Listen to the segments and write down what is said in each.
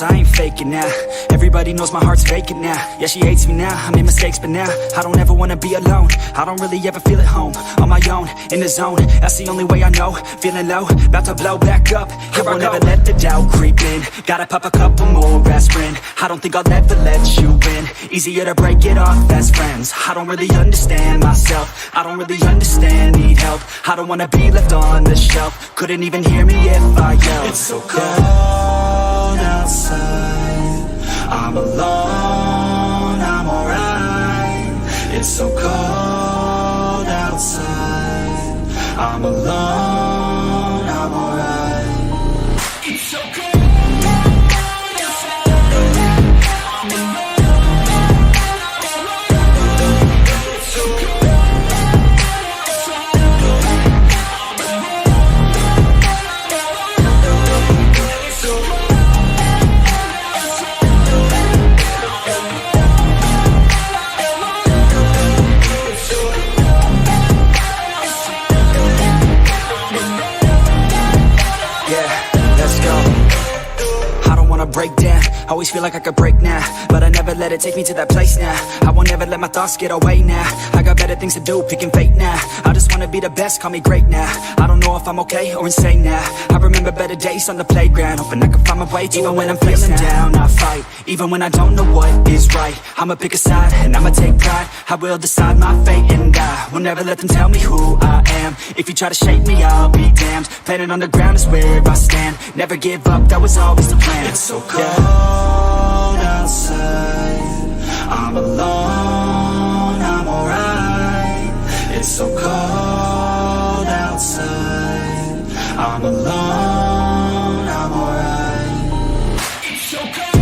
I ain't faking now. Everybody knows my heart's vacant now. Yeah, she hates me now. I made mistakes, but now I don't ever wanna be alone. I don't really ever feel at home. On my own, in the zone. That's the only way I know. Feeling low, about to blow back up. Here I won't ever let the doubt creep in. Gotta pop a couple more aspirin. I don't think I'll ever let you in. Easier to break it off best friends. I don't really understand myself. I don't really understand, need help. I don't wanna be left on the shelf. Couldn't even hear me if I yelled. It's so cold outside, I'm alone, I'm alright. It's so cold outside, I'm alone, I'm alright. It's so cold. Break down, always feel like I could break now, but I never let it take me to that place now. I won't ever let my thoughts get away now. I got better things to do, picking fate now. I just wanna be the best, call me great now. I don't know if I'm okay or insane now. I remember better days on the playground, hoping I can find my way even when I'm feeling down. I fight, even when I don't know what is right. I'ma pick a side, and I'ma take pride. I will decide my fate, and I will never let them tell me who I am. If you try to shake me, I'll be damned. Planet on the ground is where I stand. Never give up, that was always the plan. It's so cold outside, I'm alone, I'm alright. It's so cold outside, I'm alone, I'm alright. It's so cold.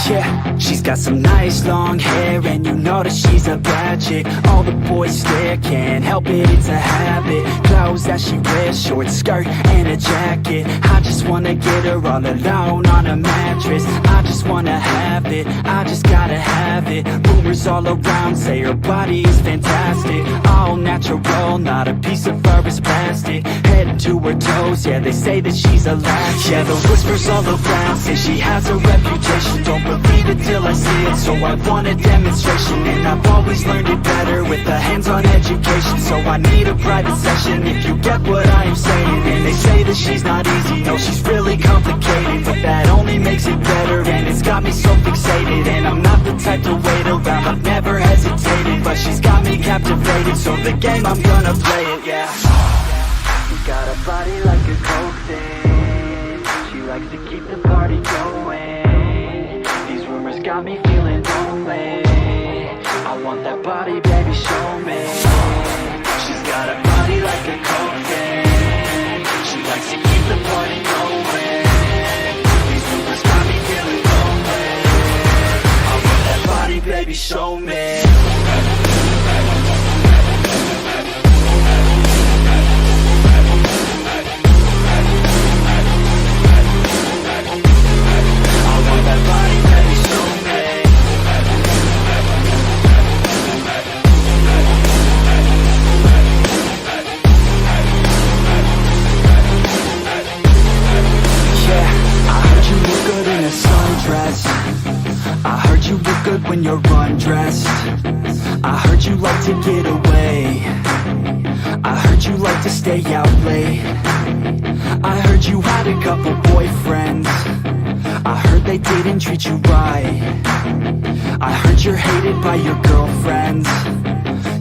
Yeah, she's got some nice long hair, and you know that she's a bad chick. All the boys stare, can't help it, it's a habit. Clothes that she wears, short skirt and a jacket. I just wanna get her all alone on a mattress. I just wanna have it, I just gotta have it. Rumors all around say her body is fantastic. All natural, not a piece of fur is plastic. Head to her toes, yeah, they say that she's a latch. Yeah, the whispers all around say she has a reputation. Don't believe it till I see it, so I want a demonstration. And I've always learned it better with a hands-on education. So I need a private session if you get what I am saying. And they say that she's not easy, no, she's really complicated, but that only makes it better, and it's got me so fixated. And I'm not the type to wait around, I've never hesitated, but she's got me captivated, so the game, I'm gonna play it, yeah. She got a body like a coke thing, she likes to keep the party going. These rumors got me feeling lonely, I want that body, baby, show me. She's got a body like a coke thing, she likes to keep the party going. These rumors got me feeling lonely, I want that body, baby, show me. When you're undressed, I heard you like to get away, I heard you like to stay out late. I heard you had a couple boyfriends. I heard they didn't treat you right. I heard you're hated by your girlfriends,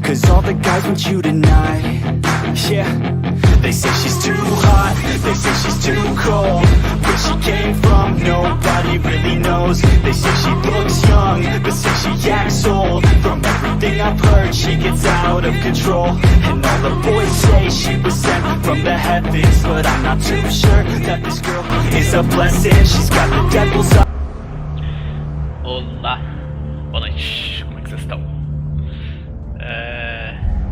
'cause all the guys want you tonight. Yeah, they say she's too hot, they say she's too cold. Where she came from, nobody really knows. They say she looks young, but say she acts old. From everything I've heard, she gets out of control. And all the boys say she was sent from the heavens, but I'm not too sure that this girl is a blessing. She's got the devil's eye. Olá, boa noite, como é que vocês estão?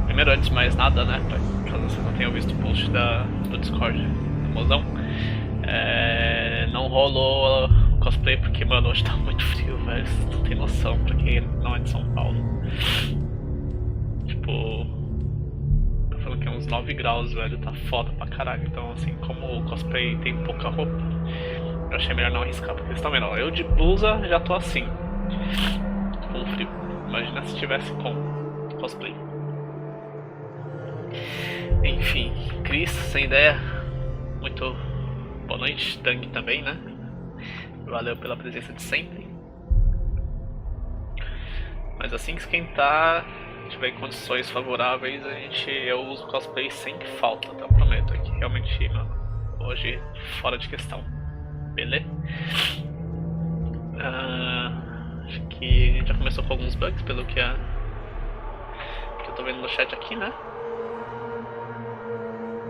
Primeiro, antes de mais nada, né, caso vocês não tenham visto o post do Discord do Mozão, não rolou o cosplay porque, mano, hoje tá muito frio, velho, vocês não tem noção, pra quem não é de São Paulo. Tipo, tô falando que é uns 9 graus, velho, tá foda pra caralho. Então, assim, como o cosplay tem pouca roupa, eu achei melhor não arriscar, porque vocês estão vendo, ó, eu de blusa já tô assim, com frio. Imagina se tivesse com cosplay. Enfim, Cris, sem ideia, muito boa noite. Dang também, né? Valeu pela presença de sempre. Mas assim que esquentar, tiver em condições favoráveis, eu uso cosplay sem falta, tá? Prometo aqui, realmente, mano, hoje fora de questão. Beleza? Acho que a gente já começou com alguns bugs, pelo que eu tô vendo no chat aqui, né?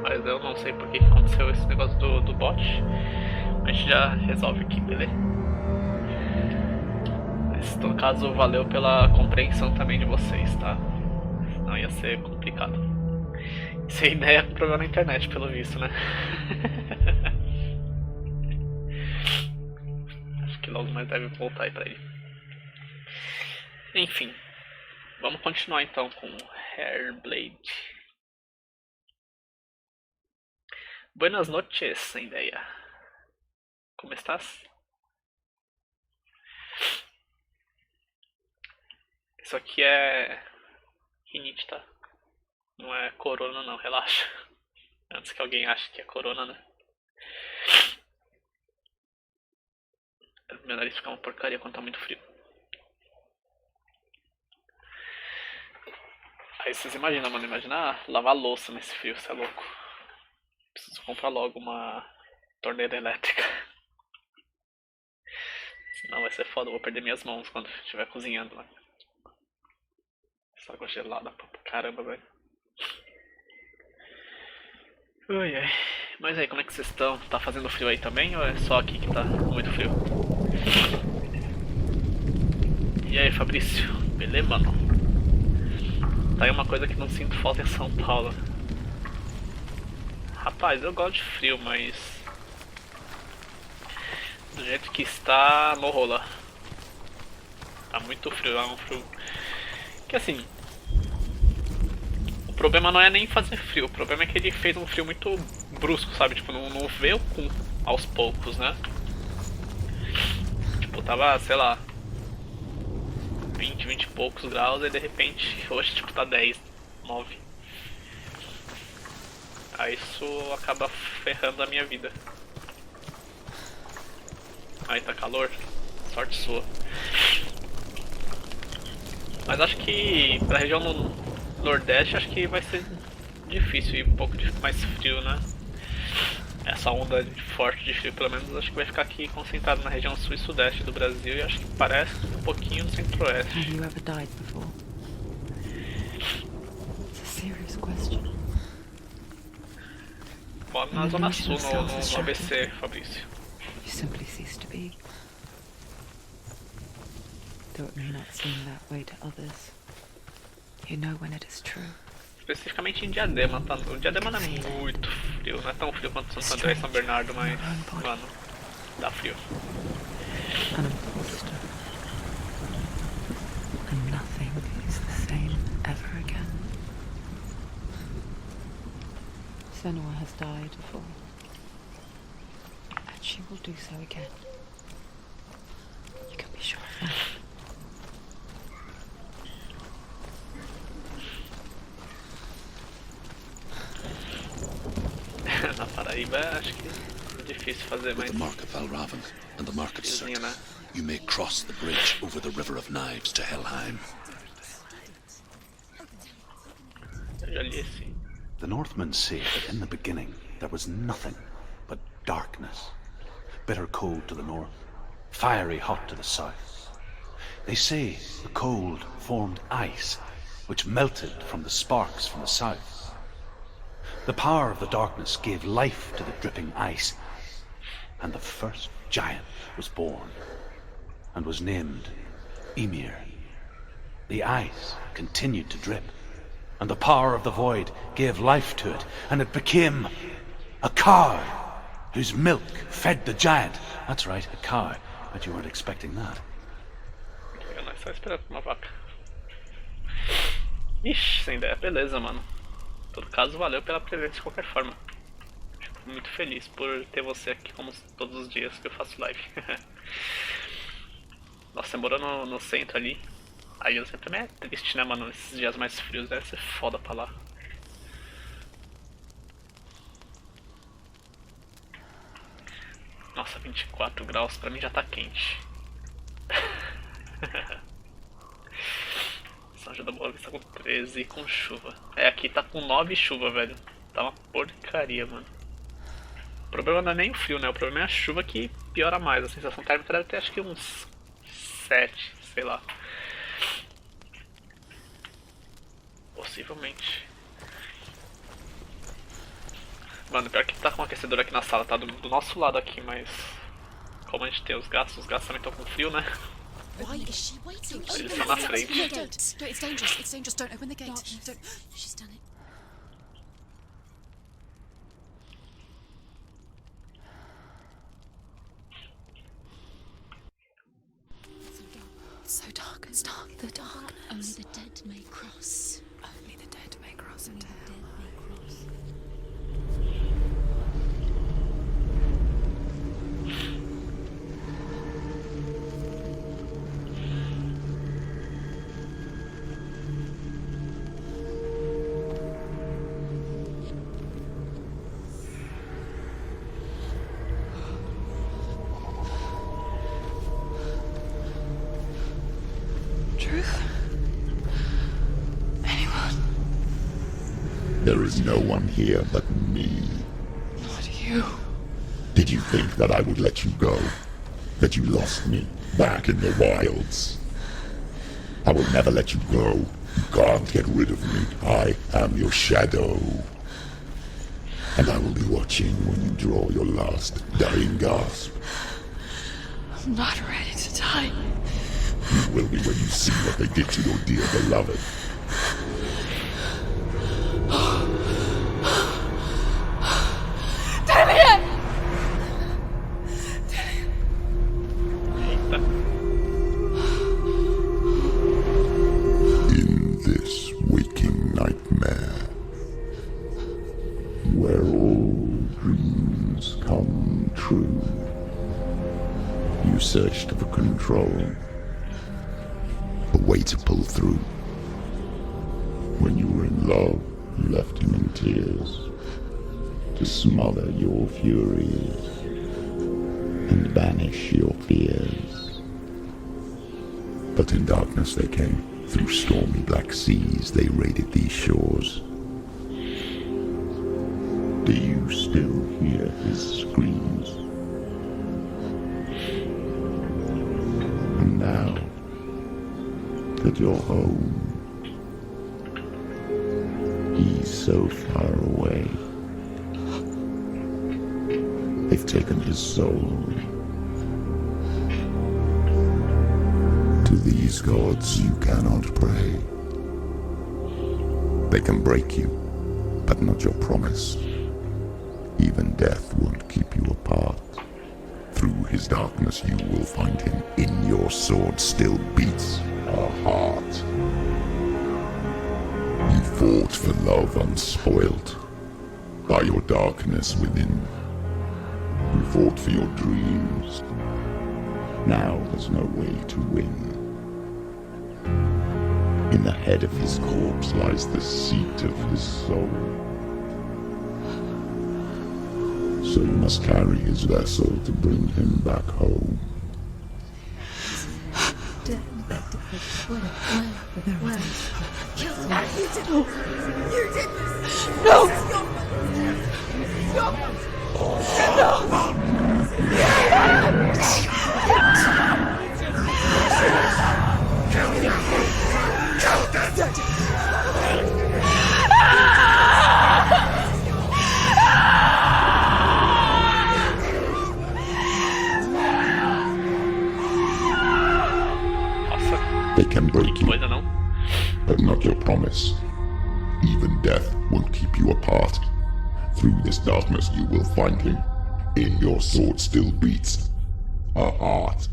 Mas eu não sei porque aconteceu esse negócio do bot. A gente já resolve aqui, beleza? Mas no caso, valeu pela compreensão também de vocês, tá? Senão ia ser complicado. Sem ideia com problema na internet, pelo visto, né? Acho que logo mais deve voltar aí pra ele. Enfim, vamos continuar então com Hellblade. Buenas noches, sem ideia. Como estás? Isso aqui é rinite, tá? Não é corona não, relaxa. Antes que alguém ache que é corona, né? Meu nariz fica uma porcaria quando tá muito frio. Aí vocês imaginam, mano, imagina lavar louça nesse frio, você é louco. Preciso comprar logo uma torneira elétrica. Senão vai ser foda, eu vou perder minhas mãos quando estiver cozinhando, né? Essa água gelada pra caramba, velho. Ai, ai. Mas aí, como é que vocês estão? Tá fazendo frio aí também ou é só aqui que tá muito frio? E aí, Fabrício? Beleza, mano? Tá aí uma coisa que não sinto falta em São Paulo. Rapaz, eu gosto de frio, mas do jeito que está, não rola. Tá muito frio, é um frio que assim, o problema não é nem fazer frio, o problema é que ele fez um frio muito brusco, sabe? Tipo, não veio com aos poucos, né? Tipo, tava, sei lá, 20 e poucos graus e de repente hoje tipo tá 10, 9. Aí isso acaba ferrando a minha vida. Aí tá calor, sorte sua. Mas acho que pra região no Nordeste acho que vai ser difícil ir um pouco mais frio, né? Essa onda forte de frio, pelo menos, acho que vai ficar aqui concentrado na região sul e sudeste do Brasil e acho que parece um pouquinho no centro-oeste. Have you ever died before? It's a serious question. Moro na zona sul, no ABC, Fabrício. You simply cease to be. Though it may not seem that way to others, you know when it is true. Especificamente em Diadema, tá? O Diadema não é muito frio, não é tão frio quanto Santo André e São Bernardo, mas, mano, dá frio. An imposter. And nothing is the same ever again. Senua has died before. And she will do so again. You can be sure of that. Na Paraíba. Aí vai, acho que é difícil fazer With mais. the mark of Valravan and the mark of Fiozinho, Surt, né? you may cross the bridge over the River of Knives to Helheim. Eu já li esse. The Northmen say that in the beginning there was nothing but darkness. Bitter cold to the north, fiery hot to the south. They say the cold formed ice, which melted from the sparks from the south. The power of the darkness gave life to the dripping ice, and the first giant was born, and was named Ymir. The ice continued to drip, and the power of the void gave life to it, and it became a cow, whose milk fed the giant. That's right, a cow. Bet you weren't expecting that. Eu não estava esperando uma vaca. Ixi, sem ideia. Beleza, mano. Em todo caso, valeu pela presença de qualquer forma. Fico muito feliz por ter você aqui como todos os dias que eu faço live. Nossa, você morou no centro ali. Aí você também é triste, né, mano? Esses dias mais frios deve ser foda pra lá. Nossa, 24 graus pra mim já tá quente. São João da Boa Vista com 13 e com chuva. É, aqui tá com 9 e chuva, velho. Tá uma porcaria, mano. O problema não é nem o frio, né? O problema é a chuva que piora mais. A sensação térmica deve ter acho que uns 7, sei lá. Possivelmente. Mano, pior que tá com um aquecedor aqui na sala, tá do nosso lado aqui, mas como a gente tem os gatos também estão com frio, né? Why is she waiting? Eles estão na frente. No, don't. It's dangerous. It's dangerous. Don't open the gate. Don't. She's done it. So dark. It's dark. The darkness. Only the dead may cross. Only the dead may cross into hell. Truth? Anyone? There is no one here but me. Not you. Did you think that I would let you go? That you lost me back in the wilds? I will never let you go. You can't get rid of me. I am your shadow. And I will be watching when you draw your last dying gasp. I'm not ready to die. You will be when you see what they did to your dear beloved. In this waking nightmare, where all dreams come true, you searched for control, a way to pull through. When you were in love, you left him in tears, to smother your furies and banish your fears. But in darkness they came, through stormy black seas they raided these shores. Do you still hear his screams? And now that you're home, he's so far away. They've taken his soul. To these gods you cannot pray. They can break you, but not your promise. Even death won't keep you apart. Through his darkness you will find him. In your sword still beats a heart. You fought for love unspoilt by your darkness within. You fought for your dreams. Now there's no way to win. In the head of his corpse lies the seat of his soul. So you must carry his vessel to bring him back home. They can break you, Coisa não. but not your promise. Even death won't keep you apart. Through this darkness you will find him. In your sword still beats a heart.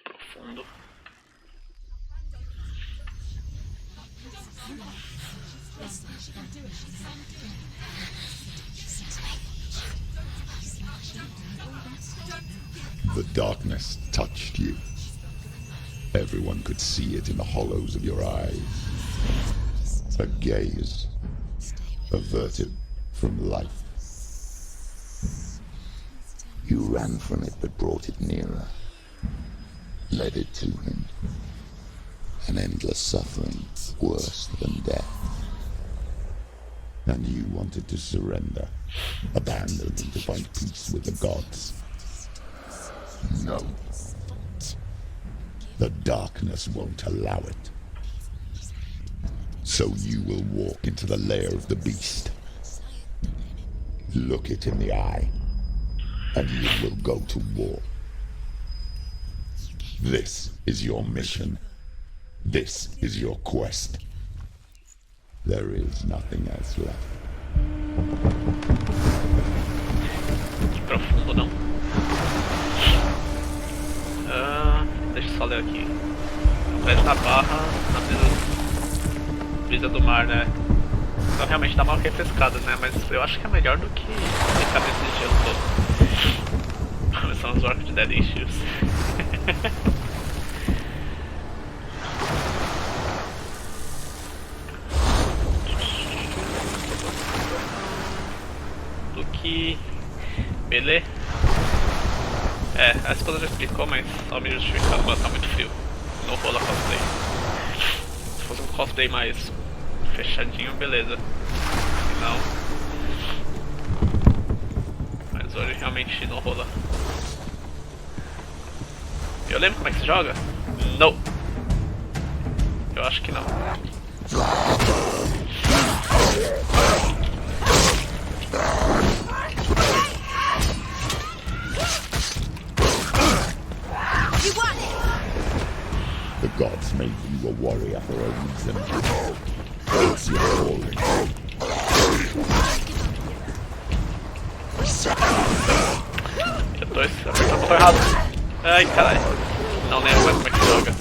Profundo. The darkness touched you. Everyone could see it in the hollows of your eyes. A gaze averted from life. You ran from it but brought it nearer. Led it to him. An endless suffering worse than death. And you wanted to surrender, abandon and to find peace with the gods. No. The darkness won't allow it. So you will walk into the lair of the beast. Look it in the eye, and you will go to war. This is your mission. This is your quest. There is nothing else left. Profundo não. Deixa eu só ler aqui. Atrás da barra, na brisa do mar, né? Então realmente dá uma refrescada, né? Mas eu acho que é melhor do que ficar nesses dias todos. Começando os orcos de Dead Issues. Do que... Beleza? A esposa já explicou, mas só me justificando, mas tá muito frio. Não rola cosplay. Se fosse um cosplay mais fechadinho, beleza. Se não... Mas hoje realmente não rola. Eu lembro como é que se joga? Não. Eu acho que não. The gods made you a warrior for a reason. It's your calling. Eu tô apertando o botão errado. Ai, caralho. Não lembro mais como é que joga.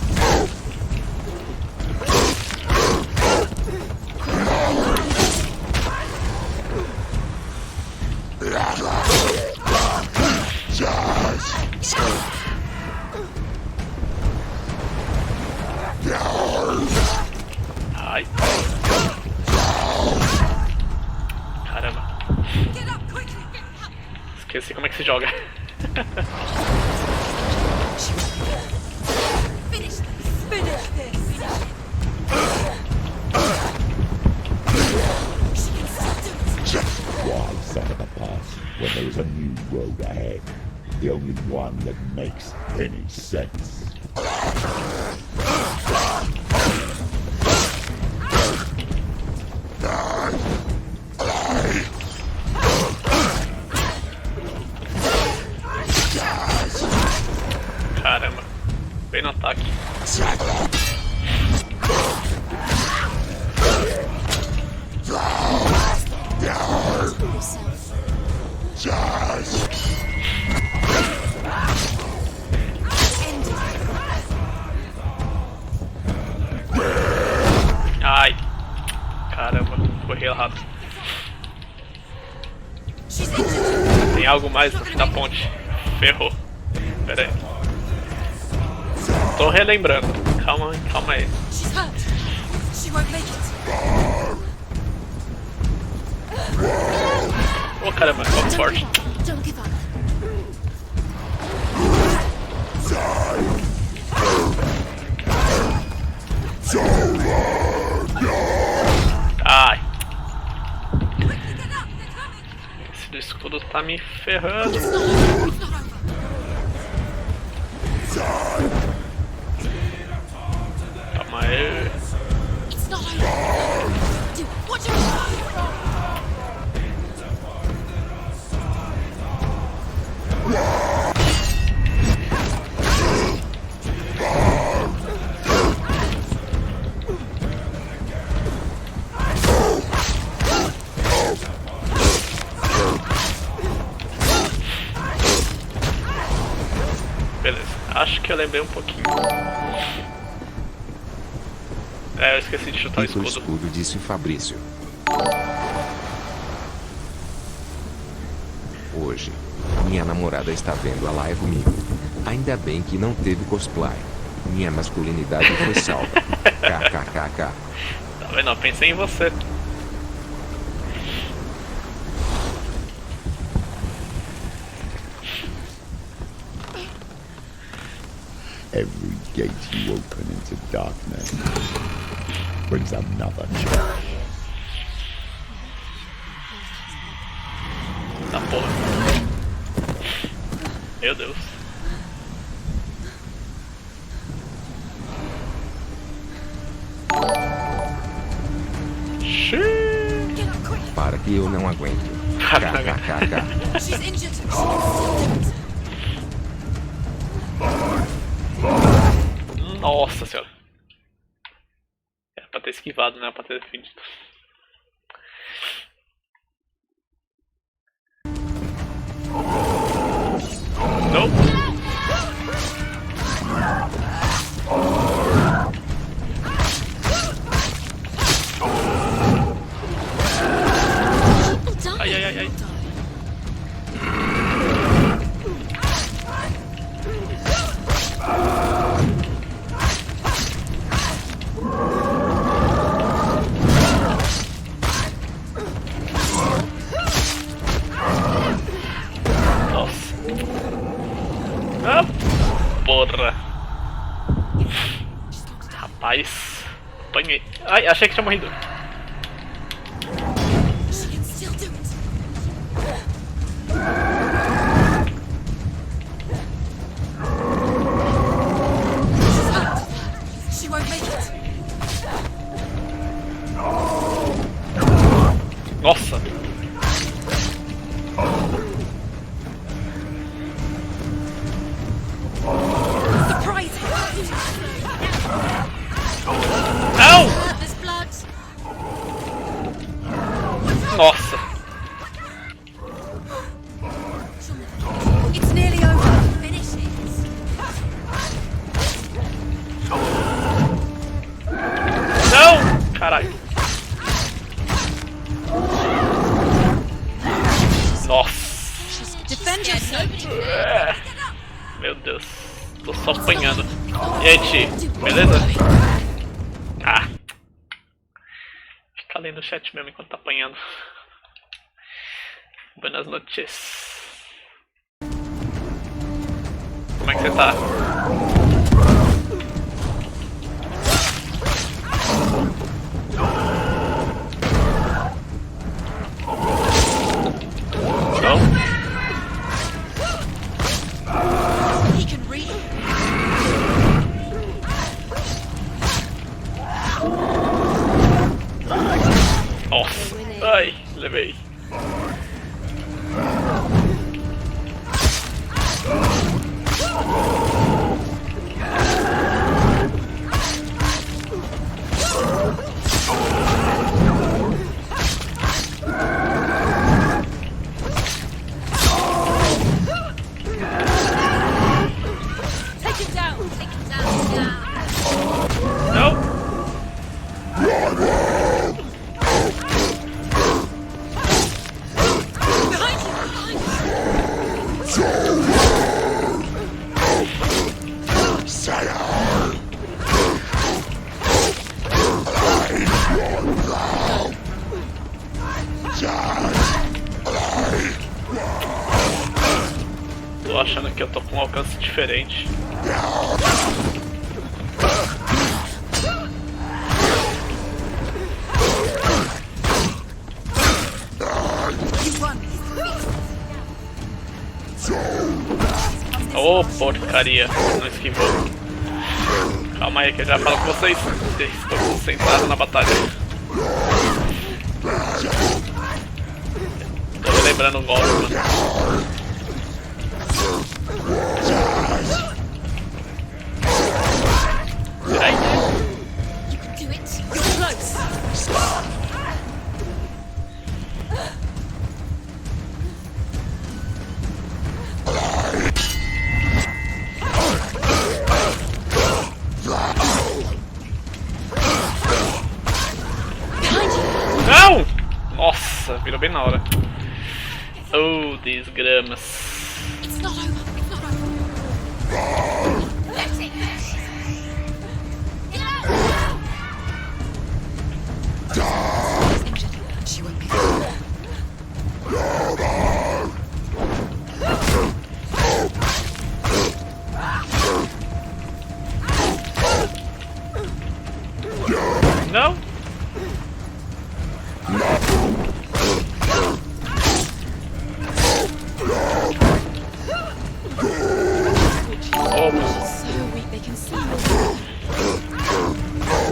Ai. Caramba. Esqueci como é que se joga. Why son of a past when there is a new road ahead? The only one that makes any sense. Caramba. Bem no ataque. Ai. Caramba, corri errado. Tem algo mais no fim da ponte. Ferrou. Pera aí. Tô relembrando. Calma aí. Oh caramba, golpe forte. Don't give up. Ai. Esse do escudo tá me ferrando. Calma aí. It's not over. Do what you Beleza, acho que eu lembrei um pouquinho. É, eu esqueci de chutar o Fica o escudo. escudo, disse Fabrício. Hoje, minha namorada está vendo a live comigo. Ainda bem que não teve cosplay. Minha masculinidade foi salva. KKKK. Tá vendo? Eu pensei em você. Every gate you open into darkness brings another challenge. Tá porra. Meu Deus. Xiii. get up quick? Para que eu não aguento. KKKK. She's injured. She can still do it. Nossa senhora. Era pra ter esquivado, né? Pra ter defendido. Não. Ai, ai, ai, ai. Nossa. Ah, porra. Rapaz. Apanhei. Ai, achei que tinha morrido. She can still do it. This is hard. She won't make it. Nossa. Surprise him. Au! There's blood. Nossa. It's nearly over. Finish it. Não! Caralho. Nossa. Defend yourself. Meu Deus. Tô só apanhando. E aí, Ti? Beleza? Ah. Fica lendo o chat mesmo enquanto tá apanhando. Buenas noches. Como é que você tá? Não? He can read. Nossa. Ai, levei. Take it down. Take it down. Não? Behind you. Behind you. Die. diferente. Ô, porcaria, não esquivou. Calma aí que eu já falo com vocês. Estou concentrado na batalha. Tô me lembrando o golpe, mano. Ai. Não! Nossa, virou bem na hora. Oh, desgramas. It's not over. It's not over. Let it. Get out! She's injured. She won't be there. Não?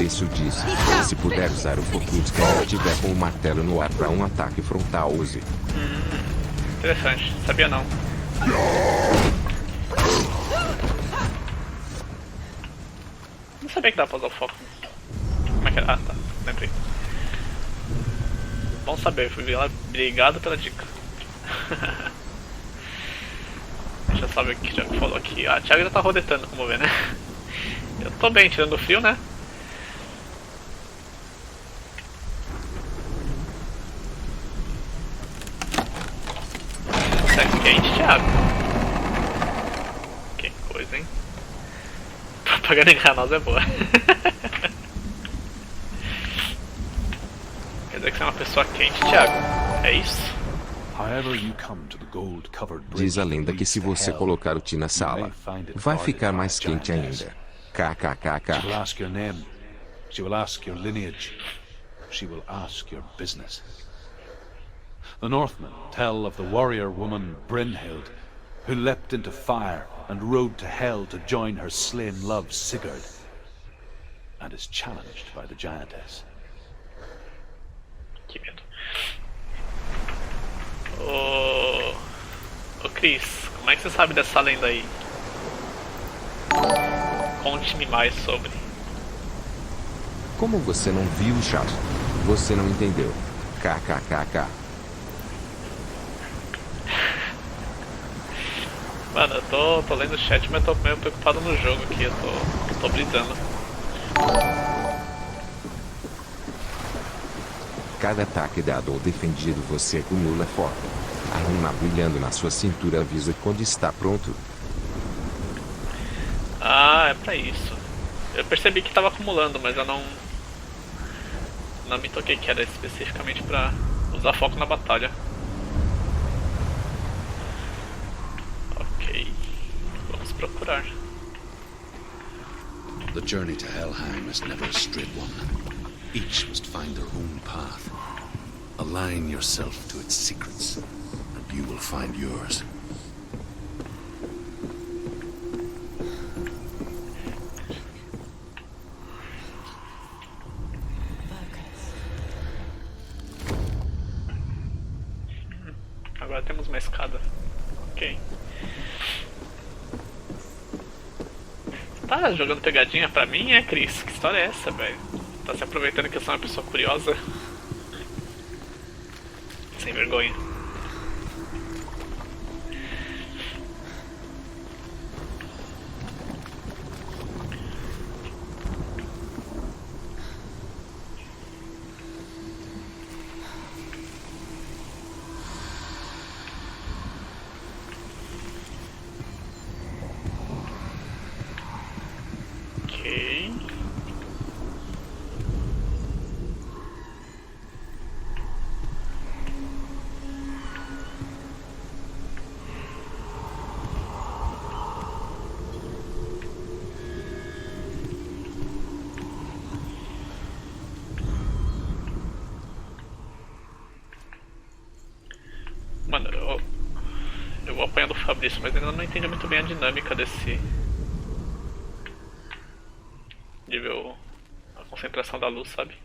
Isso disse, se puder usar o foguete quando estiver com o martelo no ar para um ataque frontal, use. Interessante, sabia não. Não sabia que dá pra usar o foco. Como é que era? Ah, tá, lembrei. Bom saber, fui lá, obrigado pela dica. Deixa eu saber o que o Thiago falou aqui. Ah, o Thiago já tá rodetando, como vê, né? Eu tô bem, tirando o frio, né? Isso é quente, Thiago. Que coisa, hein? Propaganda enganosa é boa. Quer dizer que você é uma pessoa quente, Thiago? É isso? Diz a lenda que se você colocar o Ti na sala, vai ficar mais quente ainda. KKKK. She will ask your name. She will ask your lineage. She will ask your business. The Northmen tell of the warrior woman Brynhild, who leapt into fire and rode to hell to join her slain love Sigurd, and is challenged by the giantess. Que medo. Ô Chris, como é que você sabe dessa lenda aí? Conte-me mais sobre. Como você não viu o chat? Você não entendeu. KKKK. Mano, eu tô lendo o chat, mas tô meio preocupado no jogo aqui, eu tô brisando. Cada ataque dado ou defendido você acumula foco. A runa brilhando na sua cintura avisa quando está pronto. Ah, é pra isso. Eu percebi que tava acumulando, mas eu não me toquei que era especificamente pra usar foco na batalha. Ok, vamos procurar. The journey to Helheim is never a straight one. Each must find their own path. Align yourself to its secrets, and you will find yours. Agora temos uma escada. Ok. Tá jogando pegadinha pra mim, Chris? Que história é essa, velho? Tá se aproveitando que eu sou uma pessoa curiosa? Sem vergonha. Fabrício, mas ainda não entendi muito bem a dinâmica desse... de ver a concentração da luz, sabe?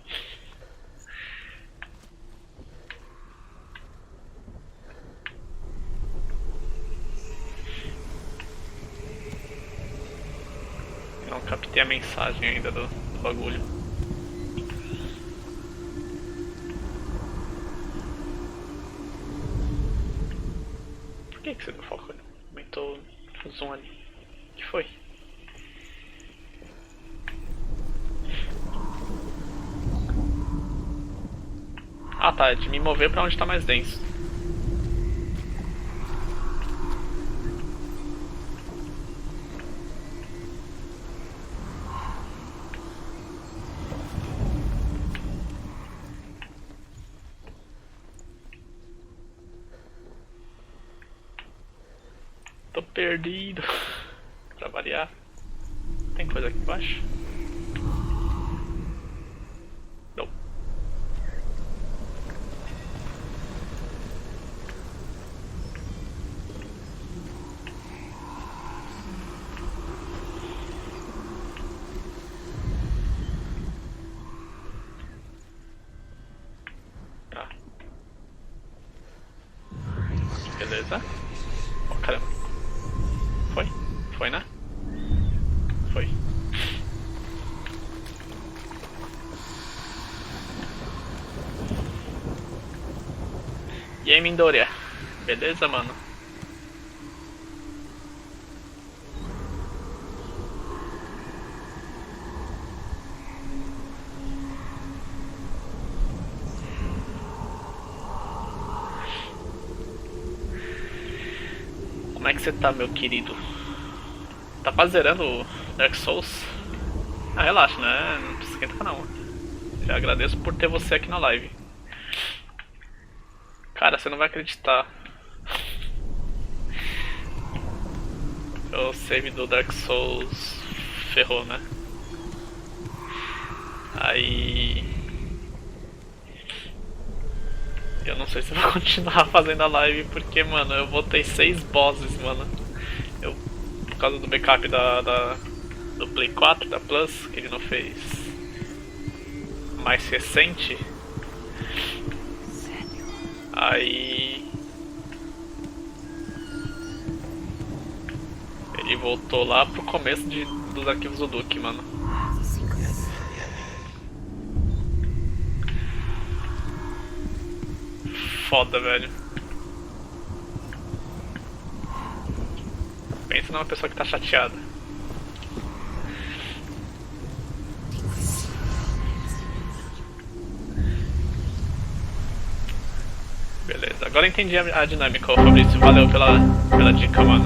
Não captei a mensagem ainda do bagulho. Por que você não foca? Aumentou o zoom ali. O que foi? Ah tá, é de me mover pra onde tá mais denso. Tô perdido. Pra variar. Tem coisa aqui embaixo? Não. Tá. Beleza. Oh, caramba. Foi? Foi, né? Foi. E aí, Mindória? Beleza, mano? Como é que você tá, meu querido? Tá quase zerando o Dark Souls? Ah, relaxa, né? Não precisa esquentar não. Já agradeço por ter você aqui na live. Cara, você não vai acreditar. O save do Dark Souls ferrou, né? Aí... eu não sei se eu vou continuar fazendo a live porque, mano, eu botei 6 bosses, mano. Por causa do backup do Play 4, da Plus, que ele não fez mais recente. Aí ele voltou lá pro começo dos arquivos do Duke, mano. Foda, velho. Pensa numa pessoa que tá chateada. Beleza, agora eu entendi a dinâmica, ô Fabrício. Valeu pela dica, mano.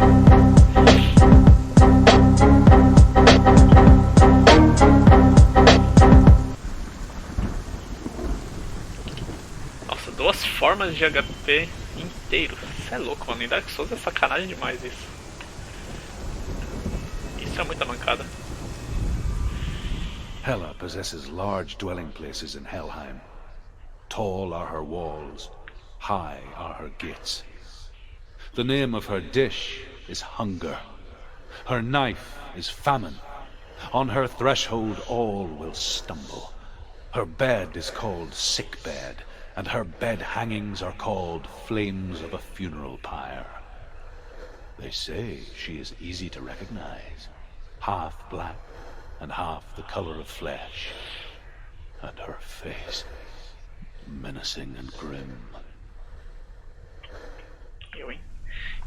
Nossa, 2 formas de HP inteiro. Isso é louco, mano. Em Dark Souls é sacanagem demais isso. Isso é muita mancada. Hela possesses large dwelling places in Helheim. Tall are her walls, high are her gates. The name of her dish is hunger. Her knife is famine. On her threshold all will stumble. Her bed is called sick bed, and her bed hangings are called flames of a funeral pyre. They say she is easy to recognize, half black and half the color of flesh, and her face menacing and grim.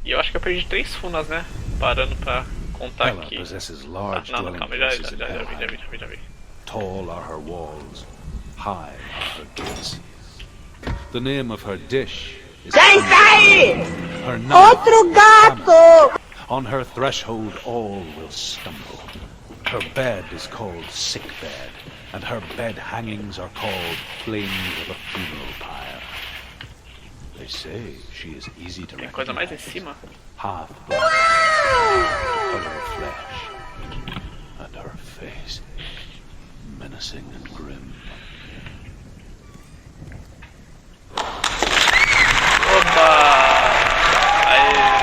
E eu acho que eu perdi 3 runas, né? Parando pra contar Hela aqui. possesses large Não, dwelling calma, places in já Helheim. vi. Tall are her walls, high are her gates. The name of her dish is her knife is famine. On her threshold all will stumble. Her bed is called sick bed, and her bed hangings are called flames of a funeral pyre. They say she is easy to Tem coisa mais em recognize, cima? half black, color of flesh, and her face menacing and grim. Oba! Aê!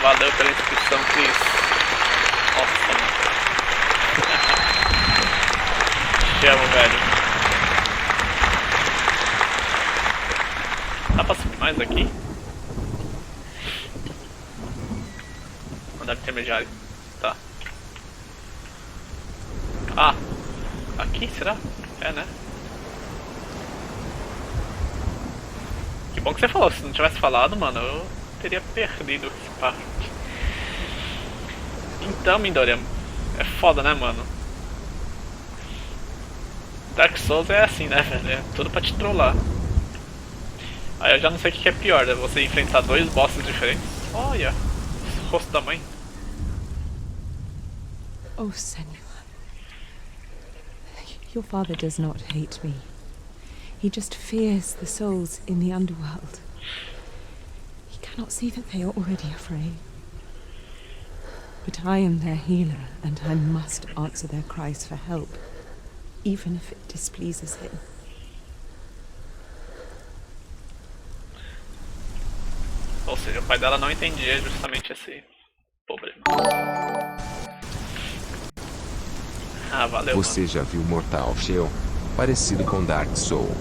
Valeu pela inscrição, Cris. Nossa, mano. Te amo, velho. Dá pra subir mais aqui? Andar intermediário. Tá. Ah! Aqui, será? É, né? Que bom que você falou. Se não tivesse falado, mano, eu teria perdido esse parte. Então, Midoriya, é foda, né, mano? Dark Souls é assim, né, velho? É tudo pra te trollar. Aí eu já não sei o que é pior, né? Você enfrentar dois bosses diferentes. Olha, o rosto da mãe. Oh, Senua. Your father does not hate me. He just fears the souls in the underworld. He cannot see that they are already afraid. But I am their healer, and I must answer their cries for help, even if it displeases him. Ou seja, o pai dela não entendia justamente esse problema. Ah, valeu. Você já viu Mortal Shell? Parecido com Dark Soul.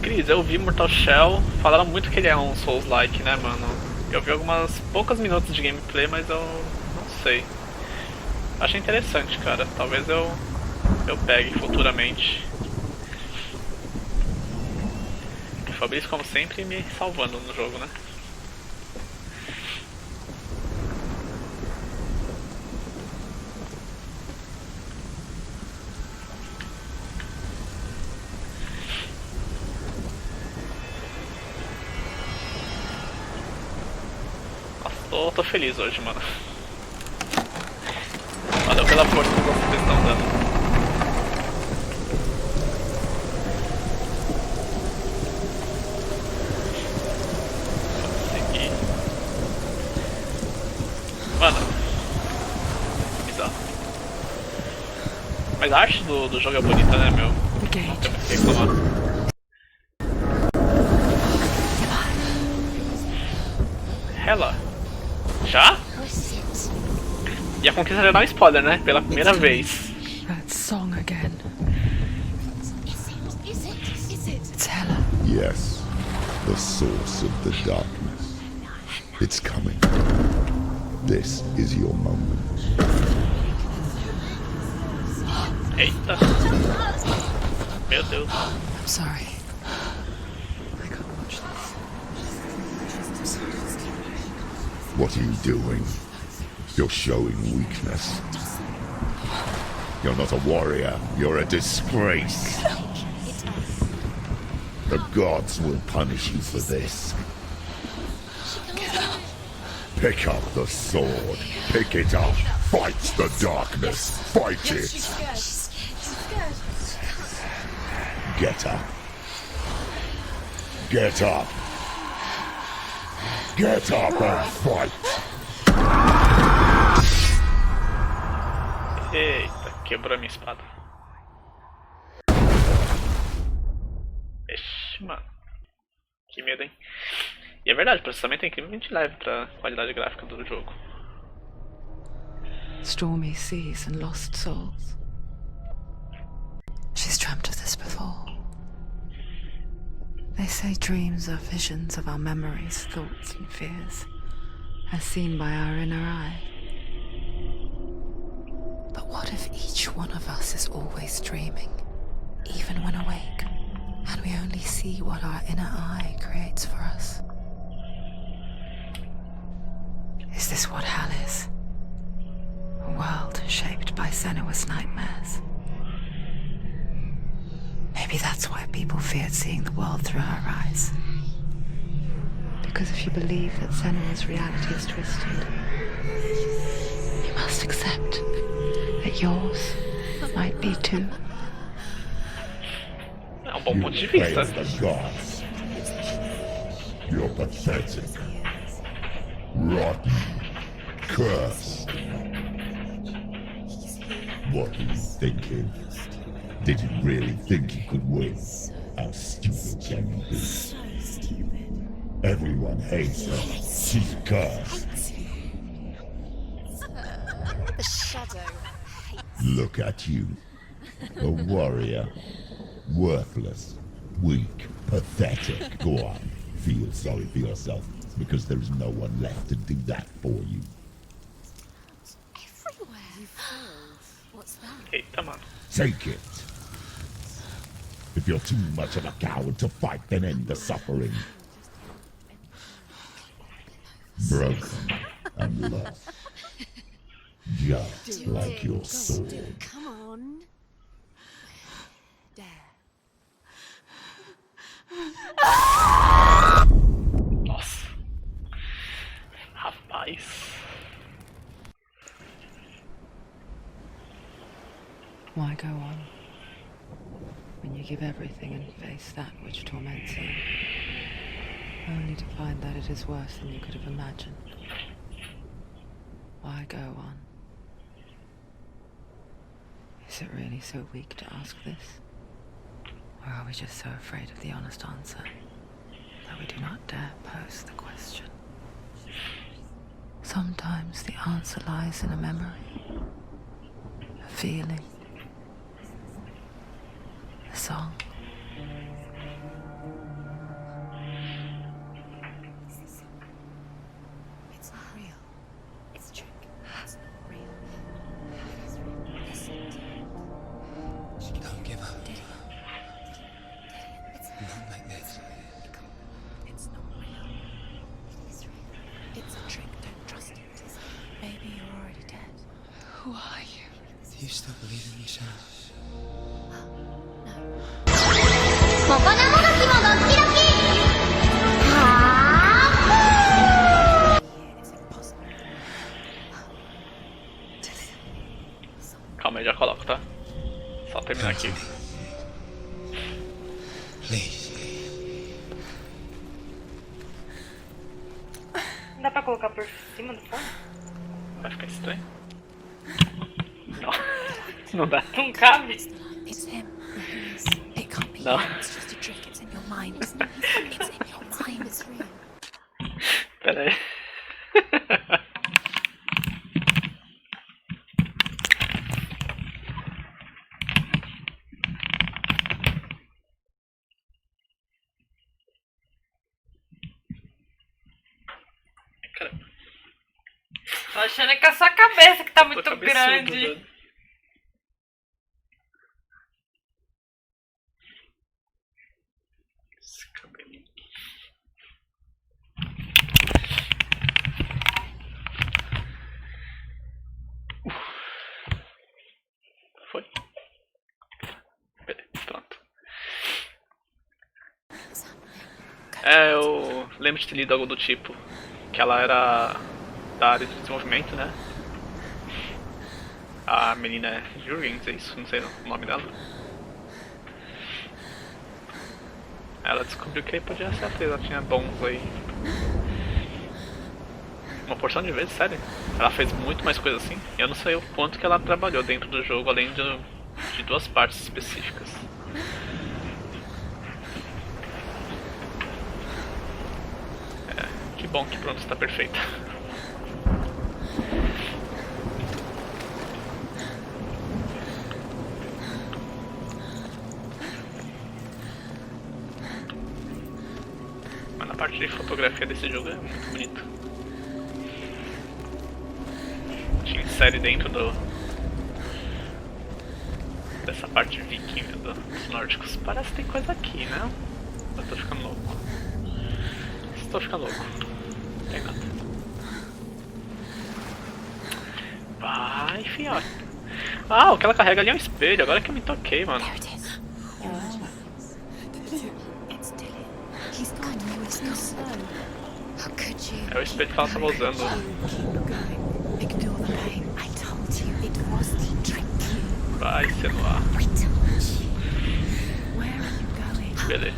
Cris, eu vi Mortal Shell, falaram muito que ele é um Souls-like, né, mano? Eu vi algumas poucos minutos de gameplay, mas eu não sei. Achei interessante, cara. Talvez eu pegue futuramente. O Fabrício, como sempre, me salvando no jogo, né? Tô feliz hoje, mano. Valeu pela força que vocês estão dando. Consegui. Mano. Bizarro. Mas a arte do jogo é bonita, né, meu? Não tem muito o que reclamar. Ela. Já? E a conquista já dá um spoiler, né? Pela primeira vez. That song again. It's Hela. Yes, the source of the darkness. It's coming. This is your moment. Eita. Meu Deus. I'm sorry. I can't watch this. What are you doing? You're showing weakness. You're not a warrior. You're a disgrace. The gods will punish you for this. Pick up the sword. Pick it up. Fight the darkness. Fight it. Get up. Get up. Get up and fight. Eita, quebrou a minha espada. Ixi, mano. Que medo, hein? E é verdade, o processamento é incrivelmente leve pra qualidade gráfica do jogo. Stormy seas and lost souls. She's dreamt of this before. They say dreams are visions of our memories, thoughts and fears, as seen by our inner eye. But what if each one of us is always dreaming, even when awake, and we only see what our inner eye creates for us? Is this what hell is? A world shaped by Senua's nightmares. Maybe that's why people feared seeing the world through her eyes. Because if you believe that Senua's reality is twisted, you must accept that yours might be too. É um bom ponto de vista. You're pathetic. Rotten. Cursed. What are you thinking? Did you really think you could win? How stupid can you be? Everyone hates her. She's cursed. The shadow hates. Look at you. A warrior. Worthless. Weak. Pathetic. Go on. Feel sorry for yourself, because there is no one left to do that for you. Everywhere. You failed. What's that? Eita, mano. Take it. If you're too much of a coward to fight, then end the suffering. Broken and lost. Just like your sword. Come on. There. Nossa. Rapaz. Why go on when you give everything and face that which torments you, only to find that it is worse than you could have imagined? Why go on? Is it really so weak to ask this? Or are we just so afraid of the honest answer that we do not dare pose the question? Sometimes the answer lies in a memory, a feeling, a song. It's not real. It's a trick. It's not real. Listen. Don't give up. It's Not like this. It's not real. It is real. It's a trick. Don't trust it. Maybe you're already dead. Who are you? Do you still believe in me, Shadow? It's impossible. Calma aí, já coloco, tá? Só terminar aqui. Please. Não dá pra colocar por cima do fone? Vai ficar estranho. Não. Não dá. Não cabe. It's him. It is. It can't be No. him. It's just a trick. It's in your mind. It's in your mind. It's real. Pera aí. Caramba. Tô achando que é a sua cabeça que tá muito Tô cabeçudo, grande. velho. Esse cabelinho. Foi? Beleza, pronto. É, eu lembro de ter lido algo do tipo que ela era da área de desenvolvimento, né? A menina é Jurgens, é isso? Não sei o nome dela. Ela descobriu que aí podia ser atriz, ela tinha dons aí. Uma porção de vezes, sério. Ela fez muito mais coisa assim. Eu não sei o quanto que ela trabalhou dentro do jogo, além de duas partes específicas. É, que bom que pronto, está perfeita. Mas a parte de fotografia desse jogo é muito bonito. Te insere dentro dessa parte viking dos nórdicos. Parece que tem coisa aqui, né? Eu tô ficando louco. Estou ficando louco. Não tem nada. Vai, fiote. Ah, o que ela carrega ali é um espelho. Agora que eu me toquei, mano. There it is. It's Dylan. He's gone. He's gone. How could you? É o espelho que ela tava usando. Keep going. Ignore the pain. I told you it was the trick. Vai, Senua. I told you. Where are you going? Beleza.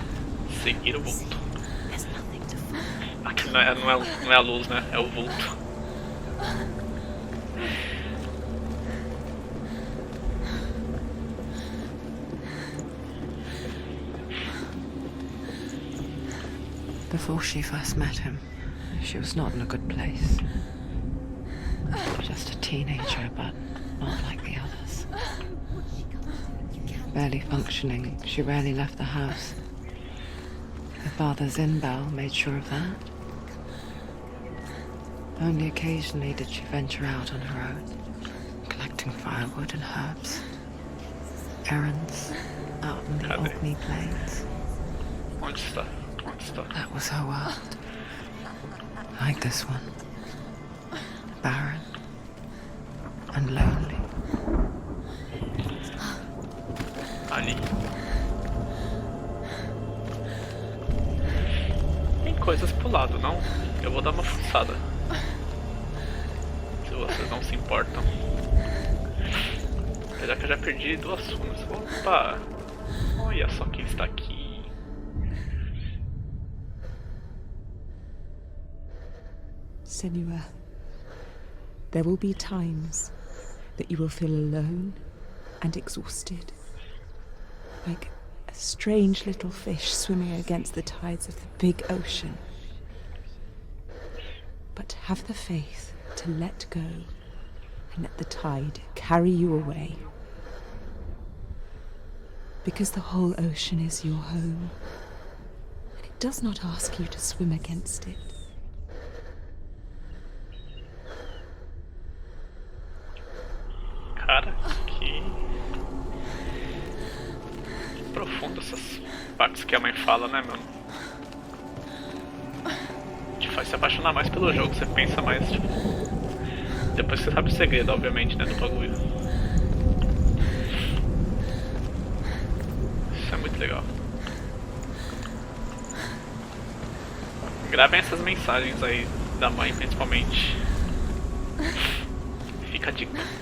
Seguir o vulto. There's nothing to follow. Aqui não é a luz, né? É o vulto. Before she first met him, she was not in a good place. Just a teenager, but not like the others. Barely functioning, she rarely left the house. Her father's in-bell made sure of that. Only occasionally did she venture out on her own, collecting firewood and herbs. Errands out in the Orkney plains. Onde está? Onde está? That was her world. Like this one. Barren and lonely. Ali. Tem coisas pro lado, não? Eu vou dar uma fuçada. Se vocês não se importam. Apesar que eu já perdi 2 runas. Opa! Olha só quem está aqui. Senua, there will be times that you will feel alone and exhausted, like a strange little fish swimming against the tides of the big ocean. But have the faith to let go and let the tide carry you away. Because the whole ocean is your home, and it does not ask you to swim against it. Cara, que profundo essas partes que a mãe fala, né, mano? Te faz se apaixonar mais pelo jogo, você pensa mais, tipo... Depois você sabe o segredo, obviamente, né, do bagulho. Isso é muito legal. Gravem essas mensagens aí da mãe, principalmente. Fica a dica.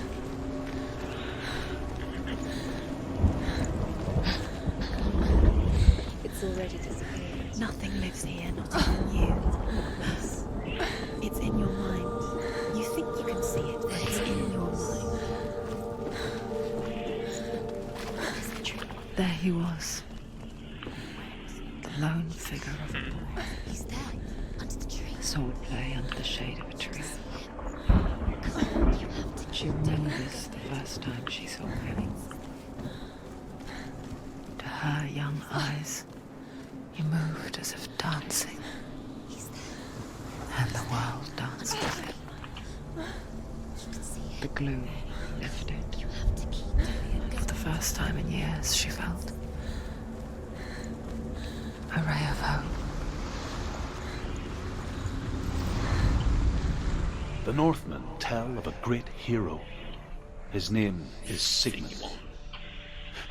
Already disappeared. Nothing lives here, not even you. It's in your mind. You think you can see it, but it's in your mind. There he was. The lone figure of a boy. He's there, under the tree. Swordplay under the shade of a tree. She remembers the first time she saw him. To her young eyes, he moved as if dancing, and the world danced with him. The gloom lifted. For the first time in years, she felt a ray of hope. The Northmen tell of a great hero. His name is Sigmund.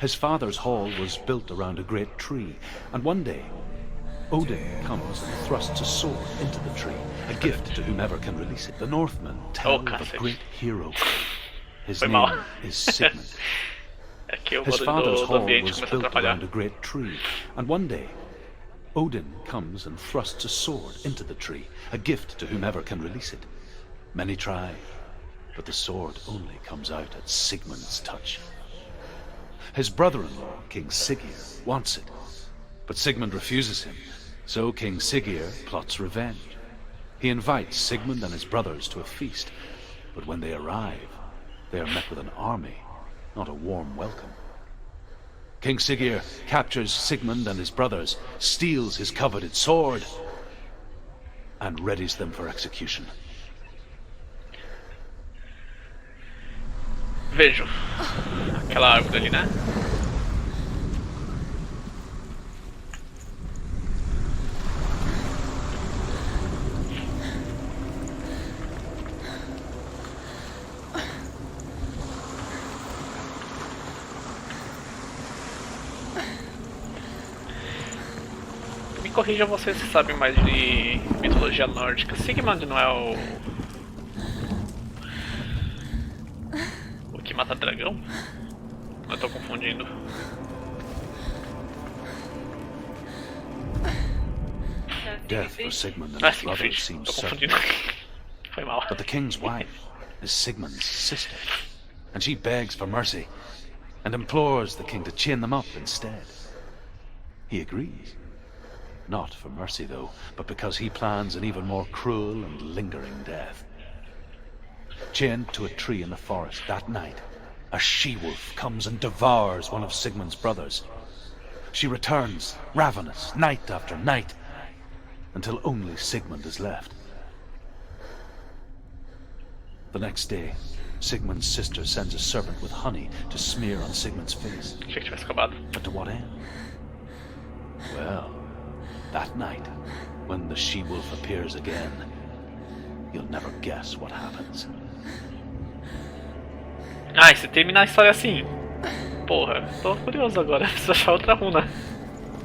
His father's hall was built around a great tree, and one day, Odin comes and thrusts a sword into the tree, a gift to whomever can release it. The Northmen tell of a great hero. His name is Sigmund. His father's hall was built around a great tree, and one day, Odin comes and thrusts a sword into the tree, a gift to whomever can release it. Many try, but the sword only comes out at Sigmund's touch. His brother-in-law, King Siggeir, wants it, but Sigmund refuses him, so King Siggeir plots revenge. He invites Sigmund and his brothers to a feast, but when they arrive, they are met with an army, not a warm welcome. King Siggeir captures Sigmund and his brothers, steals his coveted sword, and readies them for execution. Vejo. Aquela árvore ali, né? Me corrija você se sabe mais de mitologia nórdica. Sigmund não é o que mata dragão? Eu tô confundindo. Death for Sigmund and his brothers seems certain. Foi mal. But the king's wife is Sigmund's sister, and she begs for mercy and implores the king to chain them up instead. He agrees, Not for mercy, though, but because he plans an even more cruel and lingering death. Chained to a tree in the forest that night, a she-wolf comes and devours one of Sigmund's brothers. She returns, ravenous, night after night, until only Sigmund is left. The next day, Sigmund's sister sends a servant with honey to smear on Sigmund's face. But to what end? Well, that night, when the she-wolf appears again, you'll never guess what happens. Ah, e se terminar a história assim? Porra, tô curioso agora, preciso achar outra runa.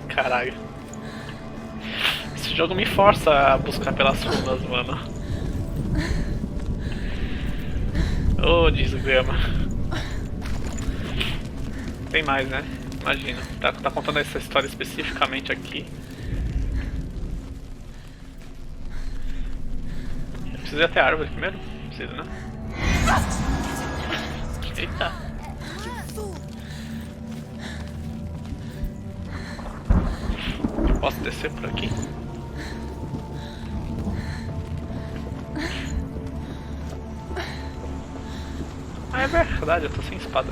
Caralho. Esse jogo me força a buscar pelas runas, mano. Ô, desgrama. Tem mais, né? Imagina. Tá contando essa história especificamente aqui. Eu preciso ir até a árvore primeiro? Preciso, né? Eita. Posso descer por aqui? Ah, é verdade, eu tô sem espada.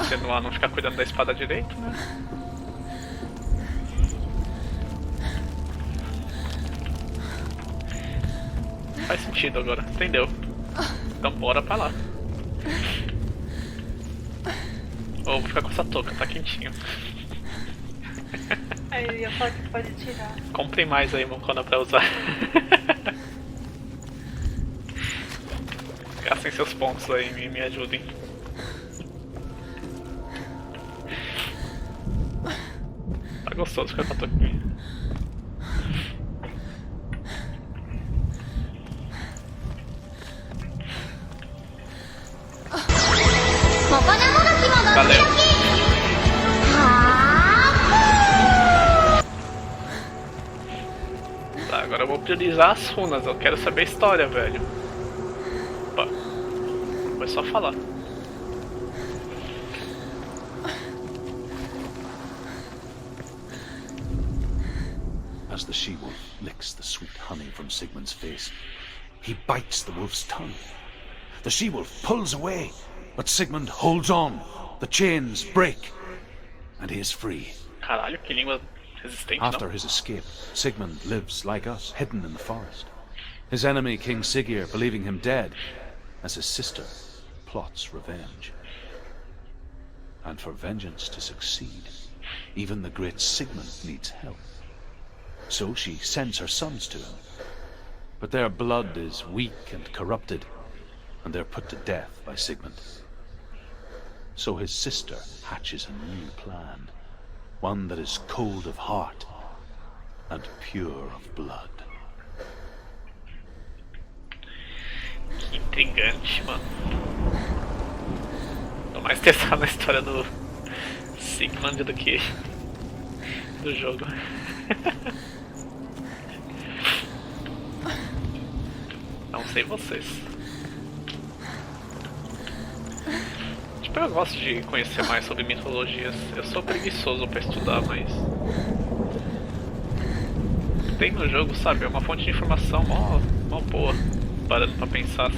Senua não ficar cuidando da espada direito, né? Faz sentido agora, entendeu? Então bora pra lá. Ou vou ficar com essa touca, tá quentinho. Aí eu falo que pode tirar. Comprem mais aí, Mocona, pra usar. Gastem seus pontos aí e me ajudem. Tá gostoso ficar com a touquinha. Valeu. Tá, agora eu vou priorizar as runas. Eu quero saber a história, velho. Opa. Foi só falar. As the she-wolf licks the sweet honey from Sigmund's face, he bites the wolf's tongue. The she-wolf pulls away, but Sigmund holds on. The chains break, and he is free. Caralho, que língua resistente, After não? his escape, Sigmund lives like us, hidden in the forest. His enemy, King Siggeir, believing him dead, as his sister plots revenge. And for vengeance to succeed, even the great Sigmund needs help. So she sends her sons to him. But their blood is weak and corrupted, and they're put to death by Sigmund. So his sister hatches a new plan, one that is cold of heart and pure of blood. Que intrigante, mano. Tô mais interessado na história do Sigmund do que do jogo. Não sei vocês. Tipo, eu gosto de conhecer mais sobre mitologias. Eu sou preguiçoso pra estudar, mas tem no jogo, sabe? É uma fonte de informação mó boa, parando pra pensar.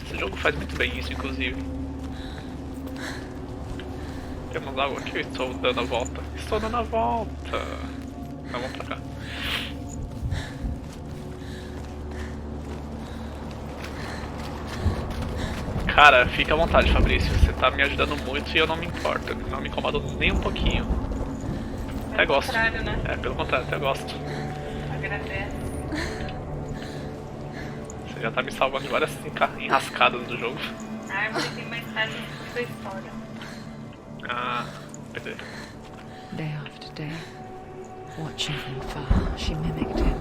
Esse jogo faz muito bem isso, inclusive. Temos algo aqui, eu estou dando a volta. Estou dando a volta. Então vamos pra cá. Cara, fica à vontade, Fabrício. Você tá me ajudando muito e eu não me importo. Não me incomodo nem um pouquinho. Até gosto. Pelo contrário, né? É, pelo contrário, até gosto. Agradece. Você já tá me salvando de várias enrascadas do jogo. Ah, mas tem mais tarde da sua história. Ah, beleza. Day after day, watching from afar, she mimicked him,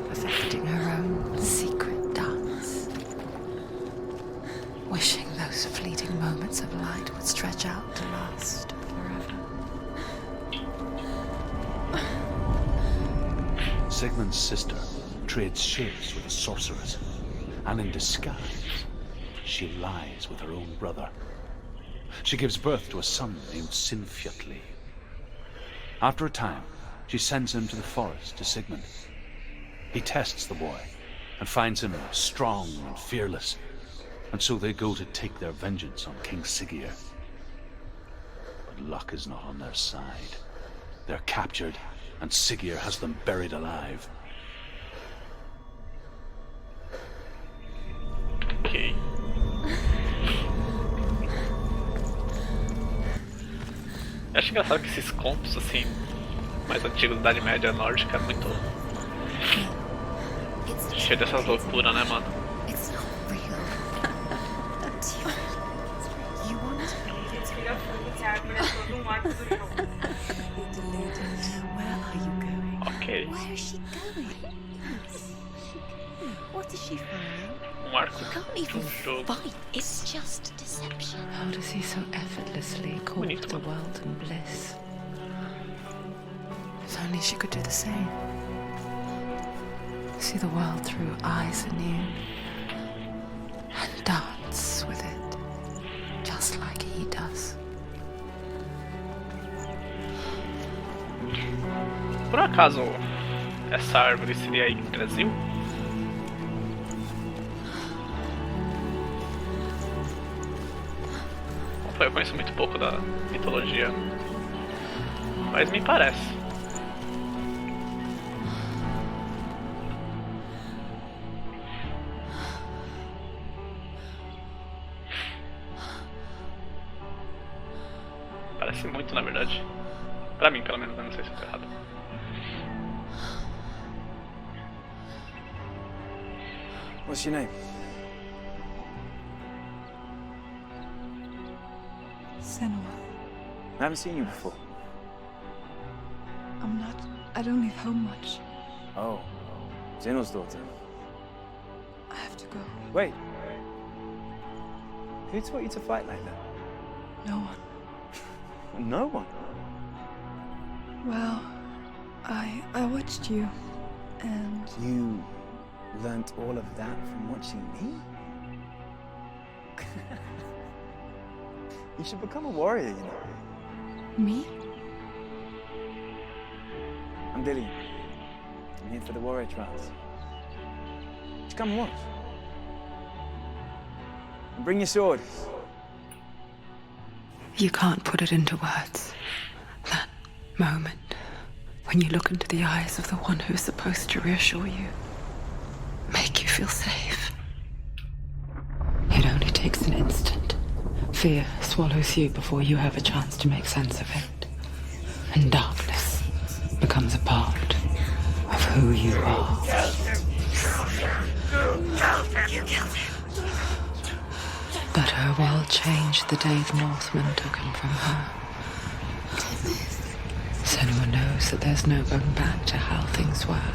perfecting her own secret dance, wishing those fleeting moments of light would stretch out to last forever. Sigmund's sister trades shapes with a sorceress, and in disguise, she lies with her own brother. She gives birth to a son named Sinfjotli. After a time, she sends him to the forest to Sigmund. He tests the boy and finds him strong and fearless, and so they go to take their vengeance on King Siggeir. But luck is not on their side. They're captured, and Siggeir has them buried alive. Ok. Eu acho engraçado que esses contos, assim, mais antigos da Idade Média Nórdica, é muito cheio dessas loucuras, né, mano? It's not real. You want to believe it's real? Where are you going? Ok. Where is she going? What is she following? Arco You can't even jogo. fight. It's just deception. How does he so effortlessly call the world and bliss? If only she could do the same. See the world through eyes anew and dance with it, just like he does. Por acaso, essa árvore seria aí no Brasil? Eu conheço muito pouco da mitologia, mas me parece. Parece muito, na verdade. Pra mim, pelo menos, eu não sei se eu tô errado. What's your name? Senua. I haven't seen you before. I'm not. I don't leave home much. Oh, Zeno's daughter. I have to go. Wait. Who taught you to fight like that? No one. No one. Well, I watched you, and You learnt all of that from watching me? You should become a warrior, you know. me? I'm Dillian. I'm here for the warrior trials. Just come and watch. And bring your sword. You can't put it into words. That moment when you look into the eyes of the one who's supposed to reassure you, make you feel safe. It only takes an instant. Fear swallows you before you have a chance to make sense of it. And darkness becomes a part of who you are. But her world changed the day the Northmen took him from her. Senua knows that there's no going back to how things were.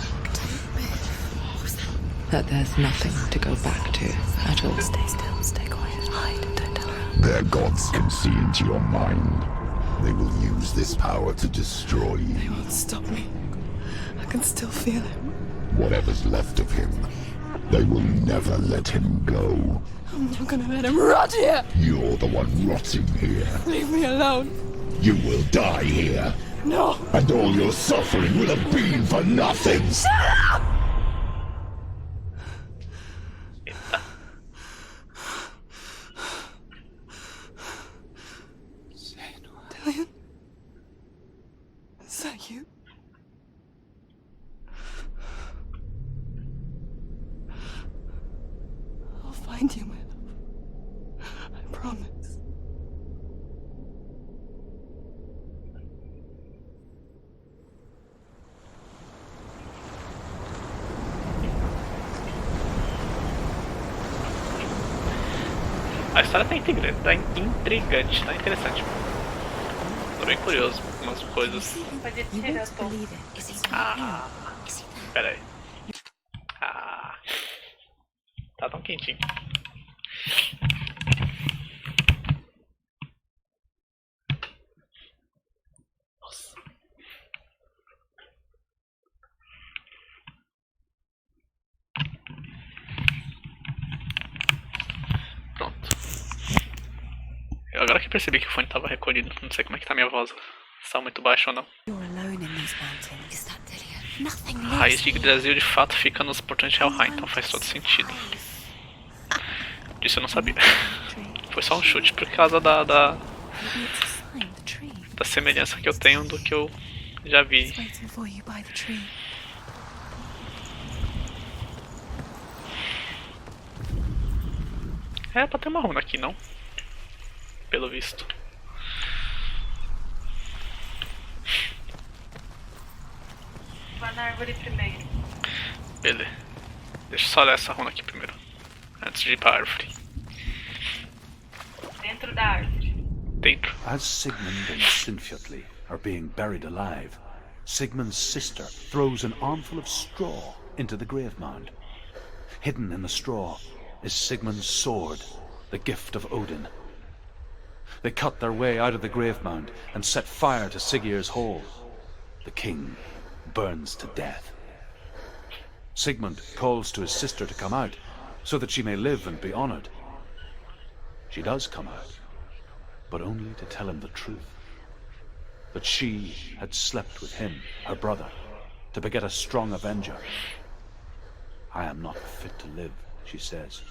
That there's nothing to go back to at all. Stay still, stay quiet, hide, don't tell her. Their gods can see into your mind. They will use this power to destroy you. They won't stop me. I can still feel him. Whatever's left of him, they will never let him go. I'm not gonna let him rot here. You're the one rotting here. Leave me alone. You will die here. No. And all your suffering will have been for nothing. Shut up! Dillian? Is that you? I'll find you, my love. I promise. A história tá intrigante, tá interessante. Tô bem curioso com umas coisas. Pode You tirar won't o tom. believe it. Is he Ah, Is he there? pera aí. Ah, tá tão quentinho. Nossa. Pronto. Agora que percebi que o fone tava recolhido, não sei como é que tá minha voz. Se tá muito baixo ou não. You're alone in these mountains. Is that Delia? Nothing A raiz de lives Brasil de fato fica nos portões de Helheim, então faz todo sentido. Disso eu não sabia. Foi só um chute por causa da semelhança que eu tenho do que eu já vi. waiting for you by the tree. É pra ter uma runa aqui, não? Pelo visto. Vai na árvore primeiro. Beleza. Deixa eu só ler essa runa aqui primeiro. Antes de ir pra árvore. Dentro da árvore. Dentro. As Sigmund and Sinfjotli are being buried alive, Sigmund's sister throws an armful of straw into the grave mound. Hidden in the straw is Sigmund's sword, the gift of Odin. They cut their way out of the grave mound and set fire to Siggeir's hall. The king burns to death. Sigmund calls to his sister to come out, so that she may live and be honored. She does come out, but only to tell him the truth. That she had slept with him, her brother, to beget a strong avenger. I am not fit to live, she says,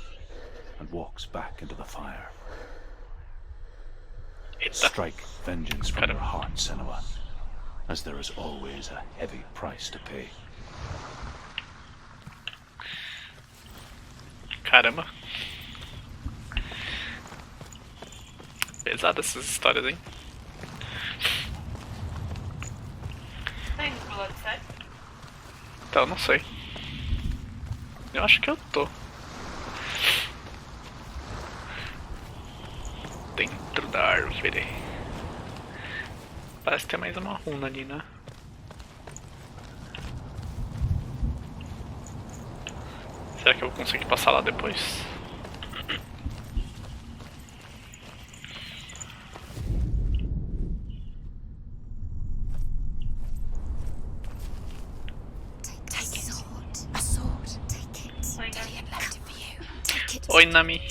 and walks back into the fire. Strike vengeance from your heart, Senua, as there is always a heavy price to pay. Caramba. Pesadas essas histórias, hein? Tá indo pro lado certo? Então, não sei. Eu acho que eu tô. Dentro da árvore. Parece ter mais uma runa ali, né? Será que eu vou conseguir passar lá depois? Oi, Nami.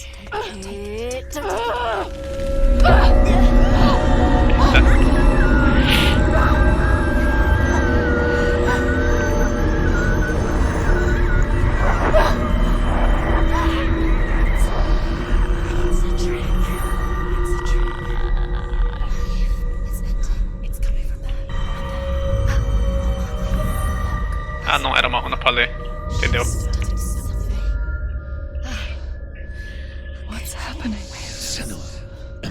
Ah, não era uma runa pra ler. Entendeu?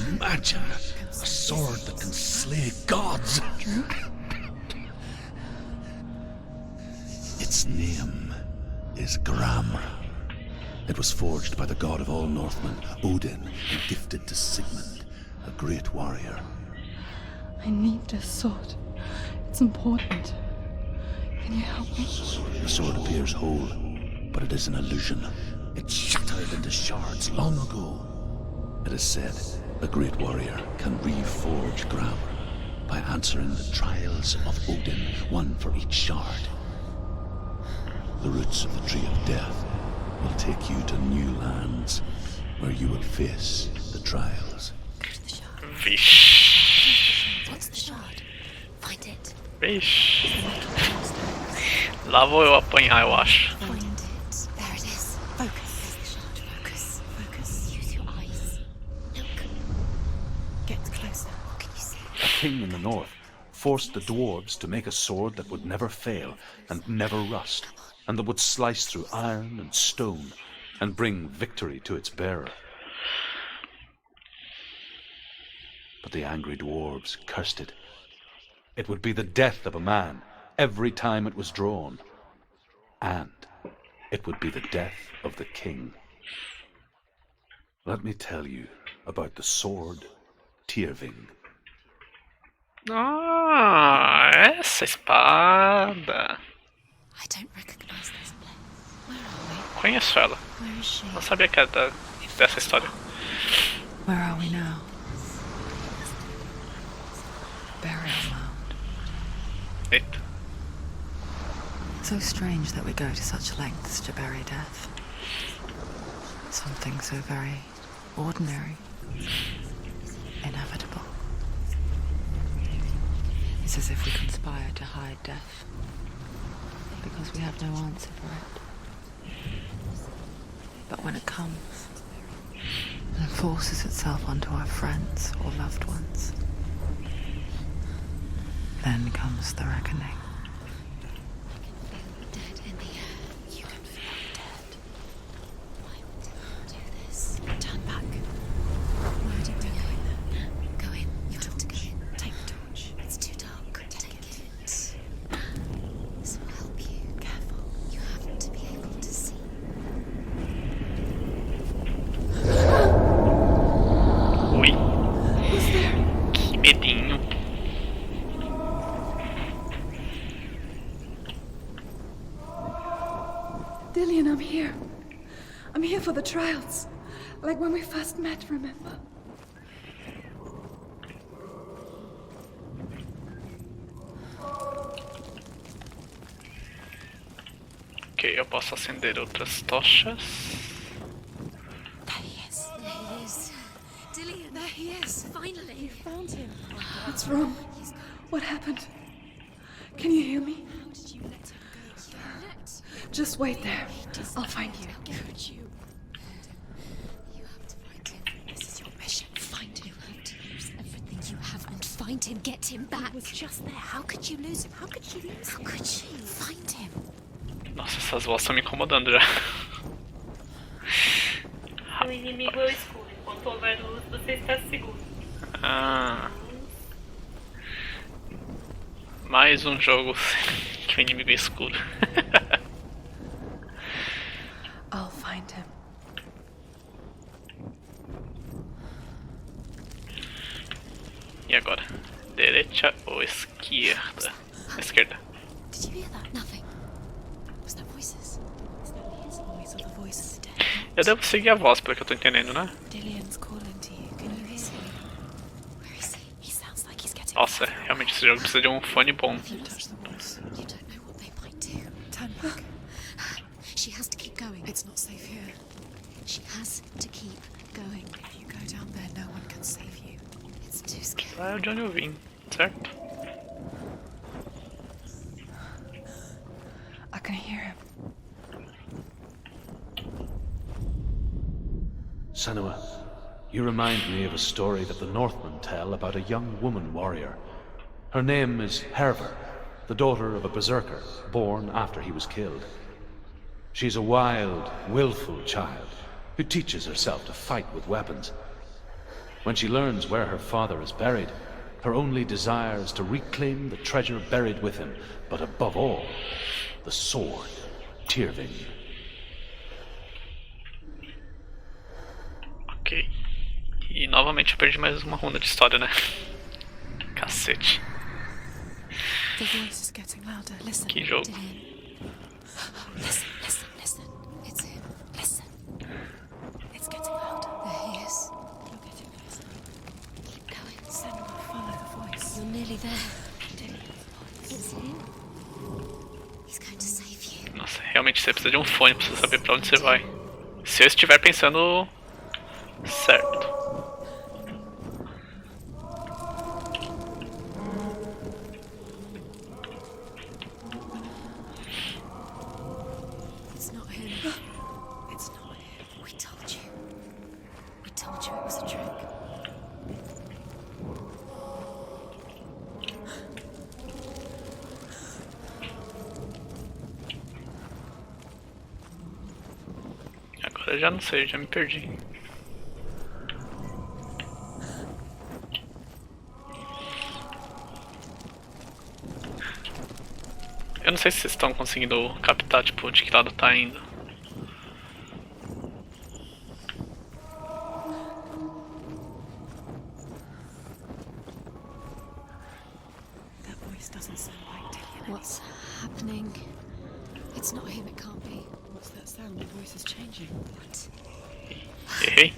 Imagine a sword that can slay gods. Its name is Gramr. It was forged by the god of all Northmen, Odin, and gifted to Sigmund, a great warrior. I need this sword. It's important. Can you help me? The sword appears whole, but it is an illusion. It shattered into shards long ago. It is said a great warrior can reforge Gramr by answering the trials of Odin, one for each shard. The roots of the Tree of Death will take you to new lands where you will face the trials. Vixe. What's the shard? Find it. Vixe. Lá vou eu apanhar, eu acho. Find it. There it is. Focus. There's the shard. Focus. Focus. Use your eyes. Look. Get closer. What can you see? A king in the north forced the dwarves to make a sword that would never fail and never rust, and that would slice through iron and stone and bring victory to its bearer. But the angry dwarves cursed it. It would be the death of a man every time it was drawn, and it would be the death of the king. Let me tell you about the sword Tyrving. Ah, essa espada. I don't recognize this place. Where are Conheço ela. we? Where is she? Não sabia que era dessa história. Where are we now? Burial mound. Eita. So strange that we go to such lengths to bury death. Something so very ordinary. inevitable. It's as if we conspire to hide death, because we have no answer for it. But when it comes, and forces itself onto our friends or loved ones, then comes the reckoning. Dead in the air. You can feel dead. Why would you do this? Turn back. Why would you do that? Go in. You have to go in. Take the torch. It's too dark. Take it. This will help you. Careful. You have to be able to see. Ui. Que medinho. Dillian, I'm here. I'm here for the trials. Like when we first met, remember? Ok, eu posso acender outras tochas. There he is. There he is. Dillian, there he is. Finally. You found him. What's wrong? What happened? Can you hear me? How did you let him go? You let... Just wait there. I'll find you. How could you? You have to find him. This is your mission. Find him. You have to use everything you have and find him. Get him back. He was just there. How could you lose him? How could you lose him? How could you? Find him. Nossa, essas vozes estão me incomodando já. O inimigo é o escuro. Enquanto houver luz, você está seguro. Ah. Mais um jogo que o inimigo é escuro. I'll find him. E agora? Direita ou esquerda? Esquerda. Did you hear that? Nothing. Was that voices? Is that his voice or the voice of the dead? Eu devo seguir a voz, pelo que eu tô entendendo, né? Dillian's calling to you. Can you hear him? Where is he? He sounds like he's getting. Nossa, realmente esse jogo precisa de um fone bom. If you touch the walls, you don't know what they might do. Turn back. She has to keep going. It's not safe here. She has to keep going. If you go down there, no one can save you. It's too scary. Lá é de onde eu vim, certo? I can hear him. Senua, you remind me of a story that the Northmen tell about a young woman warrior. Her name is Herver, the daughter of a berserker, born after he was killed. She's a wild, willful child who teaches herself to fight with weapons. When she learns where her father is buried, her only desire is to reclaim the treasure buried with him, but above all, the sword, Tyrving. Ok. E novamente eu perdi mais uma ronda de história, né? Cacete. The voice is getting louder. Listen. Que jogo. Listen, listen, listen. It's him. Listen. It's getting louder. There he is. You're getting closer. Keep going. Senua, follow the voice. You're nearly there. It's him. He's going to save you. Nossa, realmente você precisa de um fone pra você saber pra onde você vai. Se eu estiver pensando certo. It's not him. It's not him. We told you. We told you it was a trick. Agora eu já não sei, já me perdi. Eu não sei se vocês estão conseguindo captar, tipo, de que lado tá indo. That voice doesn't sound like Dillian. What's happening? It's not him, it can't be. What's that sound? The voice is changing. What? Errei.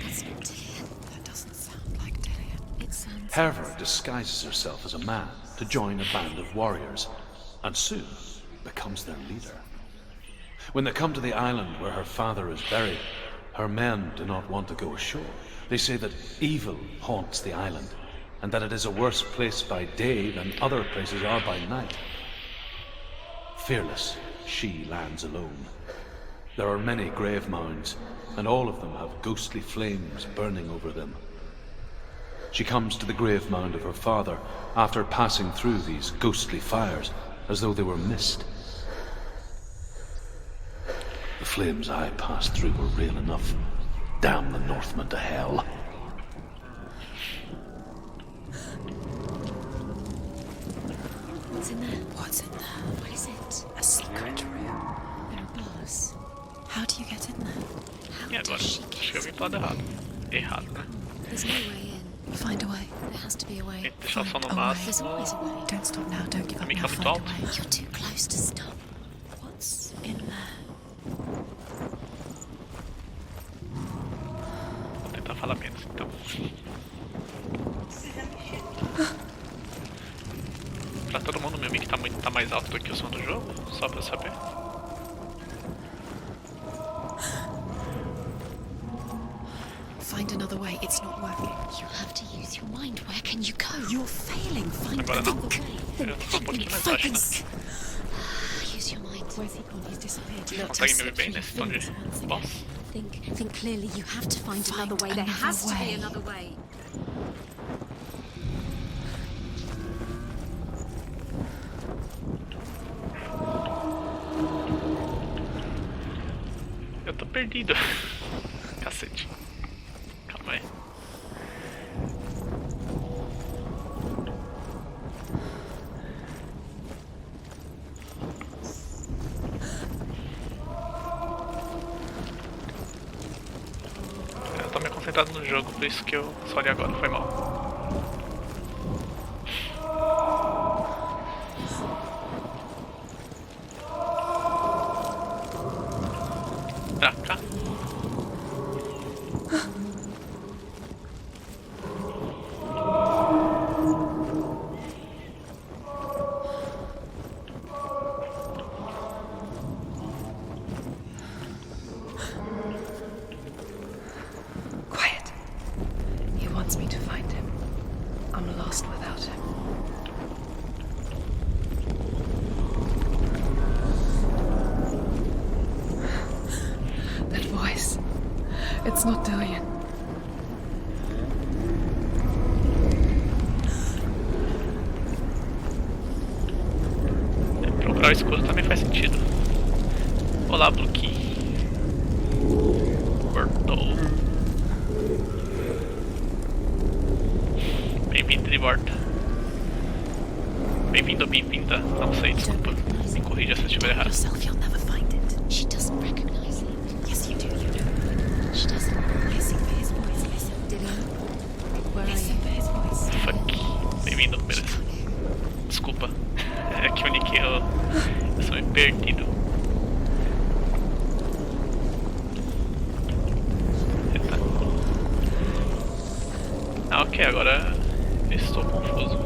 That's not Dillian. That doesn't sound like Dillian. It sounds... Herver disguises herself as a man to join a band of warriors, and soon becomes their leader. When they come to the island where her father is buried, Her men do not want to go ashore. They say that evil haunts the island, and that it is a worse place by day than other places are by night. Fearless, she lands alone. There are many grave mounds, and all of them have ghostly flames burning over them. She comes to the grave mound of her father after passing through these ghostly fires, as though they were mist. The flames I passed through were real enough. Damn the Northmen to hell. What's in there? What's in there? What is it? A secret room. There are bars. How do you get in there? How does she get in there? Errado, né? There's no way in. Find a way. There has to be a way. Deixar só no There's máximo. always a way. Don't stop now. Don't give up now. Find a way. You're too close to stop. What's in there? Vou tentar falar menos, então. Pra todo mundo, meu mic tá mais alto do que o som do jogo, só pra eu saber. Find another way. It's not working. You have to use your mind. Where can you go? You're failing. Find another way. Eu tô um pouquinho mais baixo, né? Use your mind. Where's he gone? He's disappeared. Vocês conseguem me ver bem nesse tom de voz? Think clearly. You have to find another way. There has to be another way. Eu tô perdido. Cacete. Calma aí. Eu tô me concentrado no jogo, por isso que eu só olhei agora, foi mal. Pra cá. Quiet. He wants me to find him. I'm lost without him. That voice. It's not Dillian. Procurar o escudo também faz sentido. Olá, Bluky. Cortou. Bem-vindo de volta. Bem-vindo ou bem-vinda. Não sei, desculpa. Me corrija se eu estiver errado. You'll never find it. She doesn't recognize it. Yes, you do. You know. She doesn't. Listen for his voice. Listen. Dillian. Where listen for his voice. Fuck. Bem-vindo, beleza. Desculpa. É que o nick eu sou meio perdido. Eita. Ah, ok, agora estou confuso.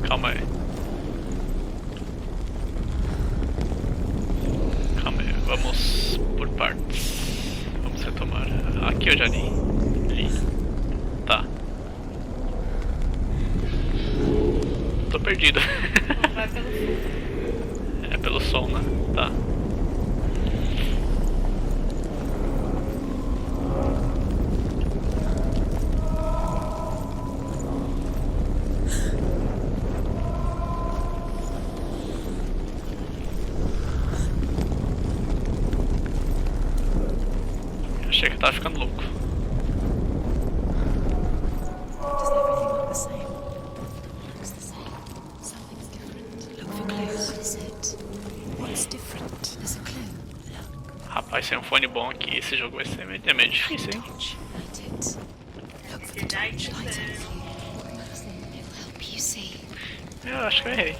Calma aí. Calma aí, vamos por partes. Vamos retomar. Aqui eu já li. Tá. Tô perdido. Vai pelo som. É pelo som, né? Tá. Achei que eu tava ficando louco. Does everything look the same? Looks the same. Something's different. Look for clues. What is it? What's different? There's a clue. Look. Rapaz, sem um fone bom aqui, esse jogo vai ser meio difícil, hein? Torch. Light it. Look for the torch. Light it. It'll help you see. Eu acho que eu errei.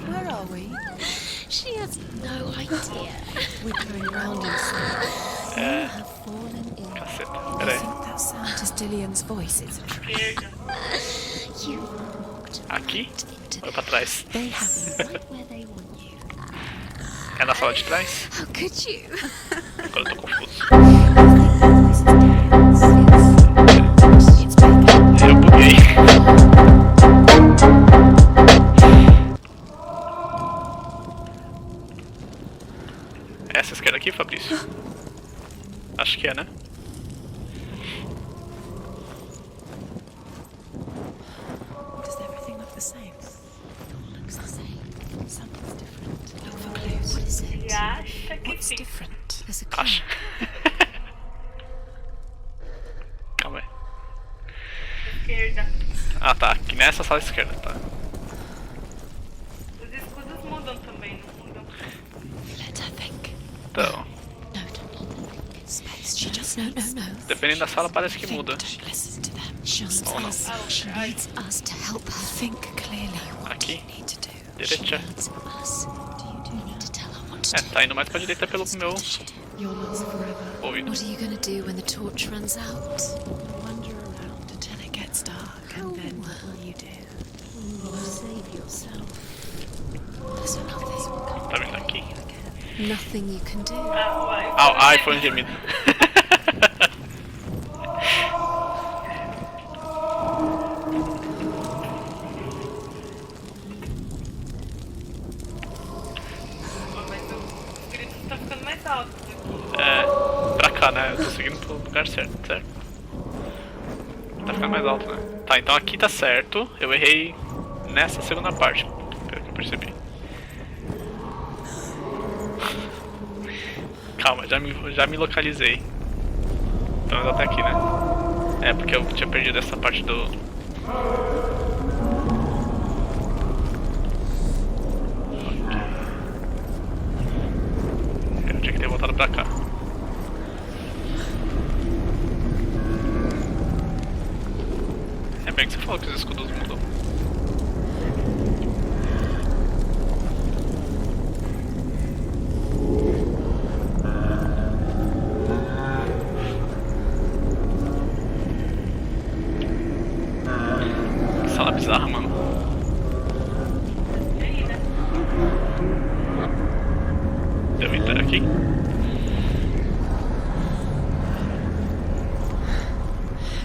Where are we? She has no idea. We're going round in circles. You have fallen in. Caceta, I peraí. think that sound is Dillian's voice. It's a trick. You walked Aqui? Ou pra trás? They have you right where they want you. É na sala de trás? How could you? Agora eu tô confuso. Eu buguei. Essa esquerda aqui, Fabrício? Acho que é, né? Does everything look the same? Looks the same. Something's different. Look for clues. What is it? Ele acha que What's sim. different? There's a clue. Acho. Calma aí. Esquerda. Ah tá, aqui nessa sala esquerda, tá. Os escudos mudam também, não mudam? Let her think. Então, No, don't space. She just no. dependendo da sala parece que muda. Don't listen to them. She wants Oh, no. us. She needs us to help her think clearly. What do you Aqui. need to do? Direita. She needs us. Do you need to tell her what to É, do? tá indo mais pra direita pelo meu Your love's forever. ouvido. What are you gonna do when the torch runs out? Wander around until it gets dark, and then what will you do? You'll save yourself. There's nothing. Tá vindo aqui. Nothing you can do. Ai, foi um gemido. Mas o grito tá ficando mais alto aqui. É, pra cá, né? Eu tô seguindo pro lugar certo, certo? Tá ficando mais alto, né? Tá, então aqui tá certo. Eu errei nessa segunda parte, pelo que eu percebi. Calma, já me localizei. Então até aqui, né? É, porque eu tinha perdido essa parte do... Eu tinha que ter voltado pra cá. É bem que você falou que os escudos mudam. Que sala bizarra, mano. Deu enter aqui?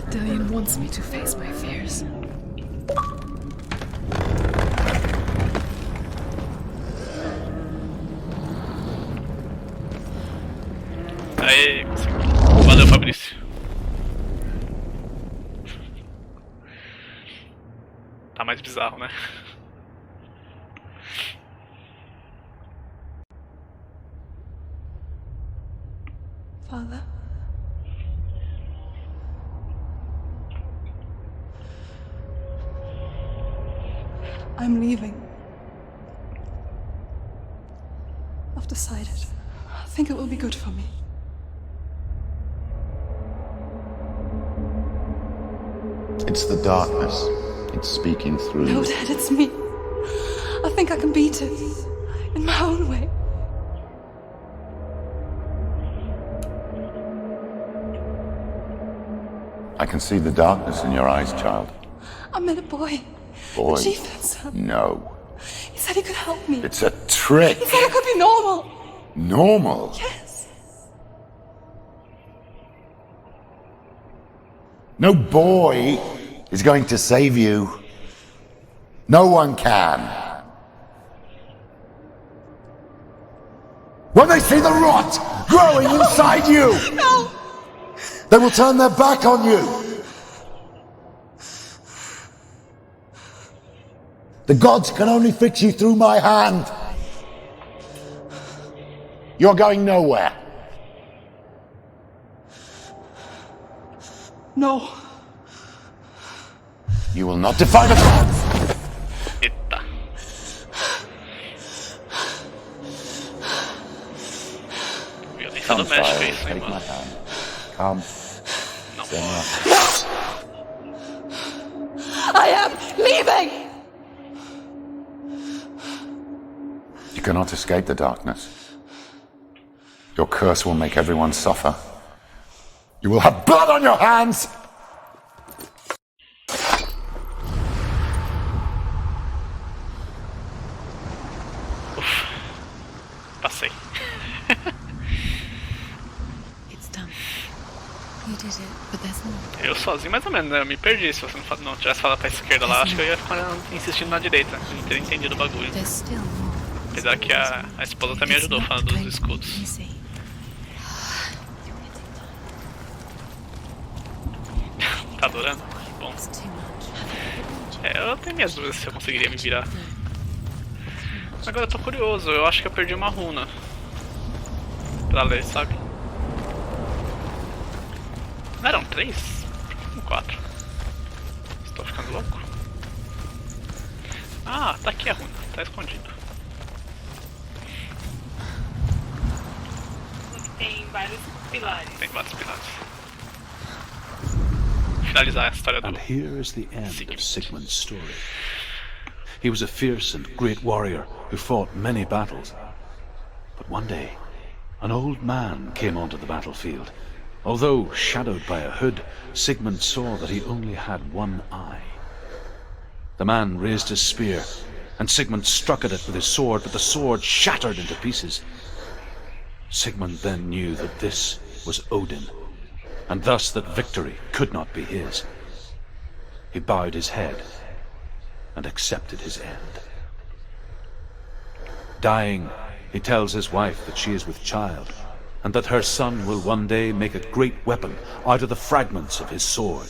Dillian wants me to face my fears. Aê, consegui. Valeu, Fabrício. Tá mais bizarro, né? Father? I'm leaving. I've decided. I think it will be good for me. It's the darkness. It's speaking through No, you. Dad, it's me. I think I can beat it. In my own way. I can see the darkness in your eyes, child. I met a boy. Boy. The chieftain's son. No. He said he could help me. It's a trick. He said I could be normal. Normal. Yes. No boy is going to save you. No one can. When they see the rot growing inside you, No! they will turn their back on you. The gods can only fix you through my hand. You're going nowhere. No. You will not defy the gods. Eita. Violência doméstica isso, hein, Take my mano. hand. Come. Não. Senua. I am leaving! You cannot escape the darkness. Your curse will make everyone suffer. You will have blood on your hands! sozinho, mais ou menos, né? Eu me perdi. Se você não tivesse falado pra esquerda lá, acho que eu ia ficar insistindo na direita. Eu não teria entendido o bagulho. Apesar que a esposa também ajudou falando dos escudos. Tá adorando? Bom. Eu tenho minhas dúvidas se eu conseguiria me virar. Agora eu tô curioso, eu acho que eu perdi uma runa pra ler, sabe? Não eram 3? Por que 4? Estou ficando louco? Ah, tá aqui a runa, tá escondido. Tem vários pilares. Tem vários pilares. Finalizar a história do And here is the end of Sigmund's story. He was a fierce and great warrior who fought many battles. But one day, an old man came onto the battlefield. Although shadowed by a hood, Sigmund saw that he only had one eye. The man raised his spear, and Sigmund struck at it with his sword, but the sword shattered into pieces. Sigmund then knew that this was Odin, and thus that victory could not be his. He bowed his head and accepted his end. Dying, he tells his wife that she is with child, and that her son will one day make a great weapon out of the fragments of his sword.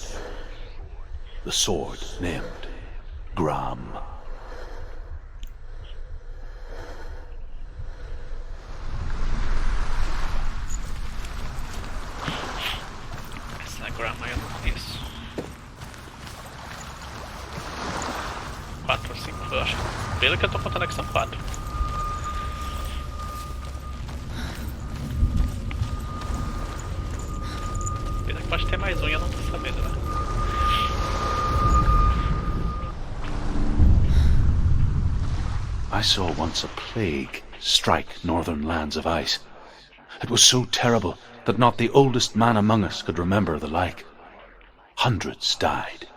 The sword named Gram. Essa grama eu não conheço. 4 ou 5, eu acho. Pelo que eu tô contando aqui são 4. Pena que pode ter mais um e eu não tô sabendo, né? I saw once a plague strike northern lands of ice. It was so terrible that not the oldest man among us could remember the like. Hundreds died.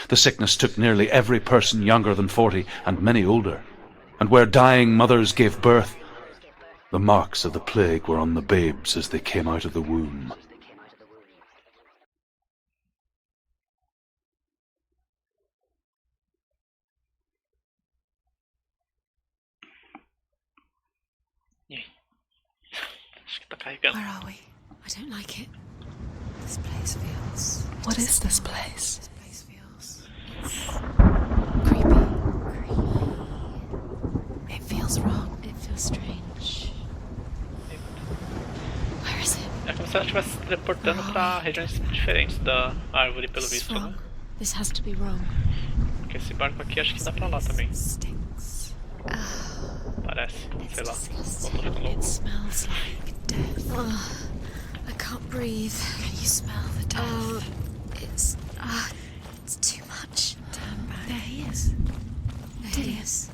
The sickness took nearly every person younger than 40 and many older, and where dying mothers gave birth, the marks of the plague were on the babes as they came out of the womb. Acho que tá carregando. Where are we? I don't like it. This place feels... What is this place? This place feels... creepy. It feels wrong. It feels strange. Where is it? É como se ela estivesse se teleportando pra regiões diferentes da árvore, pelo This is visto, wrong. né? This has to be wrong. Porque esse barco aqui acho que dá pra lá também. Stinks. Parece, sei lá. Disgusting. Ou tô ficando It louco. smells like death. I can't breathe. Can you smell the death? It's too much. Turn back. There he is. There he is.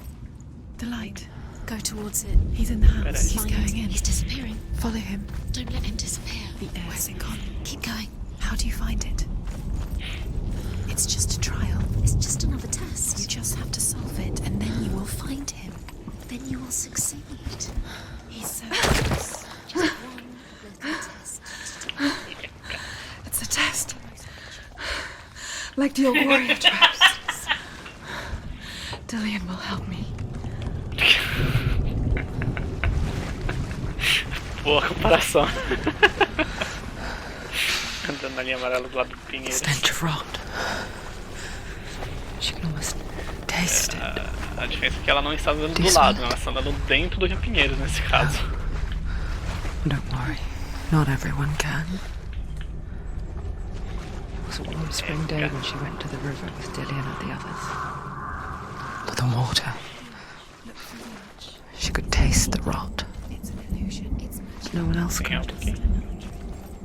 The light. Go towards it. He's in the house. He's going in. He's disappearing. Follow him. Don't let him disappear. The air. Where's it gone? Keep going. How do you find it? It's just a trial. It's just another test. You just have to solve it, and then you will find him. Then you will succeed. He's so close. Just one little test. It's a test. Like the old warrior traps. Dillian will help me. Boa comparação. Andando na linha amarela do lado do pinheiro. Stench of rot. She can almost taste it. A diferença é que ela não está andando do lado, ela está andando dentro do Rio Pinheiros nesse caso. Don't worry, not everyone can. It was a warm spring day when she went to the river with Dillian and the others. But the water. She could taste the rot. It's an illusion. It's magic. No one else could.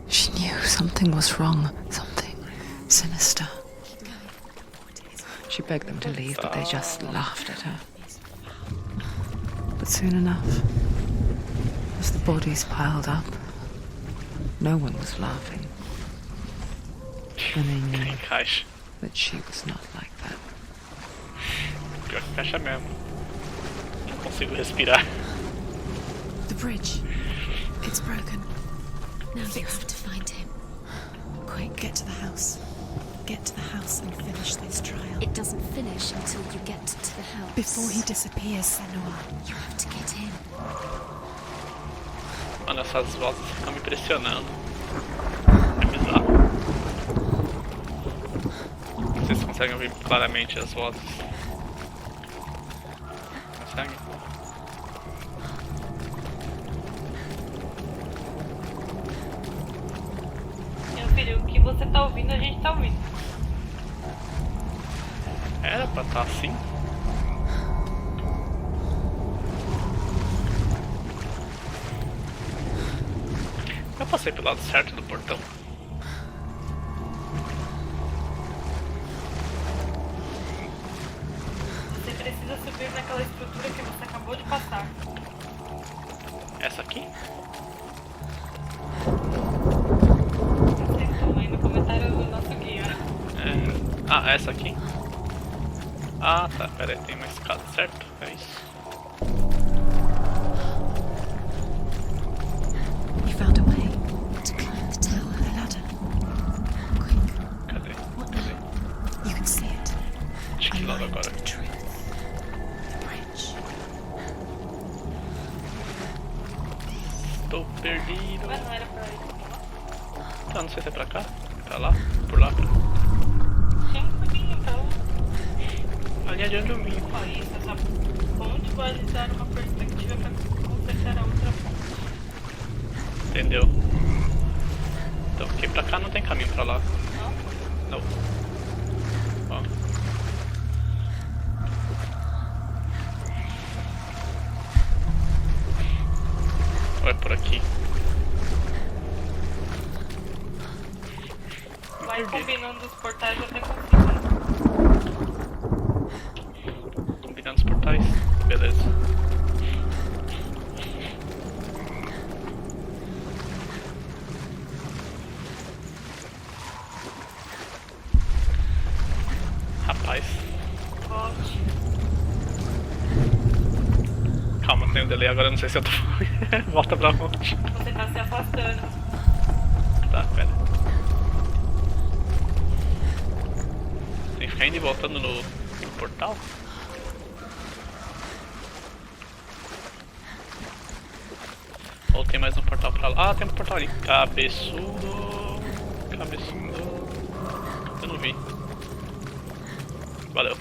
She knew something was wrong, something sinister. She begged them to leave, but they just laughed at her. But soon enough, as the bodies piled up, no one was laughing. And they knew that she was not like that. Pior que encaixa mesmo. Não consigo respirar. The bridge. It's broken. Now you have to find him. Quick, get to the house. Get to the house and finish this trial. It doesn't finish until you get to the house. Before he disappears, Senua. You have to get in. Mano, essas vozes ficam me impressionando. É bizarro. Vocês conseguem ouvir claramente as vozes? Conseguem? Meu filho, o que você tá ouvindo, a gente tá ouvindo. Era pra estar assim? Eu passei pelo lado certo do portão. Você precisa subir naquela estrutura que você acabou de passar. Essa aqui? Acertou aí no comentário do nosso guia. Ah, essa aqui? Ah, tá, pera aí, tem uma escada, certo? É isso. You found a way to climb the tower, a ladder. Quick. Cadê? What now? You can see it. De que lado Aligned agora? to the truth. The bridge. Estou perdido. Mas não era pra ir. Tá, não sei se é pra cá, pra lá, por lá. Tinha um caminho pra lá. Ali é de onde eu vim. Ó, isso, essa ponte vai lhe dar uma perspectiva pra consertar a outra ponte. Entendeu? Então, porque pra cá não tem caminho pra lá. Não? Não. Ó. Ou é por aqui? Vai combinando os portais até conseguir. Combinando os portais? Beleza. Rapaz. Volte. Calma, tem um delay agora, eu não sei se eu tô... Volta pra onde? Você tá se afastando. Tá, pera. Tem que ficar indo e voltando no portal? Ou tem mais um portal pra lá? Ah, tem um portal ali. Cabeçudo. Cabeçudo. Eu não vi. Valeu.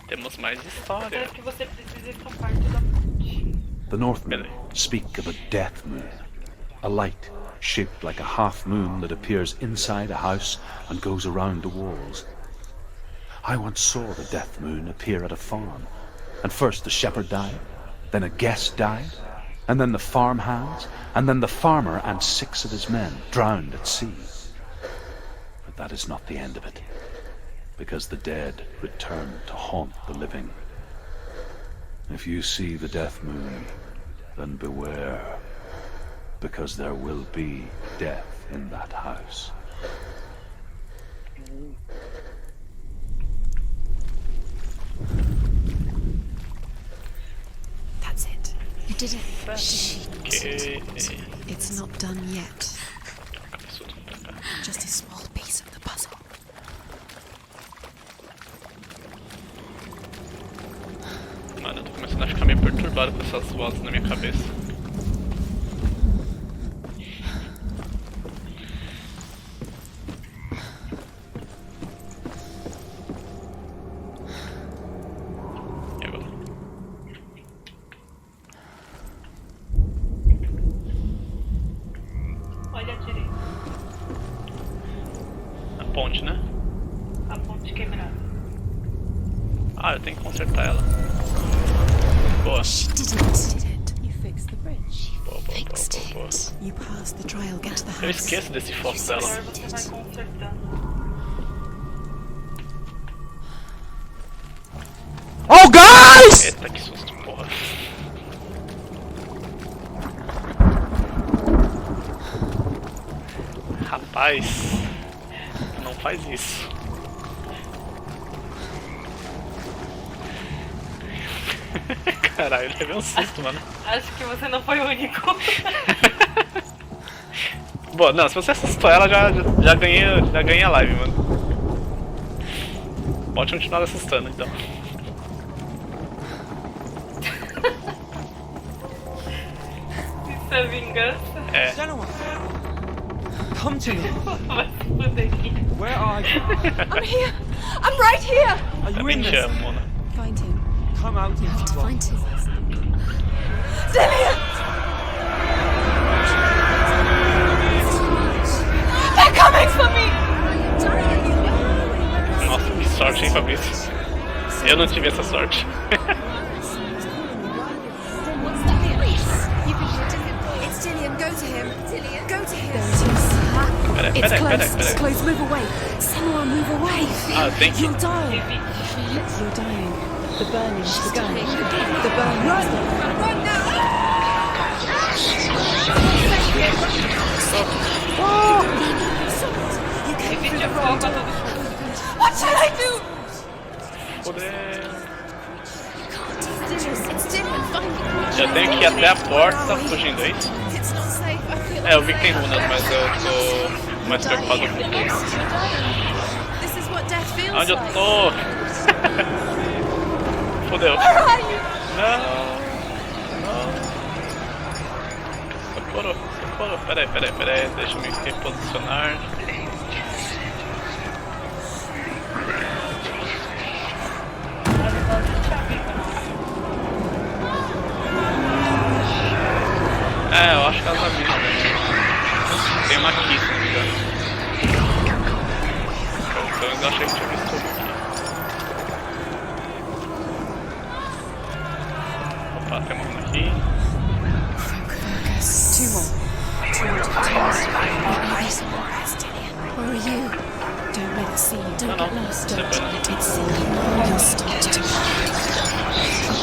Temos mais história. Espero que você precise essa parte da ponte. The Northmen speak of a death moon, a light shaped like a half moon that appears inside a house and goes around the walls. I once saw the death moon appear at a farm, and first the shepherd died, then a guest died, and then the farm hands, and then the farmer and 6 of his men drowned at sea. But that is not the end of it, because the dead return to haunt the living. If you see the death moon, then beware, because there will be death in that house. That's it. You did it. Shit. Okay. It's not done yet. Just a small piece of the puzzle. Mano, eu tô começando a ficar meio perturbado com essas vozes na minha cabeça. E agora? Olha à direita. A ponte, né? A ponte quebrada. Ah, eu tenho que consertar ela. Boa. She did it. You fixed the bridge. Boa, boa, Fixed boa, boa, boa. it. You passed the trial. Get to the house. Eu esqueço desse foco dela. Agora você vai consertando. Oh, guys! Eita, que susto, porra. Rapaz, não faz isso. Caralho, ele teve um susto, mano. Acho que você não foi o único. Bom, não, se você assustou ela, já ganhei a live, mano. Pode continuar assustando, então. Isso é vingança? É. Come to me. Vai se fuder aqui. Where are you? I'm here! I'm right here! Are you Também in te this? amo, Mona. Find him. Come out if you want. Find him. Celia! They're coming for me! Nossa, que sorte, hein, Fabrício? Eu não tive essa sorte. What's that? It's Dillian. Go to him. Dillian. Go to him. There it is. Peraí. It's close. Move away. Senua, move away. Ah, thank you. You're dying. You're dying. The burning's begun. The burning. Run now! What shall I do? Eu tenho que ir até a porta fugindo, é isso? É, eu vi que tem runas, mas eu tô mais preocupado com o futuro. Onde eu tô? Fodeu. Não. Socorro. Peraí. Deixa eu me reposicionar. É, eu acho que ela tá vindo, né? Tem uma aqui, se não me engano. Pelo menos eu achei que tinha visto tudo aqui. Opa, tem uma runa aqui. Two more. Where are you? Don't let it see you. Don't get lost. Don't let it see you. You'll start to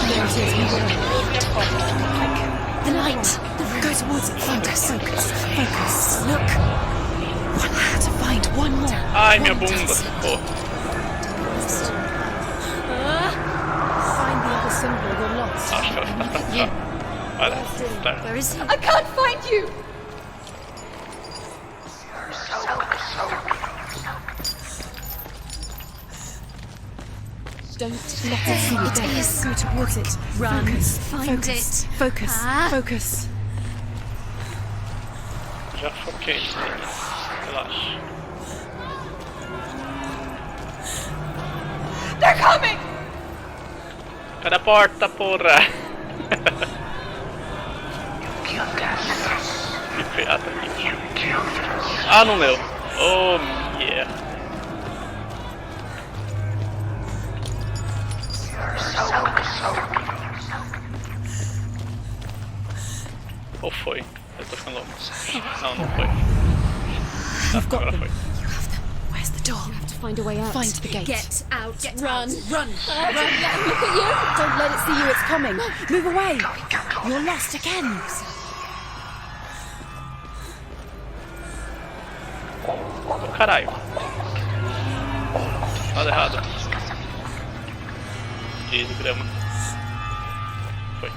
There it is. The light. Go towards it. Focus. Look. One had to find one more. Ai, minha bunda. Pô. Find the other symbol. You're lost. Acho que ela tá pra cá. Olha, tá. Where is he? I can't find you! Don't let it see you. It is. Go towards it. Run. Focus. Já foquei. Relaxa. They're coming! Cadê a porta, porra? Que piada aqui. Ah, não leu. Oh, yeah. Ou foi? Eu tô ficando louco. Não foi. Agora foi. You have them. Where's the door? You have to find a way out. Find the gate. Get out. Run. Look at you. Don't let it see you. It's coming. Move away. You're lost again. Oh, caralho. Nada errado. De grama. Foi.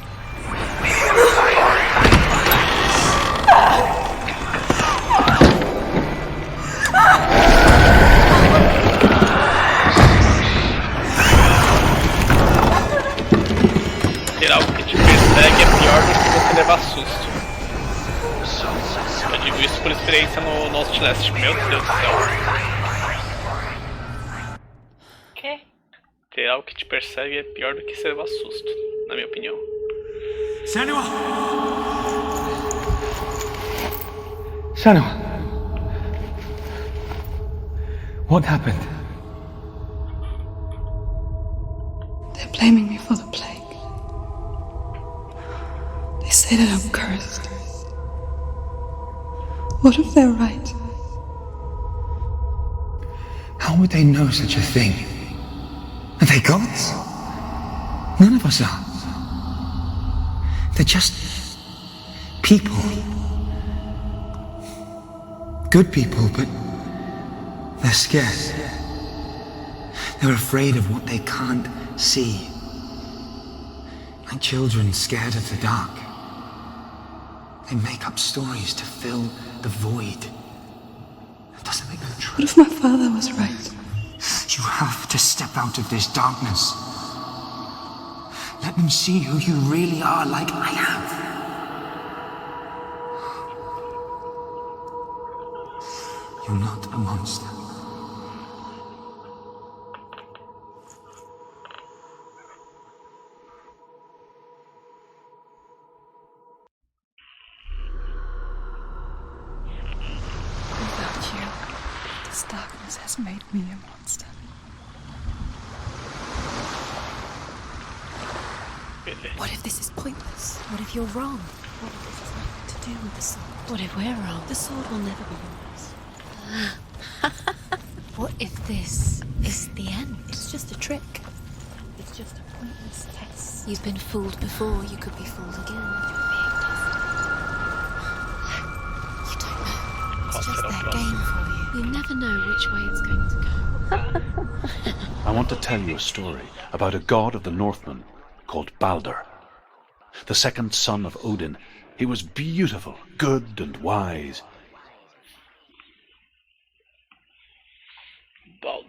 Ter algo que te persegue é pior do que você levar susto. Eu digo isso por experiência no nosso Este. Meu Deus do céu. Que? Ter algo que te persegue é pior do que você levar susto, na minha opinião. Senua! What happened? They're blaming me for the plague. They say that I'm cursed. What if they're right? How would they know such a thing? Are they gods? None of us are. They're just people. Good people, but they're scared. They're afraid of what they can't see. Like children scared of the dark. They make up stories to fill the void. That doesn't make them true. What if my father was right? You have to step out of this darkness. Let them see who you really are, like I have. You're not a monster. Without you, this darkness has made me a monster. What if this is pointless? What if you're wrong? What if this has nothing to do with the sword? What if we're wrong? The sword will never be yours. What if this is the end? It's just a trick. It's just a pointless test. You've been fooled before, you could be fooled again. You don't know. It's just their game for you. You never know which way it's going to go. I want to tell you a story about a god of the Northmen called Balder. The second son of Odin. He was beautiful, good and wise.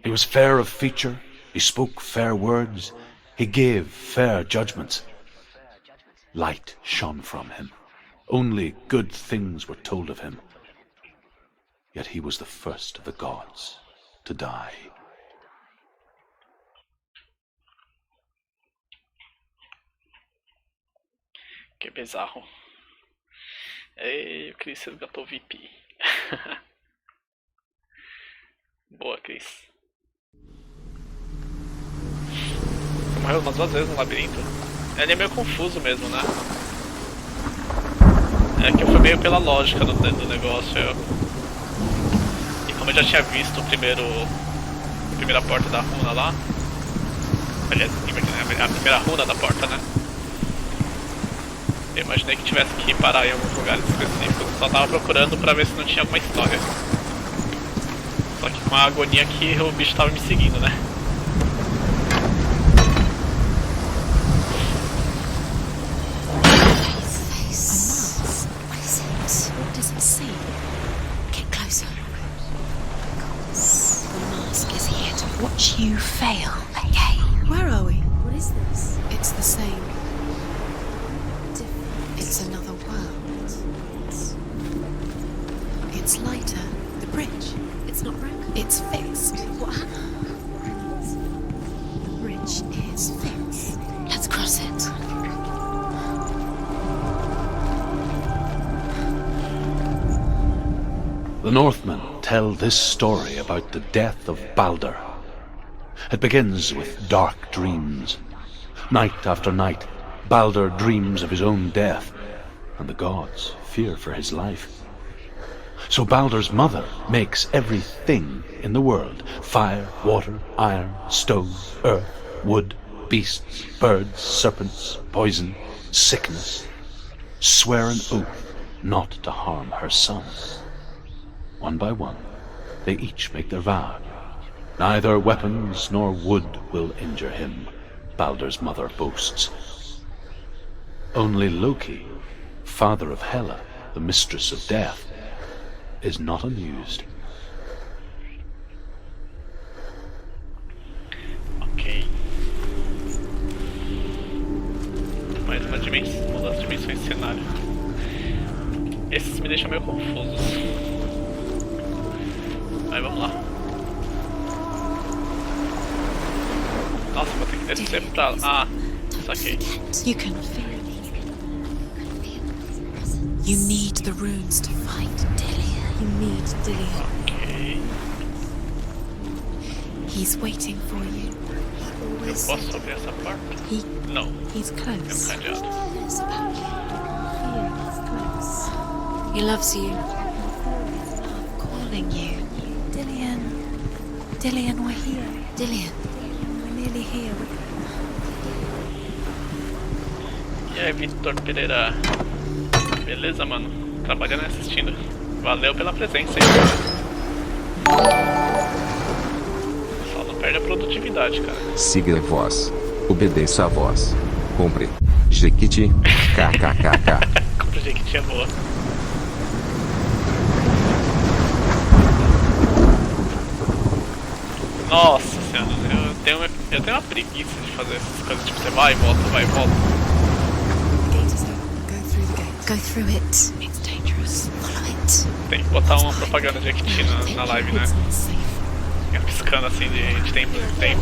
He was fair of feature, he spoke fair words, he gave fair judgments. Light shone from him. Only good things were told of him. Yet he was the first of the gods to die. Que bizarro. Ei, o Chris resgatou o VP. Boa, Chris. Você morreu umas 2 vezes no labirinto. Ele é meio confuso mesmo, né? É que eu fui meio pela lógica do negócio. E como eu já tinha visto a primeira porta da runa lá. Aliás, a primeira runa da porta, né? Eu imaginei que tivesse que parar em alguns lugares específicos. Eu só tava procurando pra ver se não tinha alguma história. Só que com a agonia que o bicho tava me seguindo, né? Watch you fail again. Where are we? What is this? It's the same. It's another world. It's lighter. The bridge. It's not broken. It's fixed. What happened? The bridge is fixed. Let's cross it. The Northmen tell this story about the death of Balder. It begins with dark dreams. Night after night, Balder dreams of his own death, and the gods fear for his life. So Balder's mother makes everything in the world: fire, water, iron, stone, earth, wood, beasts, birds, serpents, poison, sickness. Swear an oath not to harm her son. One by one, they each make their vow. Neither weapons nor wood will injure him, Balder's mother boasts. Only Loki, father of Hela, the mistress of death, is not amused. Ok. Mais uma mudança de dimensões de cenário. Esses me deixam meio confusos. Aí vamos lá. Nossa, vou ter que descer pra lá. Ah, saquei. You can feel it. You need the runes to find Dillian. You need Dillian. Ok. He's waiting for you. Eu posso abrir essa porta? Não. He's close. Não adianta. He loves you. I'm calling you. Dillian. Dillian, we're here. Dillian. We're nearly here. E aí, Vitor Pereira? Beleza, mano? Trabalhando e assistindo. Valeu pela presença aí, cara. Só não perde a produtividade, cara. Siga a voz. Obedeça a voz. Compre. Jequiti. KKKK. Compra Jequiti é boa. Nossa senhora, eu tenho uma preguiça de fazer essas coisas, tipo, você vai e volta, vai e volta. Go through it. It's dangerous. Follow it. Tem que botar uma propaganda de Jequiti na live, né? Fica piscando assim de tempo em tempo.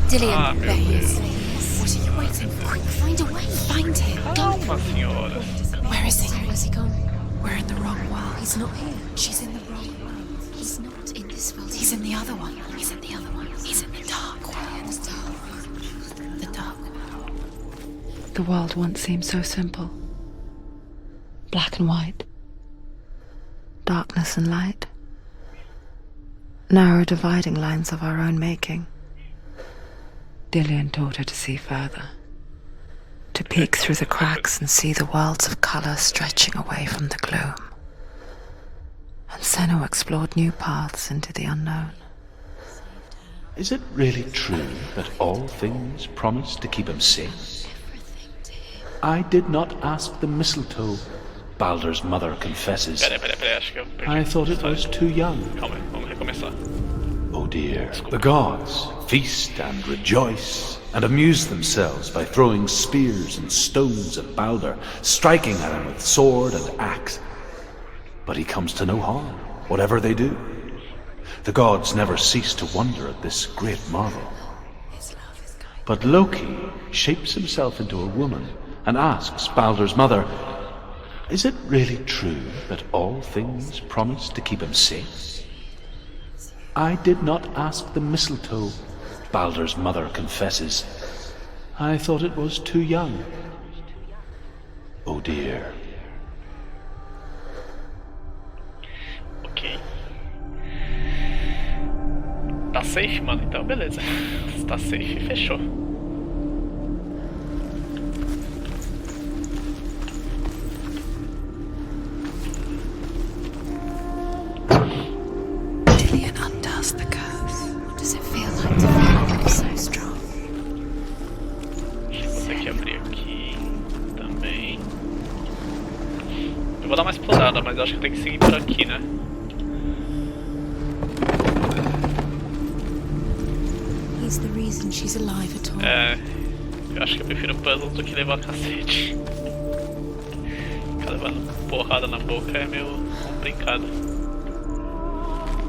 Dillian, meu Deus. What are you waiting for? Find a way. Find him. Calma, senhora. Where is he? Where's he gone? We're in the wrong world. He's not here. She's in the wrong world. He's not in this world. He's in the other one. He's in the other one. He's in the dark world. The dark world. The world once seemed so simple. Black and white. Darkness and light. Narrow dividing lines of our own making. Dillian taught her to see further. To peek through the cracks and see the worlds of colour stretching away from the gloom. And Senua explored new paths into the unknown. Is it really true that all things promise to keep him safe? I did not ask the mistletoe, Baldur's mother confesses. Peraí, acho que eu perdi. I thought it was too young. Calma aí, vamos recomeçar. Oh dear. The gods feast and rejoice and amuse themselves by throwing spears and stones at Baldur, striking at him with sword and axe. But he comes to no harm, whatever they do. The gods never cease to wonder at this great marvel. But Loki shapes himself into a woman and asks Baldur's mother, is it really true that all things promise to keep him safe? I did not ask the mistletoe, Baldur's mother confesses. I thought it was too young. Oh dear. Ok. Tá safe, mano? Então beleza. Se tá safe, fechou. Dillian undoes the curse. What does it feel like to feel like so strong? Vou ter que abrir aqui também. Eu vou dar uma explorada, mas eu acho que eu tenho que seguir por aqui, né? He's the reason she's alive at all. É, eu acho que eu prefiro puzzles do que levar cacete. Ficar levando porrada na boca é meio complicado.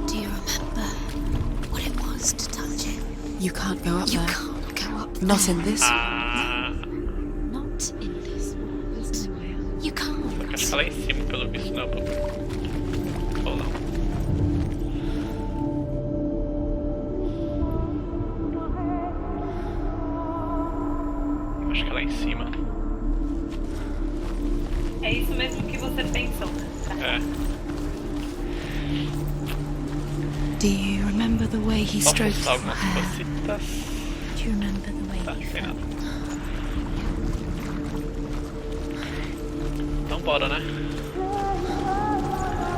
Do you remember what it was to touch him? You can't go up You there. can't go up Not there. in this. Not in this world. You can't. Só que acho que tá lá em cima, pelo visto, não. Ou não. Acho que é lá em cima. É isso mesmo que você pensou. É. Do you remember the way he Só stroked fuçar your algumas hair? cositas. Do you remember the way Tá, he sem felt? nada. Então bora, né?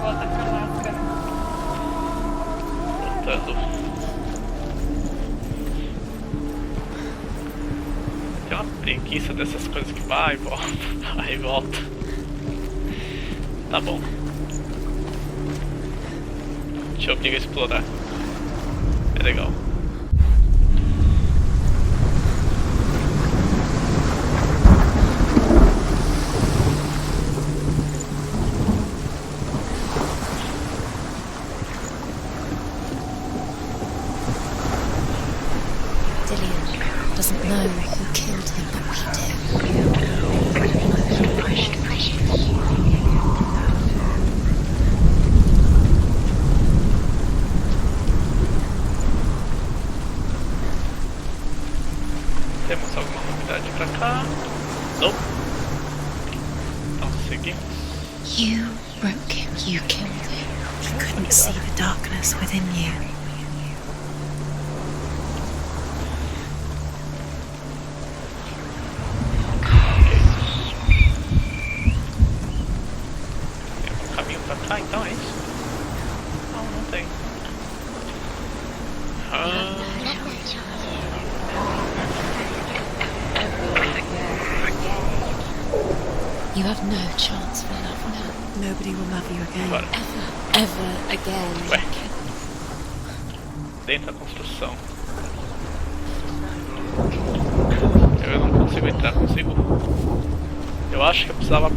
Volta pra máscara. Voltando. Tem uma preguiça dessas coisas que vai e volta, vai e volta. Tá bom. Te obriga a explorar. É legal. Dillian doesn't know who killed him, but we do. Temos alguma novidade pra cá? Não. Então seguimos. You broke him. You killed him. You couldn't see the darkness within you. Tem um caminho pra cá, então é isso? Não, não tem. You have no chance for love now. Nobody will love you again. Agora. Ever again. Ué. Dentro da construção. Eu não consigo entrar, consigo? Eu acho que eu precisava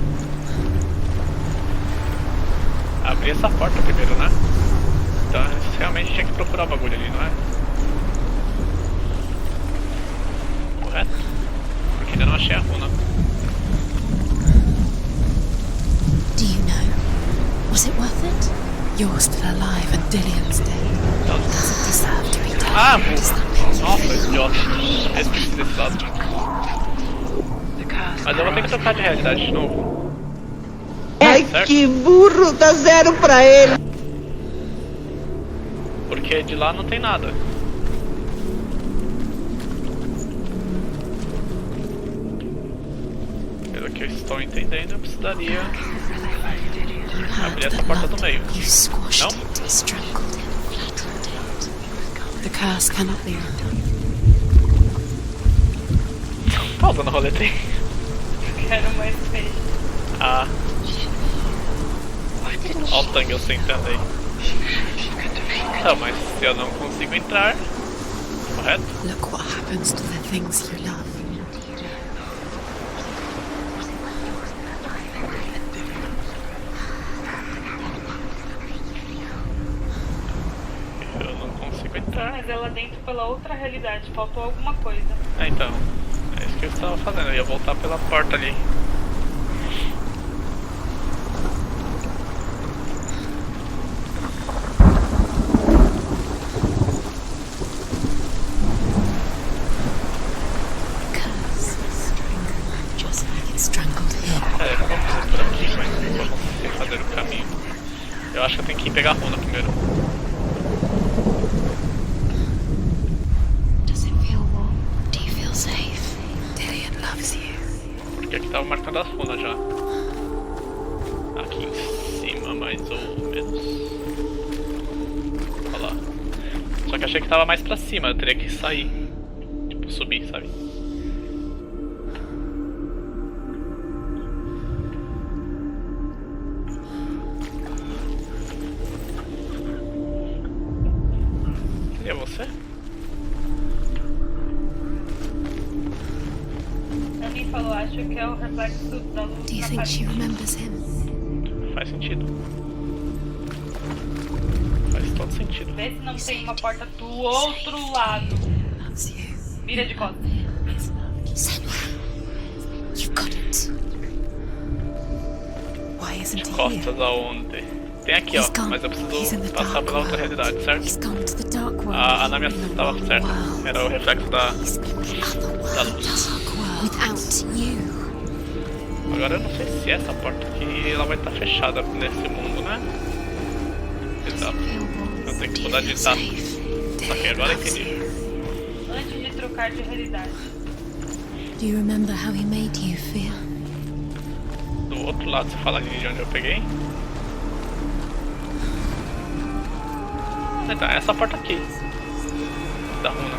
abrir essa porta primeiro, né? Então realmente tinha que procurar o bagulho ali, não é? Correto? Porque ainda não achei a runa. Do you know? Was it worth it? You're still alive and Dillian's dead. Does it deserve to be dead? Ah, nossa, idiota. Esqueci desse lado. Mas eu vou ter que trocar de realidade de novo. Ai, certo? que burro, dá 0 pra ele. Porque de lá não tem nada. Pelo que eu estou entendendo, eu precisaria abrir essa porta do meio. You squashed Não? it, strangled it, flattened it. The curse cannot be undone. Tá usando a roleta aí? Quero mais peixe. Ah. Olha o tangue eu sentando aí. Tá, mas se eu não consigo entrar, correto? Look what happens to the things you love. Eu não consigo entrar. Mas ela dentro pela outra realidade, faltou alguma coisa. É, então. É isso que eu estava fazendo, eu ia voltar pela porta ali. É, vamos fazer por aqui, mas vamos fazer o caminho. Eu acho que eu tenho que ir pegar a runa primeiro. Does it feel warm? Do you feel safe? Dillian loves you. Porque aqui tava marcando as runas já. Aqui em cima, mais ou menos. Olha lá. Só que achei que tava mais pra cima, eu teria que sair. Tipo, subir, sabe? Seria você? Alguém falou, acho que é o reflexo da luz Do you na think she parede. remembers him? Faz sentido. Faz todo sentido. Vê se não tem uma porta do outro lado. Loves you. Vira de costas. Senua, you've got it. Why isn't De he here? costas aonde? Tem aqui, ó, mas eu preciso passar pela outra realidade, certo? He's gone to the dark world. A Ana me estava certa. Era o reflexo da luz. Without you. Agora eu não sei se essa porta aqui ela vai estar fechada nesse mundo, né? Exato. Eu tenho que mudar de data. Ok, agora eu entendi. Antes de trocar de realidade. Do you remember how he made you feel? Do outro lado, você fala ali de onde eu peguei. Então, essa porta aqui da runa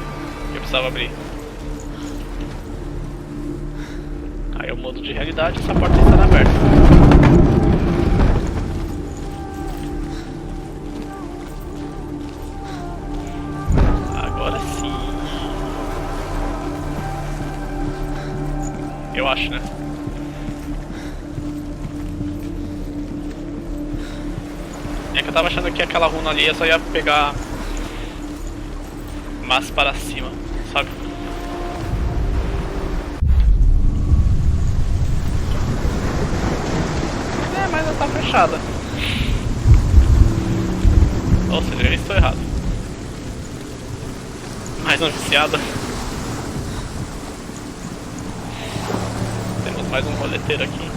que eu precisava abrir. Aí eu mudo de realidade e essa porta está aberta. Agora sim. Eu acho, né? É que eu tava achando que aquela runa ali eu só ia pegar mais para cima, sabe? É, mas ela tá fechada. Ou seja, eu estou errado. Mais uma viciada. Temos mais um roleteiro aqui.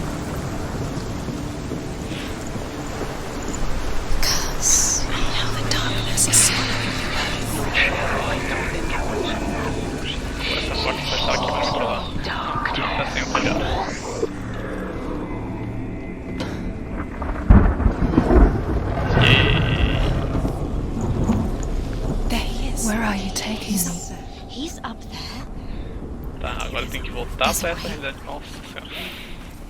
Essa porta vai estar aqui para aquele lado. Tá sem o telhado. There he is. Where are you taking me? He's up there. Tá, agora eu tenho que voltar para essa realidade. Nossa senhora.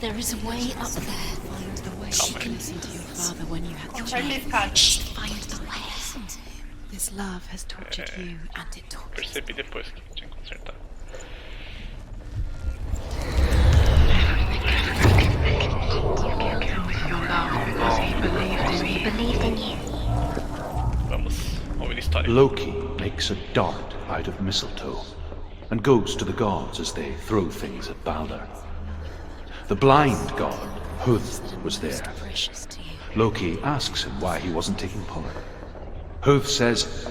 There is a way up there. Find the way. You can listen to your father when you have Conserta a escada. find the way. Listen to him. This love has tortured you, and it tortures. Percebi depois que tinha que consertar. Vamos ouvir a história. Loki makes a dart out of mistletoe and goes to the gods as they throw things at Balder. The blind god, Hud, was there. Loki asks him why he wasn't taking part. Hud says,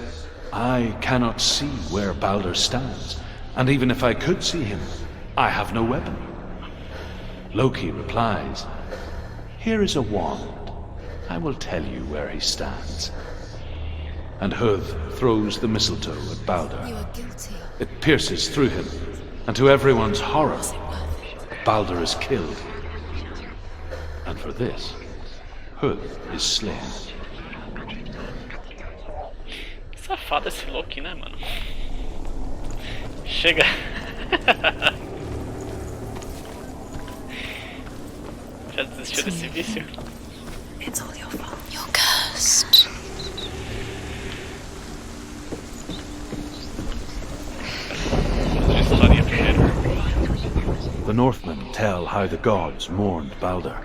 I cannot see where Balder stands, and even if I could see him, I have no weapon. Loki replies, here is a wand. I will tell you where he stands. And Hud throws the mistletoe at Balder. You are guilty. It pierces through him, and to everyone's horror, Balder is killed. And for this, Hud is slain. Safado esse Loki, né, mano? Chega! Já desistiu desse vício? It's all your fault. You're cursed. História primeiro. The Northmen tell how the gods mourned Balder.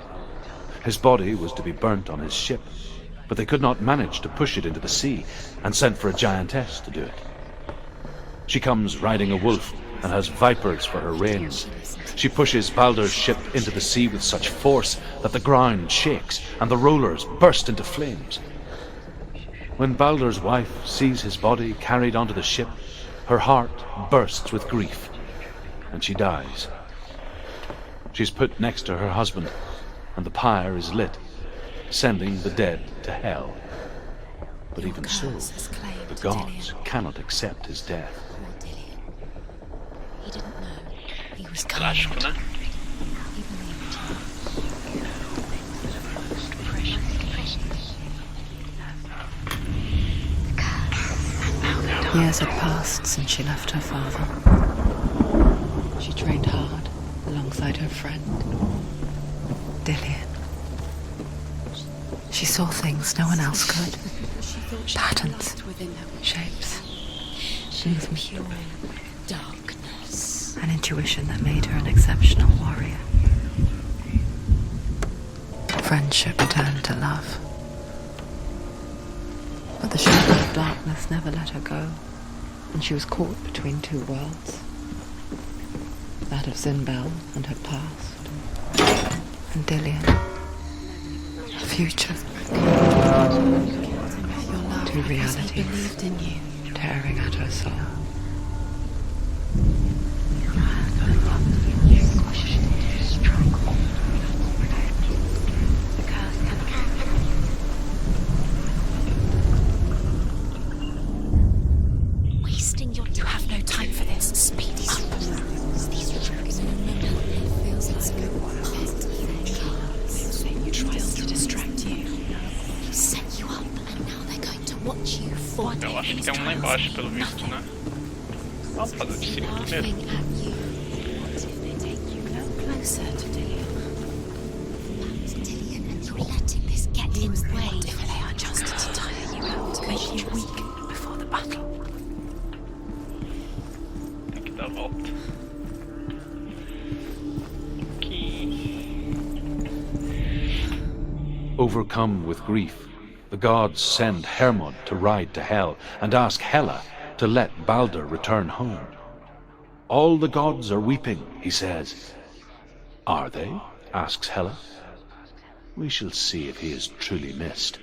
His body was to be burnt on his ship, but they could not manage to push it into the sea, and sent for a giantess to do it. She comes riding a wolf and has vipers for her reins. She pushes Balder's ship into the sea with such force that the ground shakes and the rollers burst into flames. When Balder's wife sees his body carried onto the ship, her heart bursts with grief, and she dies. She's put next to her husband, and the pyre is lit, sending the dead to hell. But even so, the gods cannot accept his death. He didn't know. He was Trágico, né? Years had passed since she left her father. She trained hard alongside her friend, Dillian. She saw things no one else could. Patterns, shapes, pure darkness. an intuition that made her an exceptional warrior. Friendship turned to love. But the shadow of darkness never let her go, and she was caught between two worlds. That of Zinbel and her past, and Dillian, her future. Two realities tearing at her soul. Wasting your time. You have no time for this. Speed up. These drugs feels like you tried to distract you. They set you up, and now they're going to watch you for Eu acho que tem um lá embaixo, pelo visto, né? Vamos fazer de cima primeiro. Closer to Dillian. And you're letting this get in the way. If they are just to tire you out, to make you weak before the battle. Tem que dar a volta. Overcome with grief, the gods send Hermod to ride to Hell and ask Hela to let Balder return home. All the gods are weeping, he says. Are they? Asks Hela. We shall see if he is truly missed.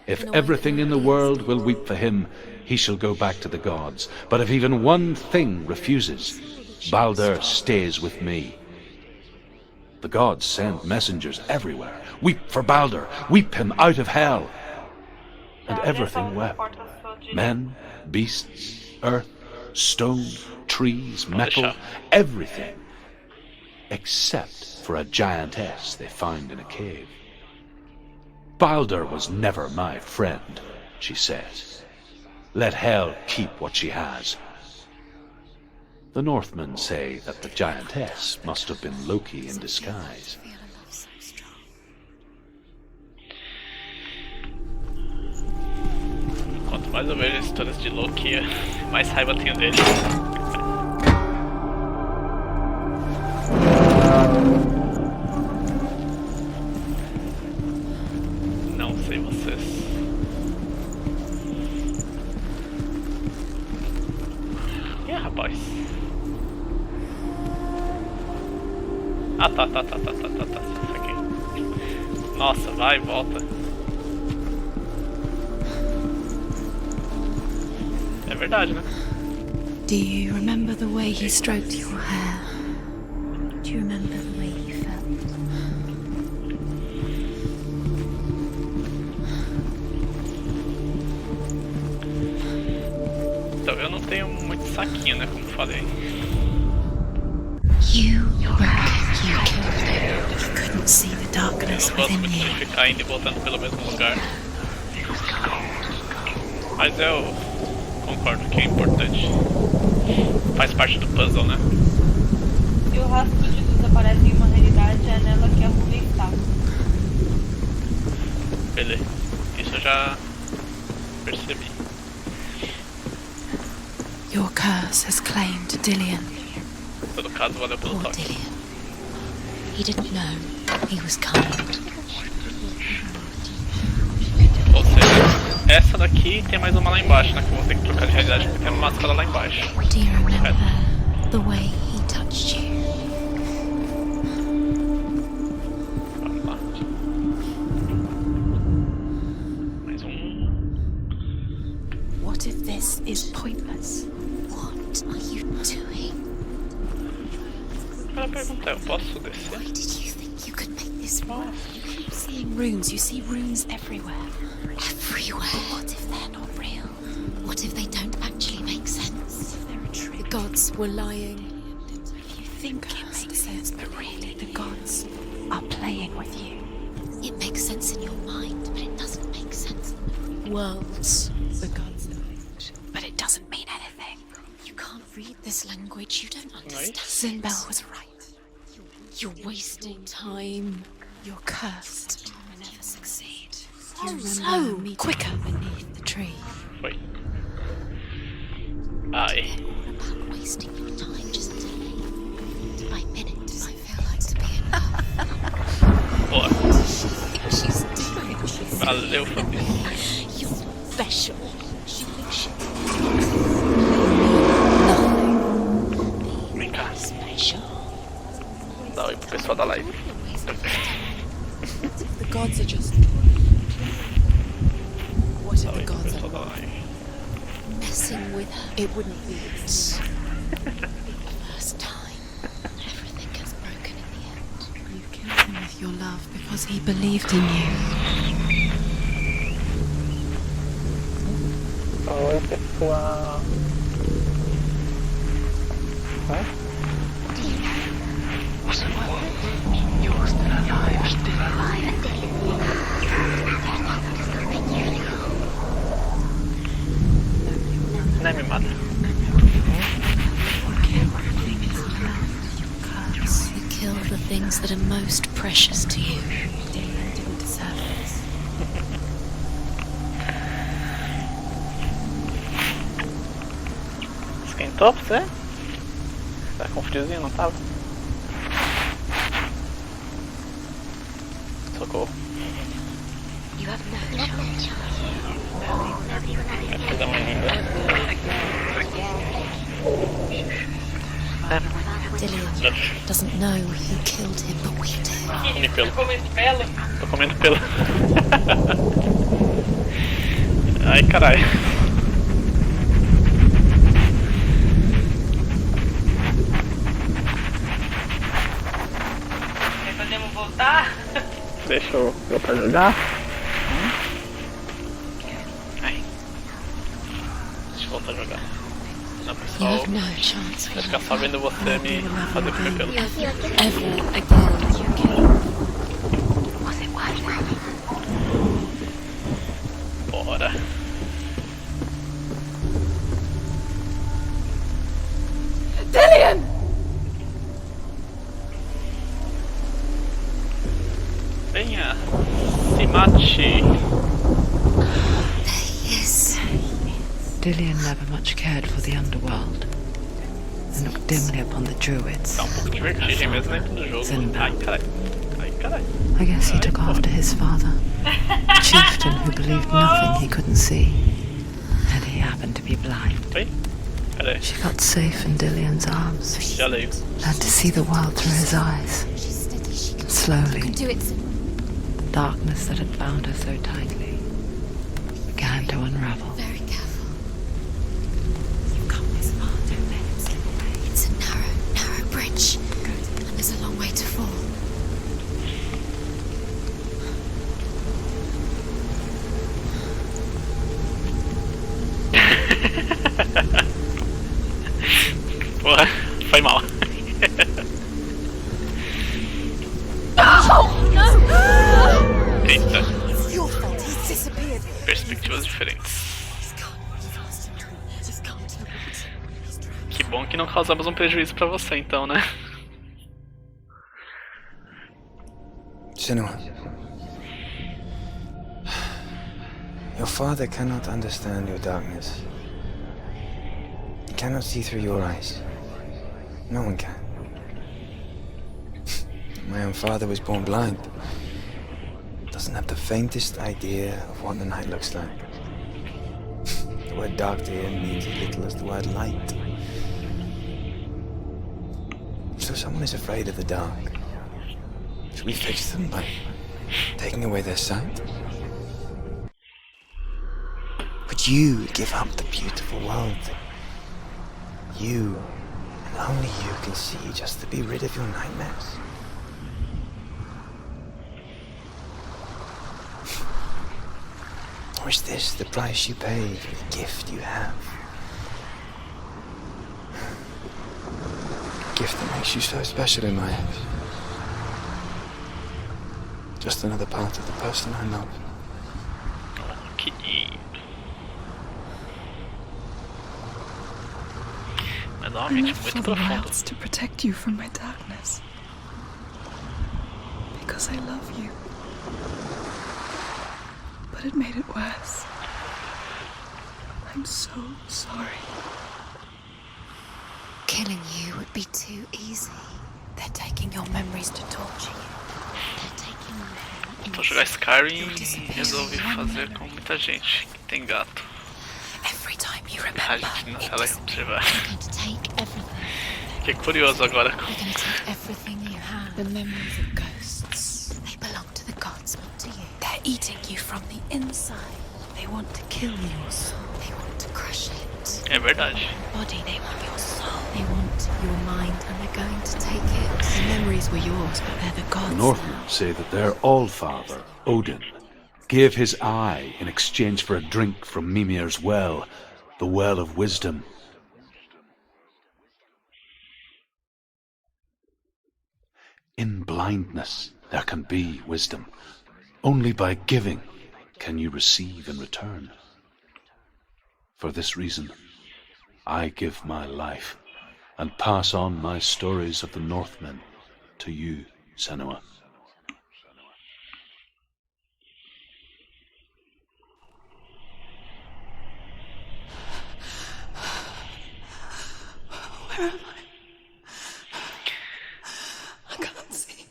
If everything in the world will weep for him, he shall go back to the gods. But if even one thing refuses, Balder stays with me. The gods send messengers everywhere. Weep for Balder! Weep him out of hell! And everything wept. Men, beasts, earth, stone, trees, metal, everything. Except for a giantess they found in a cave. Balder was never my friend, she says. Let hell keep what she has. The Northmen say that the giantess must have been Loki in disguise. Quanto mais eu vejo histórias de Loki, mais raiva tenho dele. Não sei vocês. Rapaz. Ah, tá. Isso aqui. Nossa, vai e volta. É verdade, né? Do you remember the way he stroked your hair? Do you remember the way he felt? Então, eu não tenho muito saquinho, né? Como falei. You broke, you killed him. You couldn't see the darkness Eu não gosto within muito de you. ficar indo e voltando pelo mesmo lugar. Mas eu concordo que é importante. Faz parte do puzzle, né? E o rastro de luz aparece em uma realidade, é nela que a Ruby está. Beleza. Isso eu já percebi. Your curse has claimed Dillian. Em todo caso, valeu pelo Poor toque. Dillian. He didn't know he was kind. Ou seja, essa daqui tem mais uma lá embaixo, né? Que eu vou ter que trocar de realidade porque tem uma máscara lá embaixo. Do you remember the way he touched you? Vamos lá. Mais um. What if this is pointless? What are you doing? A pergunta é, eu posso descer? Why did you think you could make this work? You keep seeing runes. You see runes everywhere. Everywhere. But what if they're not real? What if they don't actually make sense? They're a trick. The gods were lying. If you think it makes sense, but really the gods are playing with you. It makes sense in your mind, but it doesn't make sense. Worlds. The gods know it, but it doesn't mean anything. You can't read this language. You don't understand. Sinbel was right. You're wasting time. You're cursed. You'll never succeed. You remember me quicker beneath the tree. Foi. Ai. About wasting your time just by minutes. I feel like to be enough. Boa. She's doing. Valeu, Fabrício. You're special. She thinks she's Vem cá. special. Dá oi pro pessoal da live. The gods are just. What if Dá the oi pro gods pessoal are da live. messing with her? It wouldn't be this. First time. Everything gets broken in the end. You killed him with your love because he believed in you. Oi, pessoal. Não me mata. You kill the things that are most precious to you. Dillian didn't deserve this. Esquentou pra você? Tá com friozinho, não tava? Socorro. You have no chance. Vai fazer uma linda. Dillian doesn't know who killed him, but we do. Come pelo. Tô comendo pelo? Tô comendo pelo. Ai, caralho. Podemos voltar? Deixa eu voltar a jogar. Ai. Deixa eu voltar a jogar. Não, You pessoal. have no chance. Vai ficar só vendo você me fazer comer pelo. Ever again you kill. Was it worth it? Bora. Dillian! Venha! Se mate! Dillion never much cared for the underworld and looked dimly upon the druids. Tá um pouco de vertigem mesmo dentro do jogo. Ai, caralho. Ai, caralho. I guess he took after his father, a chieftain who believed nothing he couldn't see, and he happened to be blind. Oi? Peraí. She felt safe in Dillion's arms, Já leio. learned to see the world through his eyes. Slowly, Do it. the darkness that had bound her so tightly began to unravel. Very careful. You've come this far, don't let it slip away. It's a narrow bridge. Good. And there's a long way to fall. Porra, foi mal. Eita. Perspectivas diferentes. Que bom que não causamos um prejuízo pra você então, né? Senua, your father cannot understand your darkness. He cannot see through your eyes. No one can. My own father was born blind. Doesn't have the faintest idea of what the night looks like. The word dark to him means as little as the word light. So someone is afraid of the dark. Should we fix them by taking away their sight? Would you give up the beautiful world that you, and only you, can see just to be rid of your nightmares? Or is this the price you pay for the gift you have? A gift that makes you so special in my eyes. Just another part of the person I love. Mas I realmente live for muito the profundo. wilds to protect you from my darkness. Because I love you. But it made it worse. I'm so sorry. Killing you would be too easy. They're taking your memories to torture you. They're taking them. Vou jogar Skyrim e resolvi fazer com muita gente que tem gato. Every time you A remember, gente na tela observar. they're going to take everything. Fiquei curioso agora. They're going to take everything you have. The memories of ghosts. They belong to the gods, not to you. They're eating you from the inside. They want to kill your soul. They want to crush it. É verdade. Body, they want your soul. They want your mind, and they're going to take it. The memories were yours, but they're the gods. The Northmen say that their Allfather, Odin, gave his eye in exchange for a drink from Mimir's well, the well of wisdom. In blindness there can be wisdom. Only by giving can you receive in return. For this reason, I give my life and pass on my stories of the Northmen to you, Senua. Where am I? I can't see.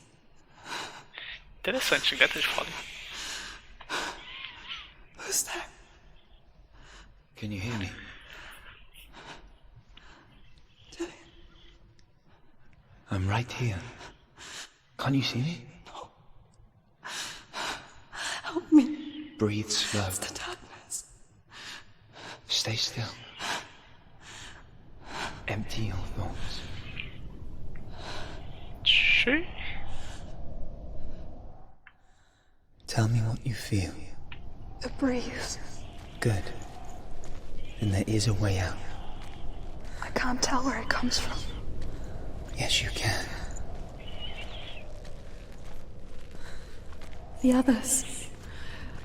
Interessante, gata de fole. Who's there? Can you hear me? I'm right here. Can't you see me? No. Help me. Breathe slow. It's the darkness. Stay still. Empty your thoughts. Sure. Tell me what you feel. A breeze. Good. Then there is a way out. I can't tell where it comes from. Yes, you can. The others.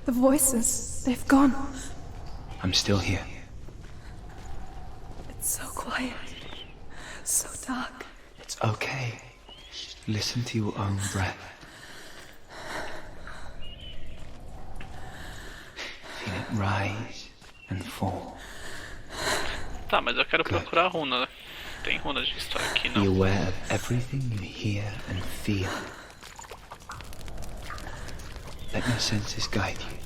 The voices. They've gone. I'm still here. It's so quiet. So dark. It's okay. Listen to your own breath. rise and fall. Tá, mas eu quero procurar a runa. Tem runa de história aqui, Be não? aware of everything you hear and feel. Let your senses guide you.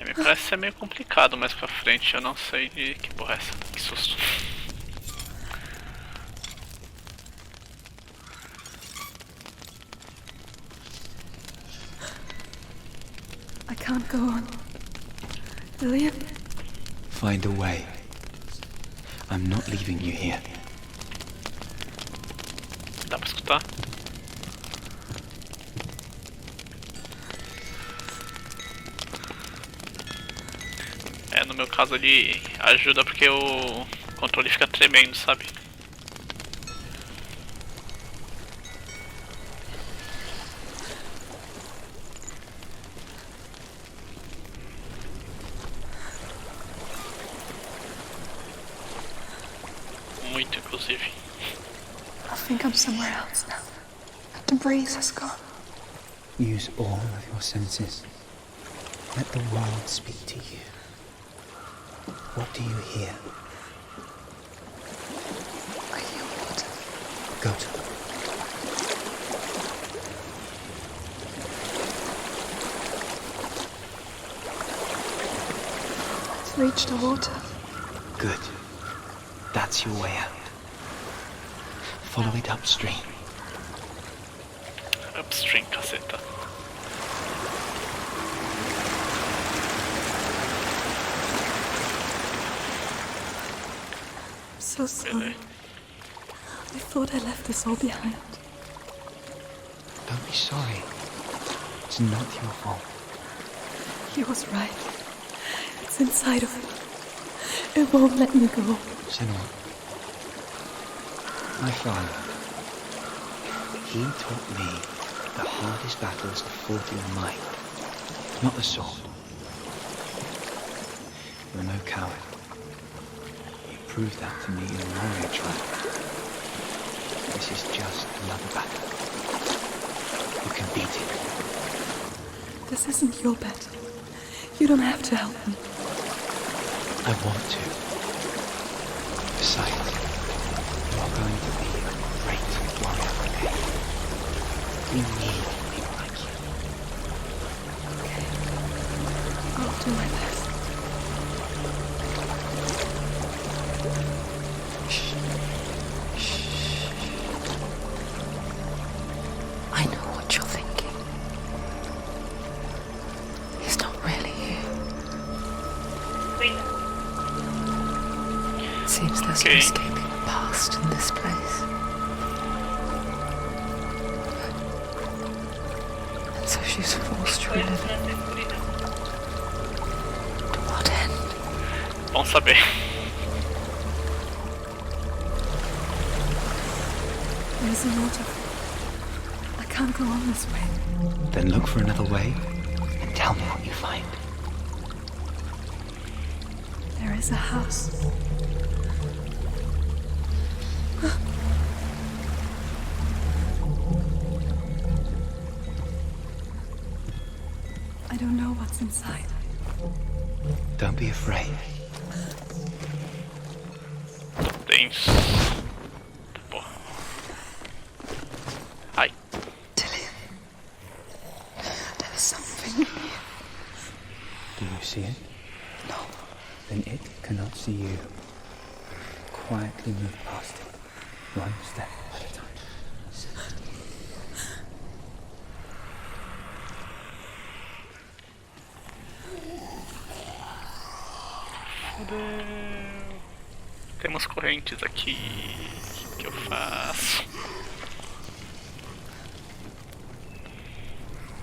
Me parece ser meio complicado mais pra frente, eu não sei de que porra é essa. Que susto. I can't go on. William? Find a way. I'm not leaving you here. Dá pra escutar? É, no meu caso ele ajuda porque o controle fica tremendo, sabe? Muito, inclusive. I think I'm somewhere else now. The breeze has gone. Use all of your senses. Let the world speak to you. What do you hear? I hear water. Good. It's reached the water. Good. That's your way out. Follow it upstream. Upstream, caceta. So sorry. I thought I left this all behind. Don't be sorry. It's not your fault. He was right. It's inside of me. It won't let me go. Senua. My father. He taught me the hardest battles are fought in the mind, not the sword. You're no coward. You proved that to me in the warrior trial. This is just another battle. You can beat it. This isn't your battle. You don't have to help me. I want to. Besides, you're going to be a great warrior one day. We need people like you. Okay. I'll do my best. I know what you're thinking. He's not really here. Seems there's no escaping the past in this place. And so she's forced to relive it. To what end? Bom saber. There's a waterfall. I can't go on this way. Then look for another way and tell me what you find. There is a house. I don't know what's inside. Don't be afraid. Thanks. Porra. Ai. Tilly. There is something here. Do you see it? No. Then it cannot see you. Quietly move past it, one step at a time. Temos correntes aqui. O que eu faço?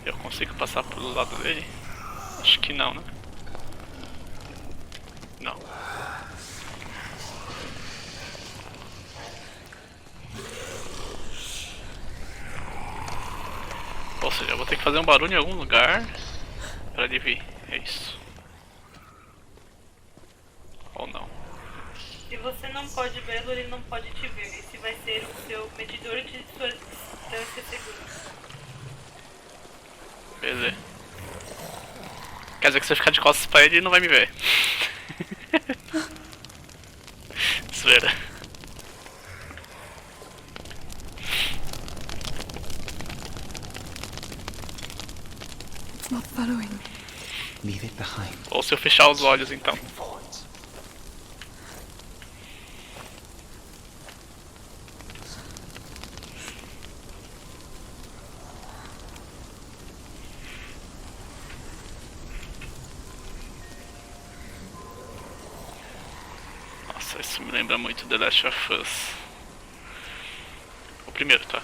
Eu consigo passar pelo lado dele? Acho que não, né? Não. Ou seja, eu vou ter que fazer um barulho em algum lugar pra ele vir. É isso. Ou não. Se você não pode vê-lo, ele não pode te ver. Esse vai ser o seu medidor de sua distância segura. Beleza. Quer dizer que se eu ficar de costas pra ele, ele não vai me ver. Zoeira. It's not following me. Leave it behind. Ou se eu fechar os olhos, então. Nossa, isso me lembra muito The Last of Us. O primeiro, tá?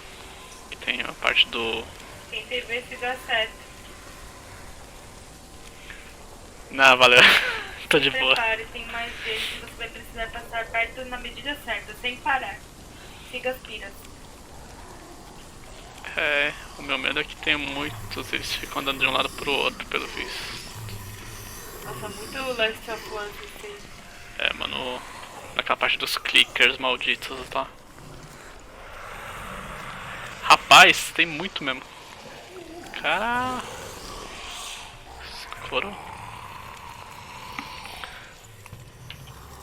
Que tem a parte do... Tentei ver se dá certo. Não, valeu. Tô de boa. Prepare, tem mais vezes que você vai precisar passar perto na medida certa, sem parar. Siga as piras. É, o meu medo é que tem muitos, eles ficam andando de um lado pro outro, pelo visto. Nossa, muito Last of Us esse. É, mano, naquela parte dos clickers malditos, tá? Rapaz, tem muito mesmo. Cara... Escorou.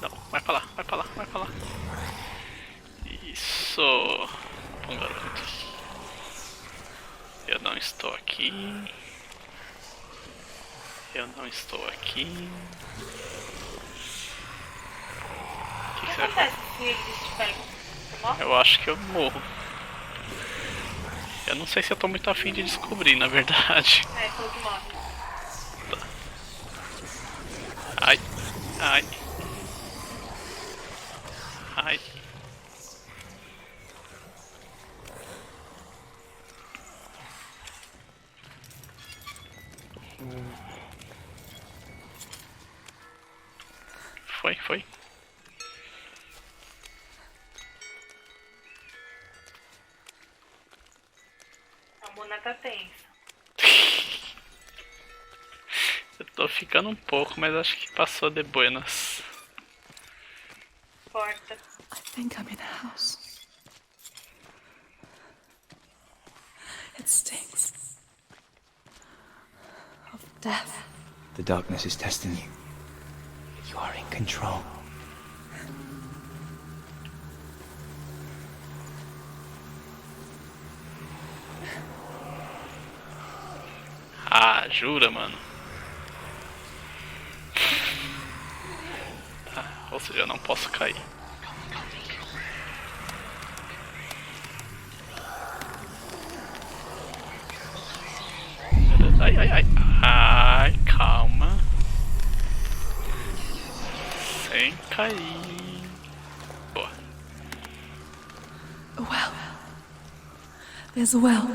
Não, vai pra lá, vai pra lá, vai pra lá. Isso. Bom garoto. Eu não estou aqui. Eu não estou aqui. O que você acontece se eles te pegam? Você morre? Eu acho que eu morro. Eu não sei se eu tô muito afim de descobrir, na verdade. É, todos morrem. Tá. Ai, ai. Ai. Foi. A Mona tá tensa. Eu tô ficando um pouco, mas acho que passou de buenas. Porta. I think I'm in a house. It stinks of death. The darkness is testing you. You are in control. Ah, jura, mano? Tá, ou seja, eu não posso cair. Ai. Ai, calma. Sem cair. Boa. A well. There's a well.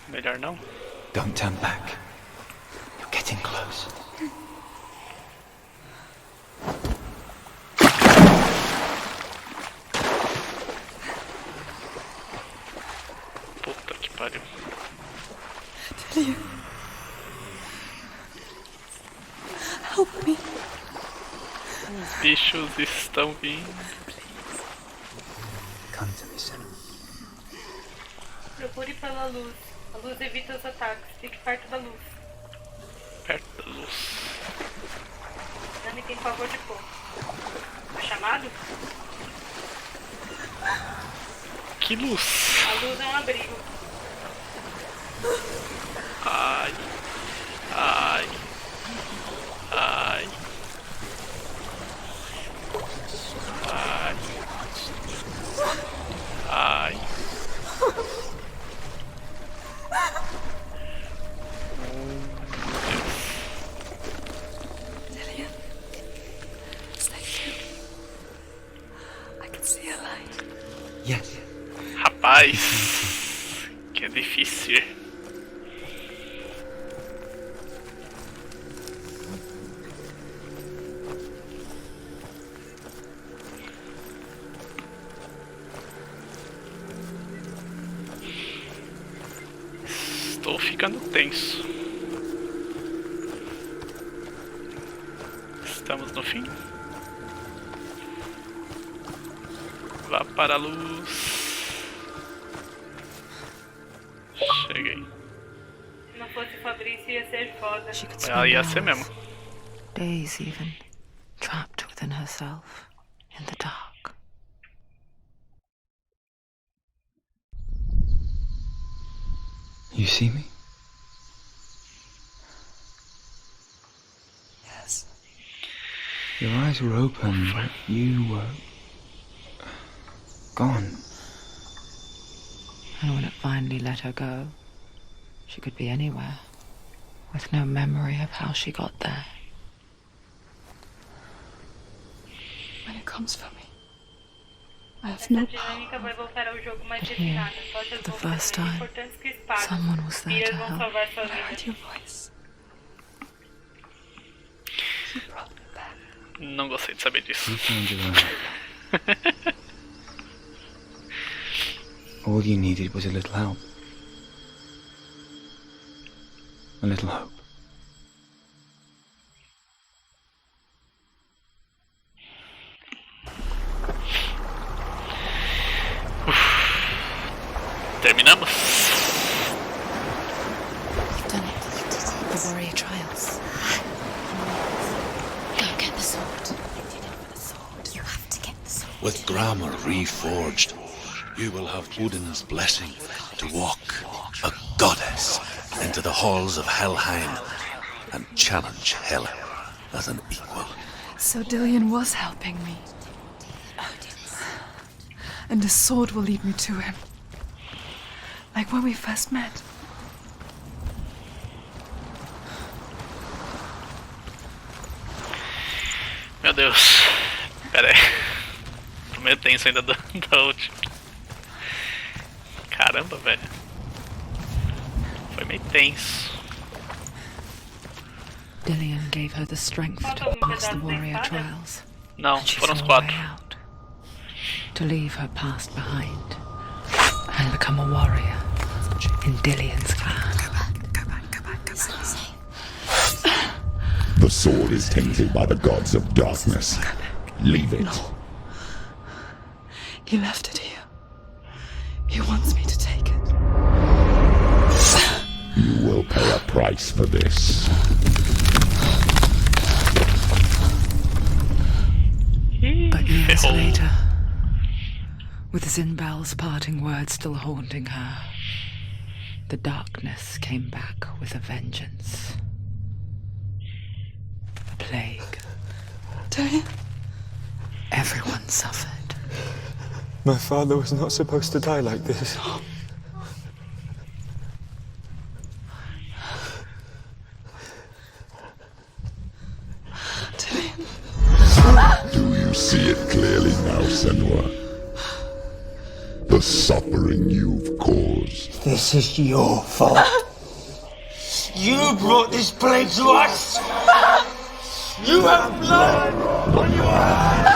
Melhor não? Don't turn back. You're getting close. Puta que pariu. Delia. Help me. Os bichos estão vindo. Come to me, Senua. Procure pela luz. A luz evita os ataques. Fique perto da luz. Perto da luz. Dani tem favor de pouco. Tá chamado? Que luz? A luz é um abrigo. Ai. Ai. Ai. Ai. Ai. Delia. Stay still. I can see a light. Yes. Rapaz. Que difícil. Estou ficando tenso. Estamos no fim. Vá para a luz. Cheguei. Se não fosse Fabrício ia ser foda. She could Ah, spend ia ser mesmo. hours, days even, trapped within herself, in the dark. You see me? Yes. Your eyes were open, but you were gone. And when it finally let her go, she could be anywhere, with no memory of how she got there. When it comes for me, I have no Essa dinâmica vai voltar ao jogo mais But here, refinada. Tochas the vão first ser time, importantes que espadas. someone was there Ilhas to vão help. salvar sua I heard vida. your voice. You brought me back. Não gostei de saber disso. You found your own. All you needed was a little help. A little hope. Terminamos? You've done it. You did it. The warrior trials. Go get the sword. You did it for the sword. You have to get the sword. With grammar reforged, you will have Odin's blessing to walk, a goddess, into the halls of Helheim and challenge Hela as an equal. So Dillion was helping me. And the sword will lead me to him. Like when we first met. Meu Deus. Pera aí. Tô meio tenso ainda da última. Caramba, velho. Foi meio tenso. Dillion gave her the strength to pass the warrior trials. Não, And she foram os saw a quatro. way out. To leave her past behind and become a warrior in Dillion's clan. Go back. Safe. The sword is tainted by the gods of darkness. Leave it. No. He left it here. He wants me to take it. You will pay a price for this. But years later, with Zinbal's parting words still haunting her, the darkness came back with a vengeance. A plague. Dillion? Everyone suffered. My father was not supposed to die like this. Do you see it clearly now, Senua? The suffering you've caused. This is your fault. You brought this plague to us. You have blood on your hands.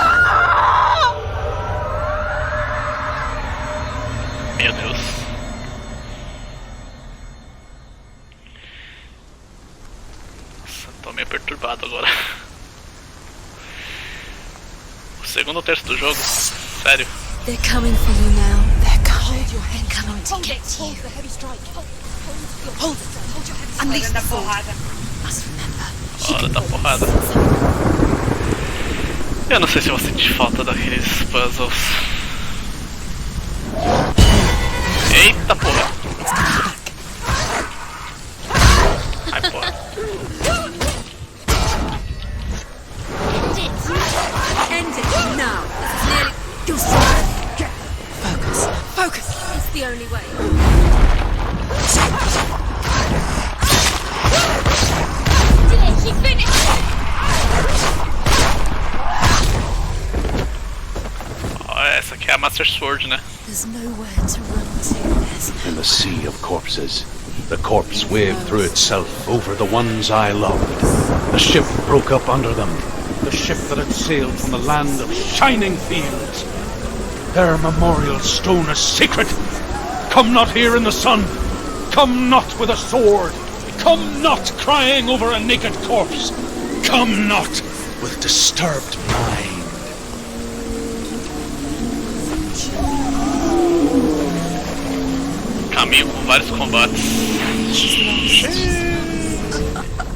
Meu Deus. Nossa, tô meio perturbado agora. O segundo ou terço do jogo? Sério. They're coming for you now. They're coming. Hold your head. Coming to get you. the heavy strike. Hold it. Hold your head. Unleash the sword. Must remember. Hora da porrada. Eu não sei se eu vou sentir falta daqueles puzzles. Eita porra! Ai porra. End it now. This is nearly. You'll see. Focus. It's the only way. She finished. Oh, essa aqui é a Master Sword, né? There's nowhere to run to. In the sea of corpses, the corpse waved through itself over the ones I loved. The ship broke up under them. The ship that had sailed from the land of shining fields. Their memorial stone is sacred. Come not here in the sun. Come not with a sword. Come not crying over a naked corpse. Come not with disturbed mind. Caminho com vários combates.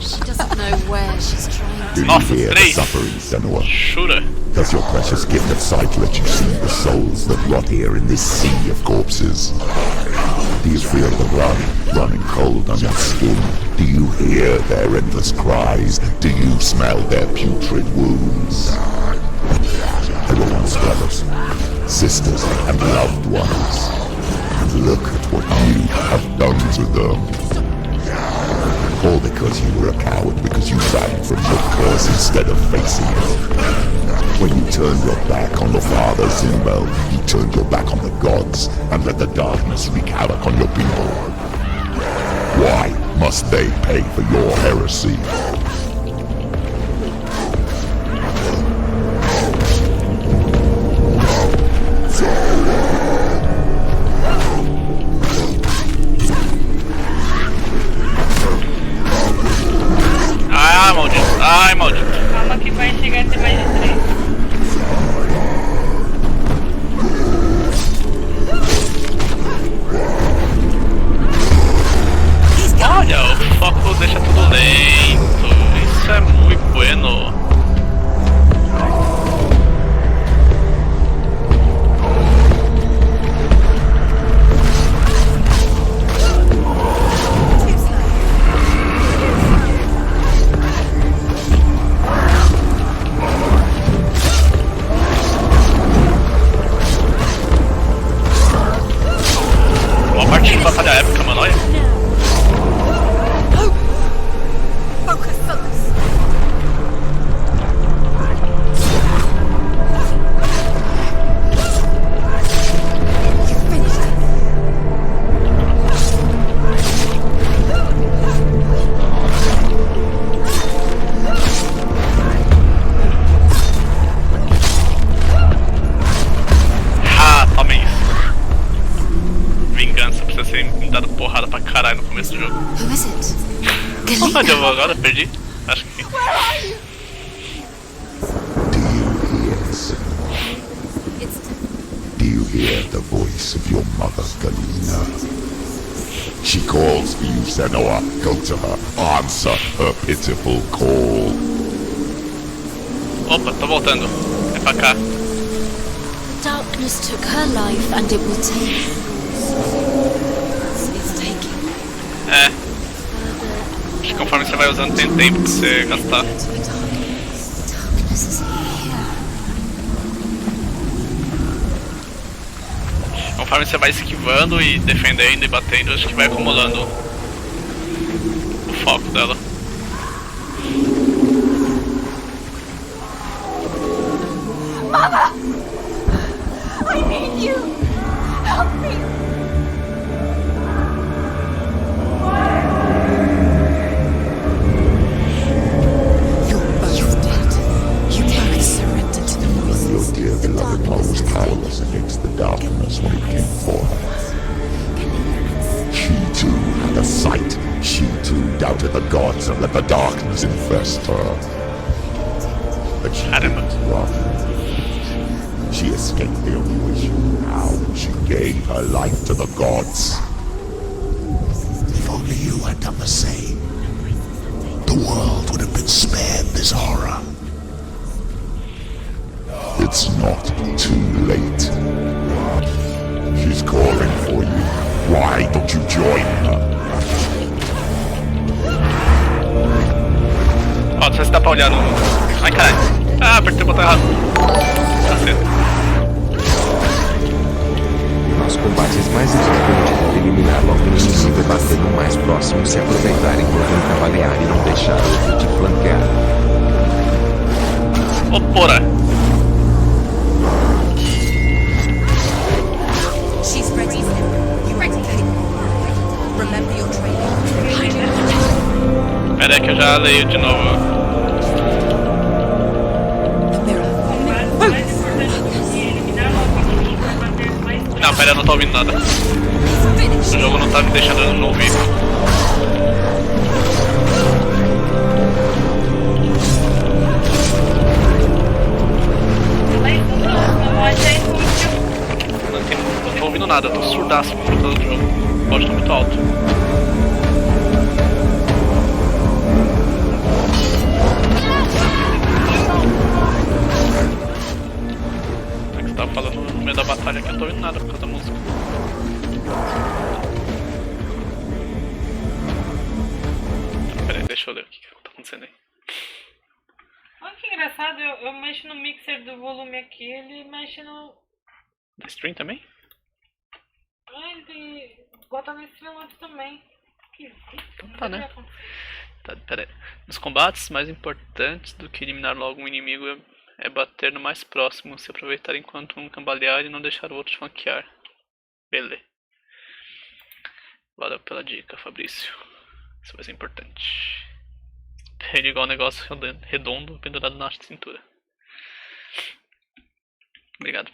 corpse. Doesn't know where she's trying Do to. you hear the suffering, Senua? Does your precious gift of sight let you see the souls that rot here in this sea of corpses? Do you feel the blood running cold on your skin? Do you hear their endless cries? Do you smell their putrid wounds? They were once brothers, sisters, and loved ones. And look at what you have done to them. All because you were a coward, because you ran from your curse instead of facing it. When you turned your back on the Father, Zimbel, you turned your back on the gods and let the darkness wreak havoc on your people. Why must they pay for your heresy? Ai, maldito. Calma que vai chegar até mais de 3. Olha, o foco deixa tudo lento. Isso é muito bueno. Uma parte de batalha épica, mano, olha. Dado porrada pra caralho no começo do jogo. Who is it? Onde eu vou agora? Perdi? Acho que. Do you hear, Senua? Do you hear the voice of your mother, Galina? She calls for you, Senua. Go to her. Answer her pitiful call. Opa, tô voltando. É pra cá. Darkness took her life and it will take. É. Acho que conforme você vai usando tem tempo pra você gastar. Conforme você vai esquivando e defendendo e batendo, acho que vai acumulando o foco dela. Mama! I need you! Help me! Your dear beloved mother was powerless against the darkness when it came for her. She too had a sight. She too doubted the gods and let the darkness infest her. But she didn't run. She escaped the only way she knew how. She gave her life to the gods. If only you had done the same, the world would have been spared this horror. It's not too late. She's calling for you. Why don't you join her? Ó, não sei se dá pra olhar no... Ai, caralho. Ah, apertei o botão errado. Tá certo. Nos combates mais importantes é eliminar logo o inimigo e bater no mais próximo, se aproveitar enquanto um cavalear e não deixar outro te flanquear. Ô, porra. She's ready. You ready? Remember your training. Pera aí que eu já leio de novo. Não, pera, eu não tô ouvindo nada. O jogo não tá me deixando eu não ouvir. Não tô ouvindo nada, eu tô surdaço por causa do jogo. O áudio tá muito alto. meio da batalha aqui, eu não tô ouvindo nada por causa da música. Pera aí, deixa eu ler o que tá acontecendo aí. Olha que engraçado, eu mexo no mixer do volume aqui, ele mexe no... Da stream também? Ah, ele bota no stream outro também. Que tá, né? Tá, pera aí. Nos combates, mais importantes do que eliminar logo um inimigo é bater no mais próximo, se aproveitar enquanto um cambalear e não deixar o outro flanquear. Beleza. Valeu pela dica, Fabrício. Isso vai ser importante. Ele igual um negócio redondo pendurado na cintura. Obrigado.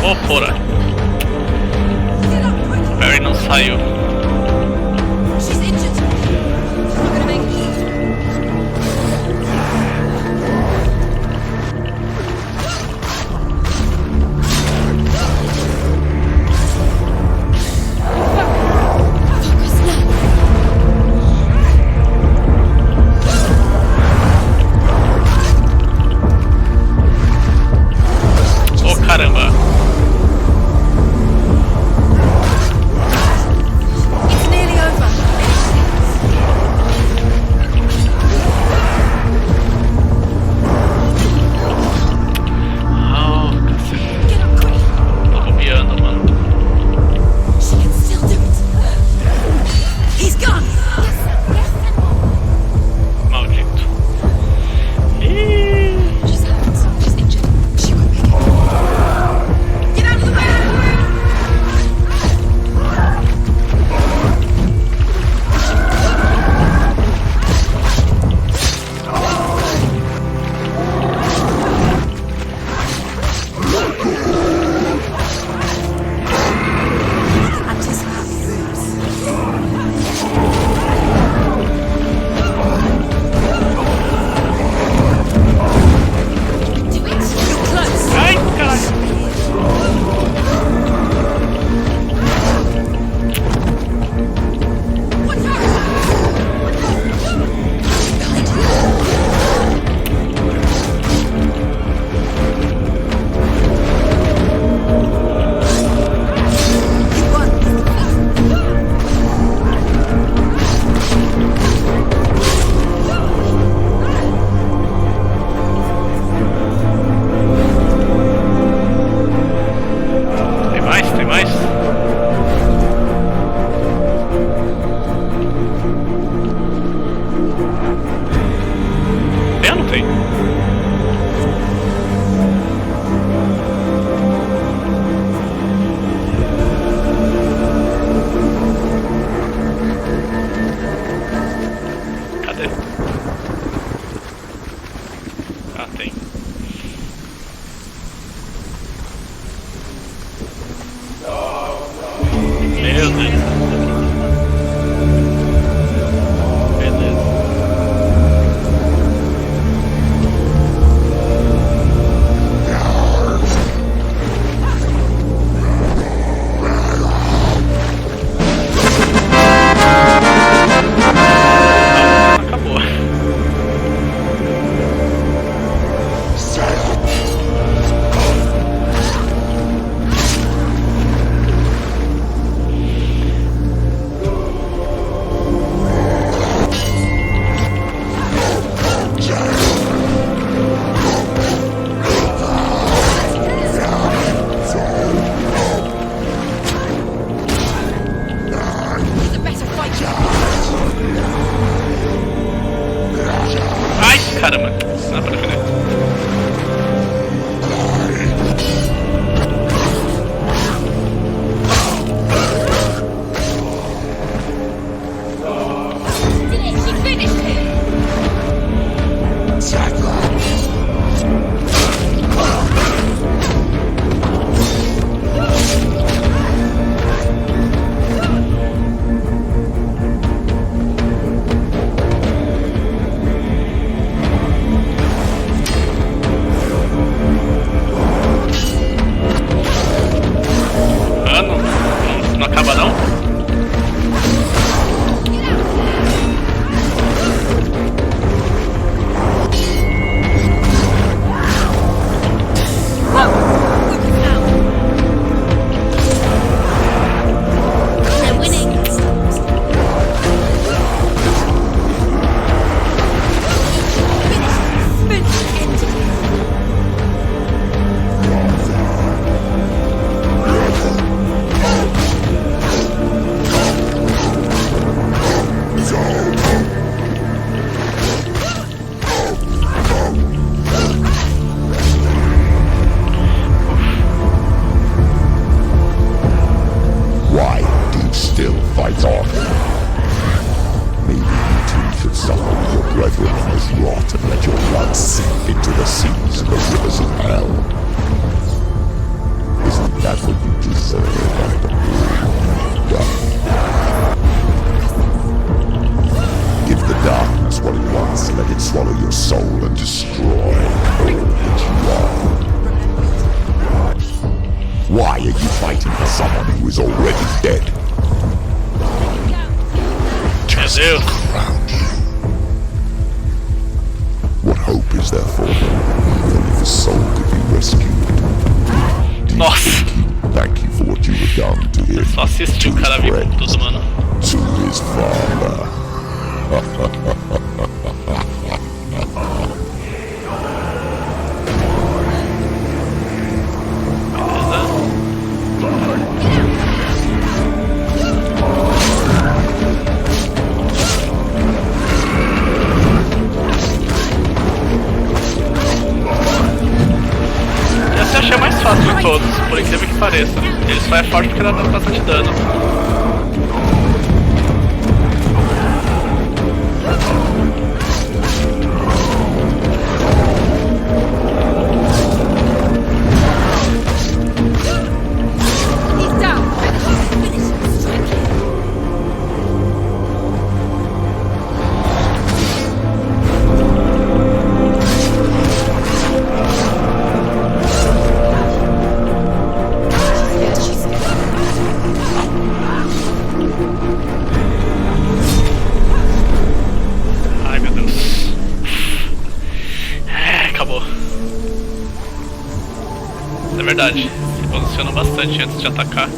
Oh, fora. Barry não saiu. Oh, caramba. Isso não acaba não? They're winning. Why do you still fight on? Maybe you too should suffer with your brethren in this rot and let your blood sink into the seas and the rivers of hell. Isn't that what you deserve after all you've done? Give the darkness what it wants, let it swallow your soul and destroy all that you are. Why are you fighting for someone who is already dead? Just around you. What hope is there for them, even if a soul could be rescued? Nossa! Thank you for what you have done to him, Só assistir o cara vir com tudo, mano. to his father. Essa eu achei a mais fácil de todos, por incrível que pareça. Ele só é forte porque dá bastante dano. Ai meu Deus. Acabou. É verdade, se posiciona bastante antes de atacar.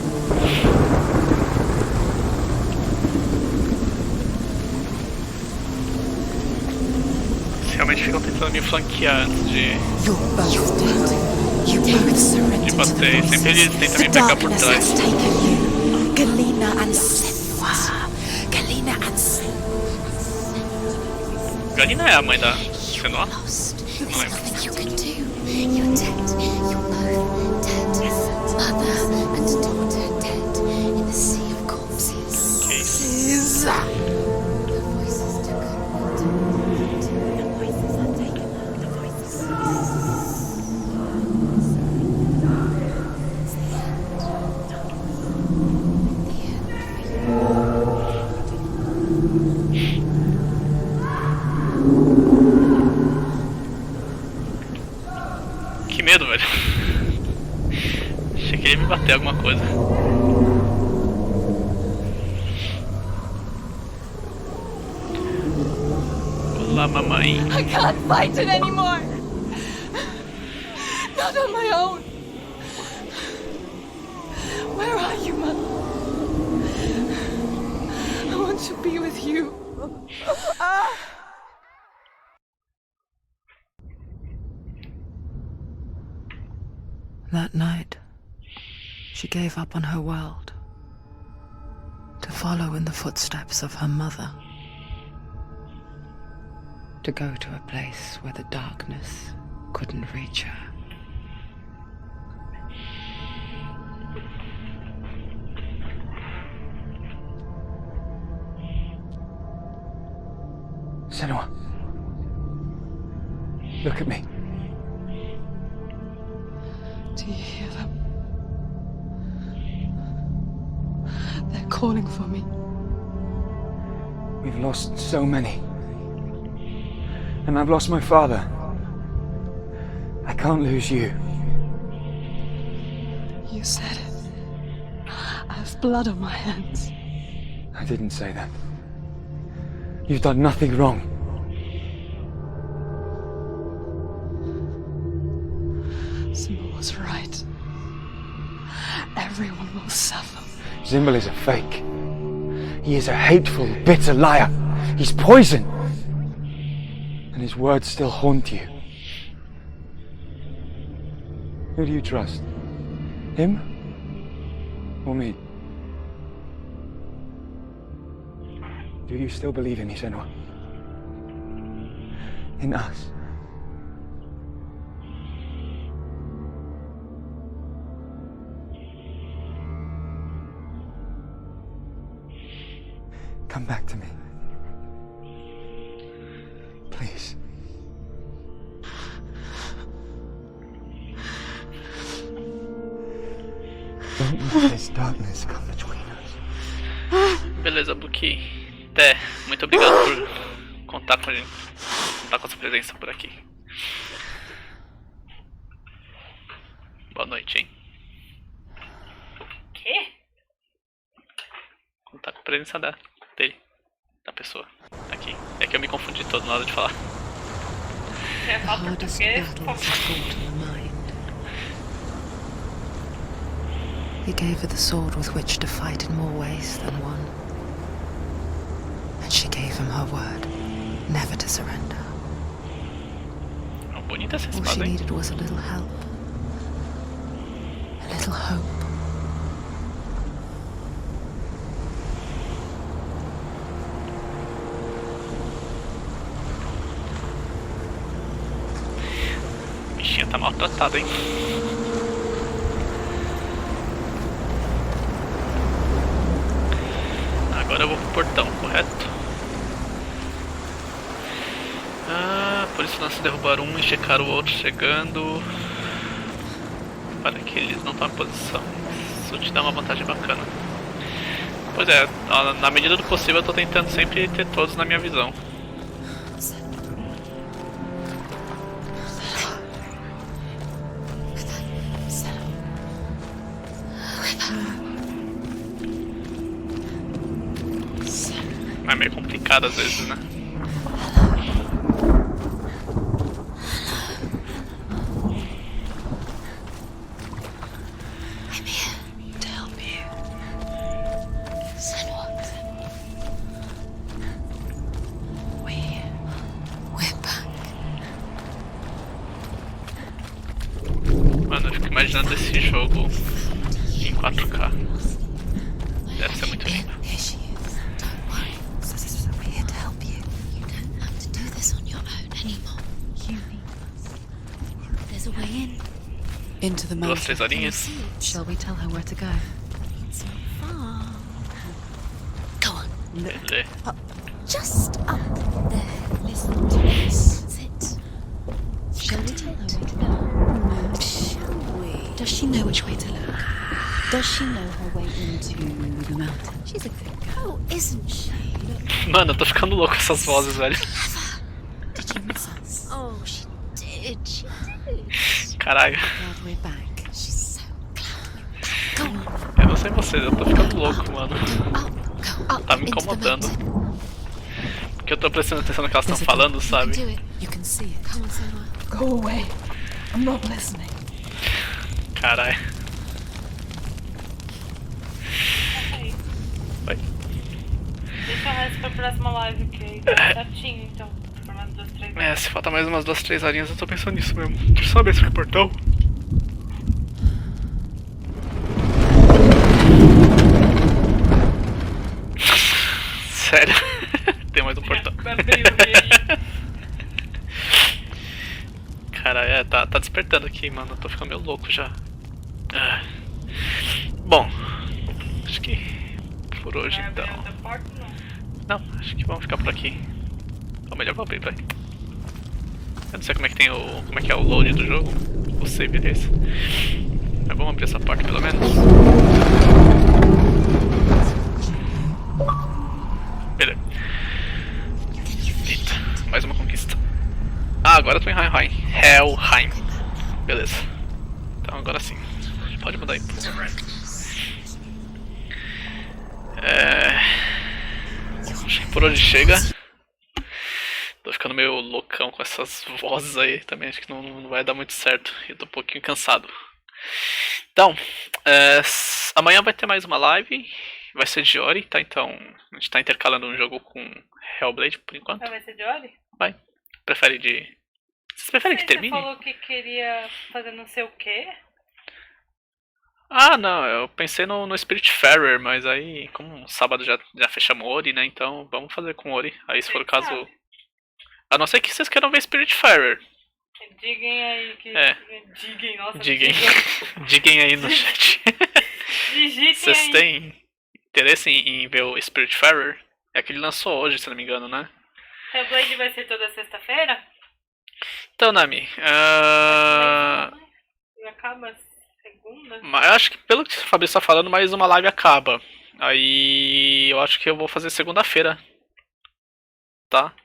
Eles realmente ficam tentando me flanquear antes de bater. Sempre eles tentam me pegar por trás. Galena and Senua. Galena and Senua. Galina é a mãe da Senua? Não lembro. You can do. You're dead. You're both dead. Mother and daughter dead in the sea of corpses. Que isso? The voices took her. The voices have taken her. The voices. Que medo, velho. Achei que ele ia me bater alguma coisa. Olá, mamãe. I can't fight it anymore. Not on my own. Where are you, Mother? I want to be with you. That night, she gave up on her world to follow in the footsteps of her mother, to go to a place where the darkness couldn't reach her. Senua. Look at me. Do you hear them? They're calling for me. We've lost so many. And I've lost my father. I can't lose you. You said it. I've have blood on my hands. I didn't say that. You've done nothing wrong. Senua was right. Everyone will suffer. Zimbel is a fake. He is a hateful, bitter liar. He's poison. And his words still haunt you. Who do you trust? Him? Or me? Do you still believe in me, Senua? In us? Come back to me. Please. Don't let this darkness come between us. Beleza, Buki. Até. Muito obrigado por contar com a gente. Contar com a sua presença por aqui. Boa noite, hein? Quê? Contar com a presença dele. Da pessoa. Aqui. É que eu me confundi todo na hora de falar. Você fala português, por favor. He gave her the sword with which to fight in more ways than one. And she gave him her word, never to surrender. Bonita essa All she espada, hein? needed was a little help. A little hope. A bichinha tá maltratada, hein? Agora eu vou pro portão, correto? Ah, por isso nós derrubar um e checar o outro chegando. Para que eles não tomem posição. Isso te dá uma vantagem bacana. Pois é, na medida do possível eu tô tentando sempre ter todos na minha visão. É meio complicado às vezes, né? I'm here to help you. Senua. We're back. Mano, eu fico imaginando esse jogo em 4K. Deve ser muito lindo. Here she is. Don't worry. We're here to help you. You don't have to do this on your own anymore. You need us. There's a way in. Into the Duas, mountain. três horinhas. Shall we tell her where to go? It's not far. Go on. Beleza. Just up there. Listen to this. Sit. Shall we tell her where to go? Shall we? Does she know which way to look? Does she know her way into the mountain? She's a good girl, isn't she? Look. Mano, eu tô ficando louco com essas vozes, velho. Did you miss us? Oh, she did. She did. Caralho. Glad we're back. She's so glad we're back. Go on. Eu não sei vocês, eu tô ficando louco, mano. Up, Tá me into the incomodando. mountain. Porque eu tô prestando atenção no que elas estão falando, You can sabe? do it. You can see it. Come on, Senua. Go away. I'm not listening. Caralho. Oi. Deixa o resto pra próxima live, que tá certinho, então. Por mais 2, 3 horas. É, se falta mais umas 2, 3 horinhas, eu tô pensando nisso mesmo. Deixa eu só ver esse portão. Sério? Tem mais um portão. Cara, tá despertando aqui, mano. Eu tô ficando meio louco já. Bom, acho que por hoje então. Não, acho que vamos ficar por aqui. Ou melhor, vou abrir, vai. Eu não sei como é que tem como é que é o load do jogo. O save desse. Mas vamos abrir essa porta pelo menos. Beleza. Eita, mais uma conquista. Ah, agora eu tô em Helheim. Beleza. Então agora sim. Pode mudar aí. por hoje chega. Tô ficando meio loucão com essas vozes aí também, acho que não vai dar muito certo. Eu tô um pouquinho cansado. Então, amanhã vai ter mais uma live. Vai ser de Ori, tá? Então, a gente tá intercalando um jogo com Hellblade por enquanto. Ah, vai ser de Ori? Vai. Prefere de... Vocês preferem que termine? Você falou que queria fazer não sei o quê? Ah, não, eu pensei no Spiritfarer, mas aí, como sábado já fechamos Ori, né? Então, vamos fazer com Ori. Aí, se for o caso... Sabe. A não ser que vocês queiram ver Spiritfarer. Diguem aí que... Diguem, nossa. Diguem aí no chat. Digitem Vocês aí. têm interesse em ver o Spiritfarer? É que ele lançou hoje, se não me engano, né? Hellblade vai ser toda sexta-feira? Então, Nami, Acaba segunda? eu acho que pelo que o Fabrício tá falando, mais uma live acaba. Aí eu acho que eu vou fazer segunda-feira. Tá?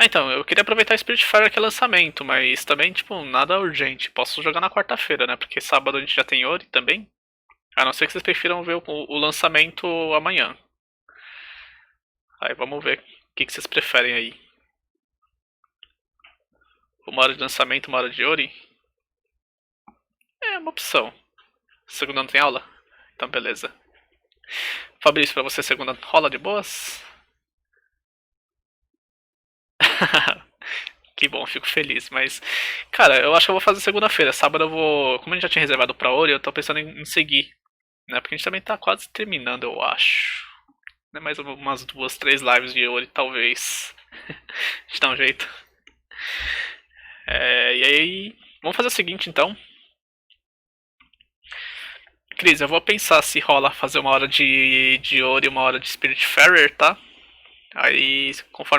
Então, eu queria aproveitar o Spiritfarer que é lançamento, mas também, tipo, nada urgente. Posso jogar na quarta-feira, né? Porque sábado a gente já tem Ori também. A não ser que vocês prefiram ver o lançamento amanhã. Aí vamos ver o que vocês preferem aí. Uma hora de lançamento, uma hora de Ori? É uma opção. Segunda não tem aula? Então beleza. Fabrício, pra você segunda rola de boas? Que bom, fico feliz. Mas, cara, eu acho que eu vou fazer segunda-feira. Sábado eu vou... Como a gente já tinha reservado pra Ori, eu tô pensando em seguir. Né? Porque a gente também tá quase terminando, eu acho. Né? Mais umas 2, 3 lives de Ori, talvez. A gente dá um jeito. E aí, vamos fazer o seguinte então. Cris, eu vou pensar se rola fazer uma hora de Ori e uma hora de Spiritfarer, tá? Aí, conforme